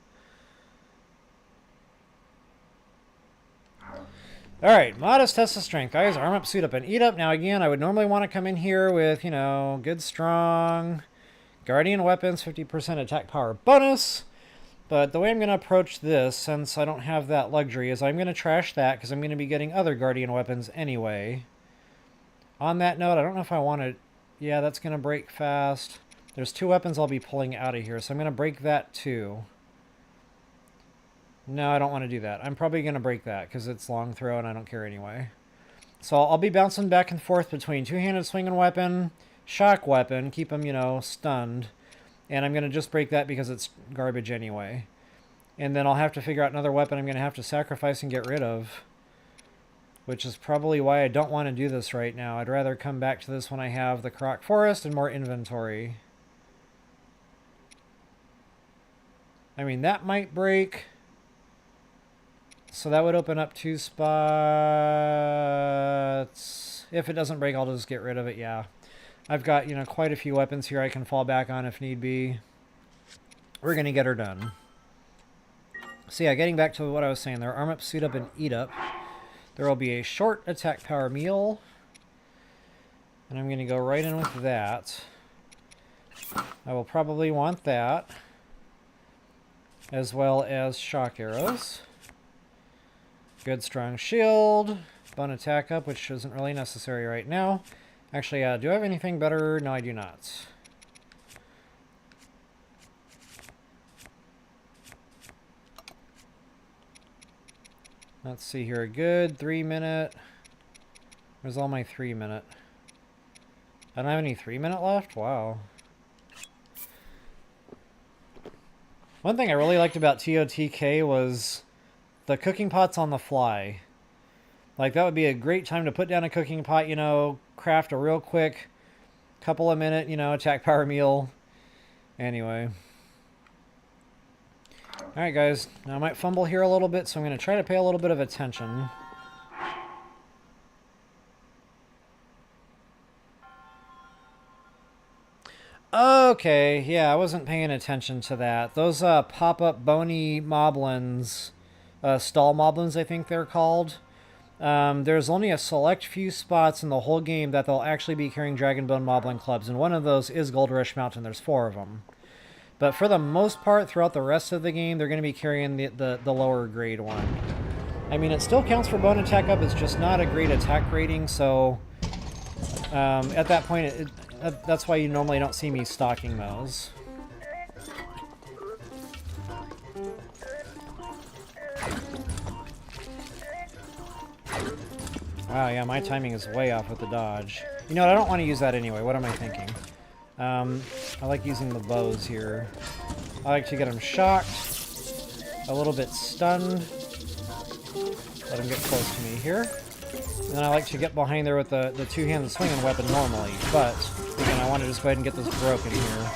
Alright, modest test of strength. Guys, arm up, suit up, and eat up. Now again, I would normally want to come in here with, you know, good strong... Guardian weapons, 50% attack power bonus. But the way I'm going to approach this, since I don't have that luxury, is I'm going to trash that because I'm going to be getting other Guardian weapons anyway. On that note, I don't know if I want to... yeah, that's going to break fast. There's 2 weapons I'll be pulling out of here, so I'm going to break that too. No, I don't want to do that. I'm probably going to break that because it's long throw and I don't care anyway. So I'll be bouncing back and forth between two-handed swinging weapon... shock weapon, keep him, you know, stunned. And I'm going to just break that because it's garbage anyway. And then I'll have to figure out another weapon I'm going to have to sacrifice and get rid of. Which is probably why I don't want to do this right now. I'd rather come back to this when I have the Korok Forest and more inventory. I mean, that might break. So that would open up 2 spots. If it doesn't break, I'll just get rid of it, yeah. I've got, you know, quite a few weapons here I can fall back on if need be. We're going to get her done. So yeah, getting back to what I was saying there. Arm up, suit up, and eat up. There will be a short attack power meal. And I'm going to go right in with that. I will probably want that. As well as shock arrows. Good strong shield. Bone attack up, which isn't really necessary right now. Actually, do I have anything better? No, I do not. Let's see here. A good 3-minute. Where's all my 3-minute? I don't have any 3-minute left? Wow. One thing I really liked about TOTK was the cooking pots on the fly. Like, that would be a great time to put down a cooking pot, you know, craft a real quick couple of minute, you know, attack power meal. Anyway. Alright, guys. Now, I might fumble here a little bit, so I'm going to try to pay a little bit of attention. Okay, yeah, I wasn't paying attention to that. Those pop-up bony moblins, stall moblins, I think they're called. There's only a select few spots in the whole game that they'll actually be carrying Dragonbone Moblin clubs, and one of those is Gold Rush Mountain. There's 4 of them. But for the most part, throughout the rest of the game, they're going to be carrying the lower grade one. I mean, it still counts for bone attack up, it's just not a great attack rating, so at that point, that's why you normally don't see me stocking those. Wow, yeah, my timing is way off with the dodge. You know what, I don't want to use that anyway. What am I thinking? I like using the bows here. I like to get them shocked, a little bit stunned, let them get close to me here. And then I like to get behind there with the two-handed swinging weapon normally, but again, I want to just go ahead and get this broken here.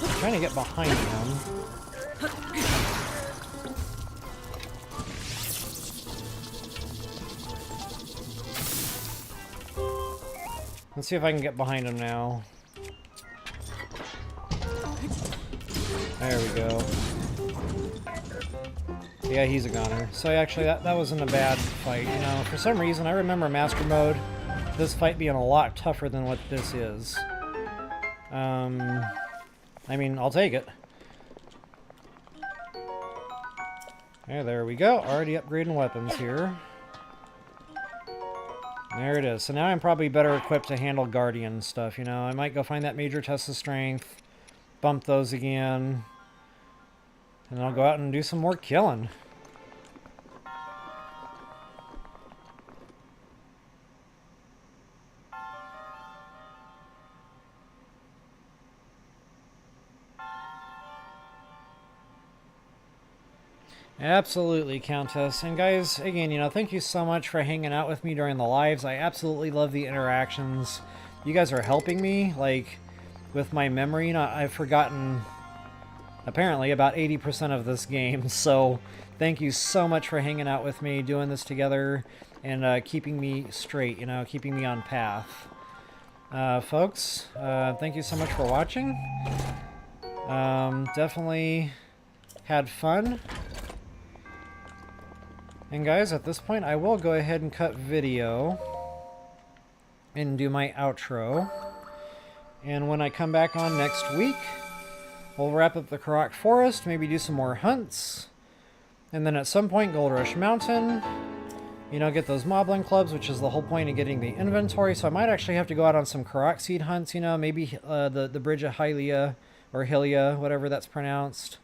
I'm trying to get behind him. Let's see if I can get behind him now. There we go. Yeah, he's a goner. So actually, that wasn't a bad fight. You know, for some reason, I remember Master Mode, this fight being a lot tougher than what this is. I mean, I'll take it. Yeah, there we go. Already upgrading weapons here. There it is. So now I'm probably better equipped to handle Guardian stuff, you know. I might go find that major test of strength, bump those again, and I'll go out and do some more killing. Absolutely, Countess. And guys, again, you know, thank you so much for hanging out with me during the lives. I absolutely love the interactions. You guys are helping me, like, with my memory. You know, I've forgotten, apparently, about 80% of this game. So, thank you so much for hanging out with me, doing this together, and keeping me straight, you know, keeping me on path. Folks, thank you so much for watching. Definitely had fun. And guys, at this point, I will go ahead and cut video and do my outro. And when I come back on next week, we'll wrap up the Korok Forest, maybe do some more hunts, and then at some point, Gold Rush Mountain, you know, get those Moblin clubs, which is the whole point of getting the inventory. So I might actually have to go out on some Korok seed hunts, you know, maybe the Bridge of Hylia, or Hylia, whatever that's pronounced.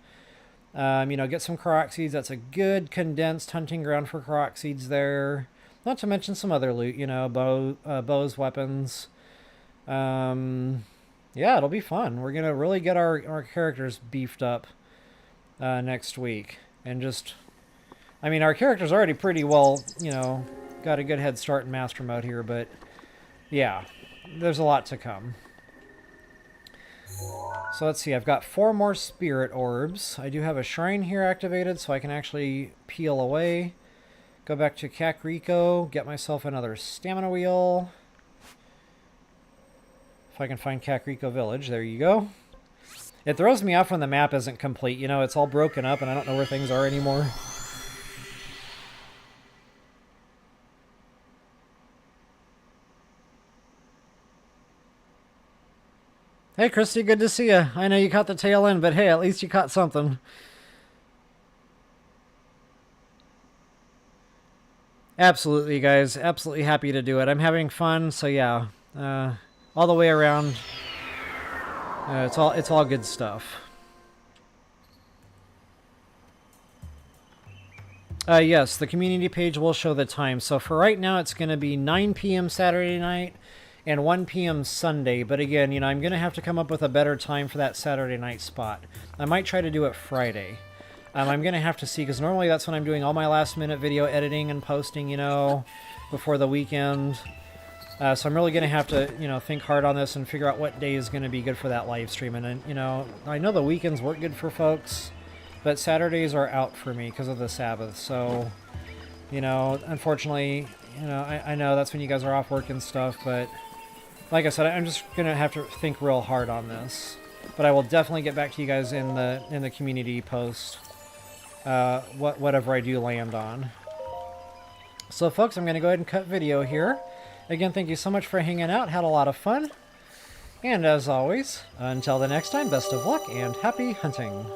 You know, get some Korok seeds. That's a good condensed hunting ground for Korok seeds there. Not to mention some other loot, you know, bows, weapons. Yeah, it'll be fun. We're going to really get our characters beefed up next week. And just, I mean, our character's already pretty well, you know, got a good head start in Master Mode here, but yeah, there's a lot to come. So let's see, I've got 4 more spirit orbs. I do have a shrine here activated, so I can actually peel away. Go back to Kakariko, get myself another stamina wheel. If I can find Kakariko Village, there you go. It throws me off when the map isn't complete. You know, it's all broken up and I don't know where things are anymore. Hey, Christy, good to see you. I know you caught the tail end, but hey, at least you caught something. Absolutely, guys. Absolutely happy to do it. I'm having fun, so yeah. All the way around. It's all good stuff. Yes, the community page will show the time. So for right now, it's going to be 9 p.m. Saturday night. And 1 p.m. Sunday, but again, you know, I'm going to have to come up with a better time for that Saturday night spot. I might try to do it Friday. I'm going to have to see, because normally that's when I'm doing all my last-minute video editing and posting, you know, before the weekend. So I'm really going to have to, you know, think hard on this and figure out what day is going to be good for that live stream. And, you know, I know the weekends work good for folks, but Saturdays are out for me because of the Sabbath. So, you know, unfortunately, you know, I know that's when you guys are off work and stuff, but like I said, I'm just going to have to think real hard on this. But I will definitely get back to you guys in the community post, whatever I do land on. So folks, I'm going to go ahead and cut video here. Again, thank you so much for hanging out. Had a lot of fun. And as always, until the next time, best of luck and happy hunting.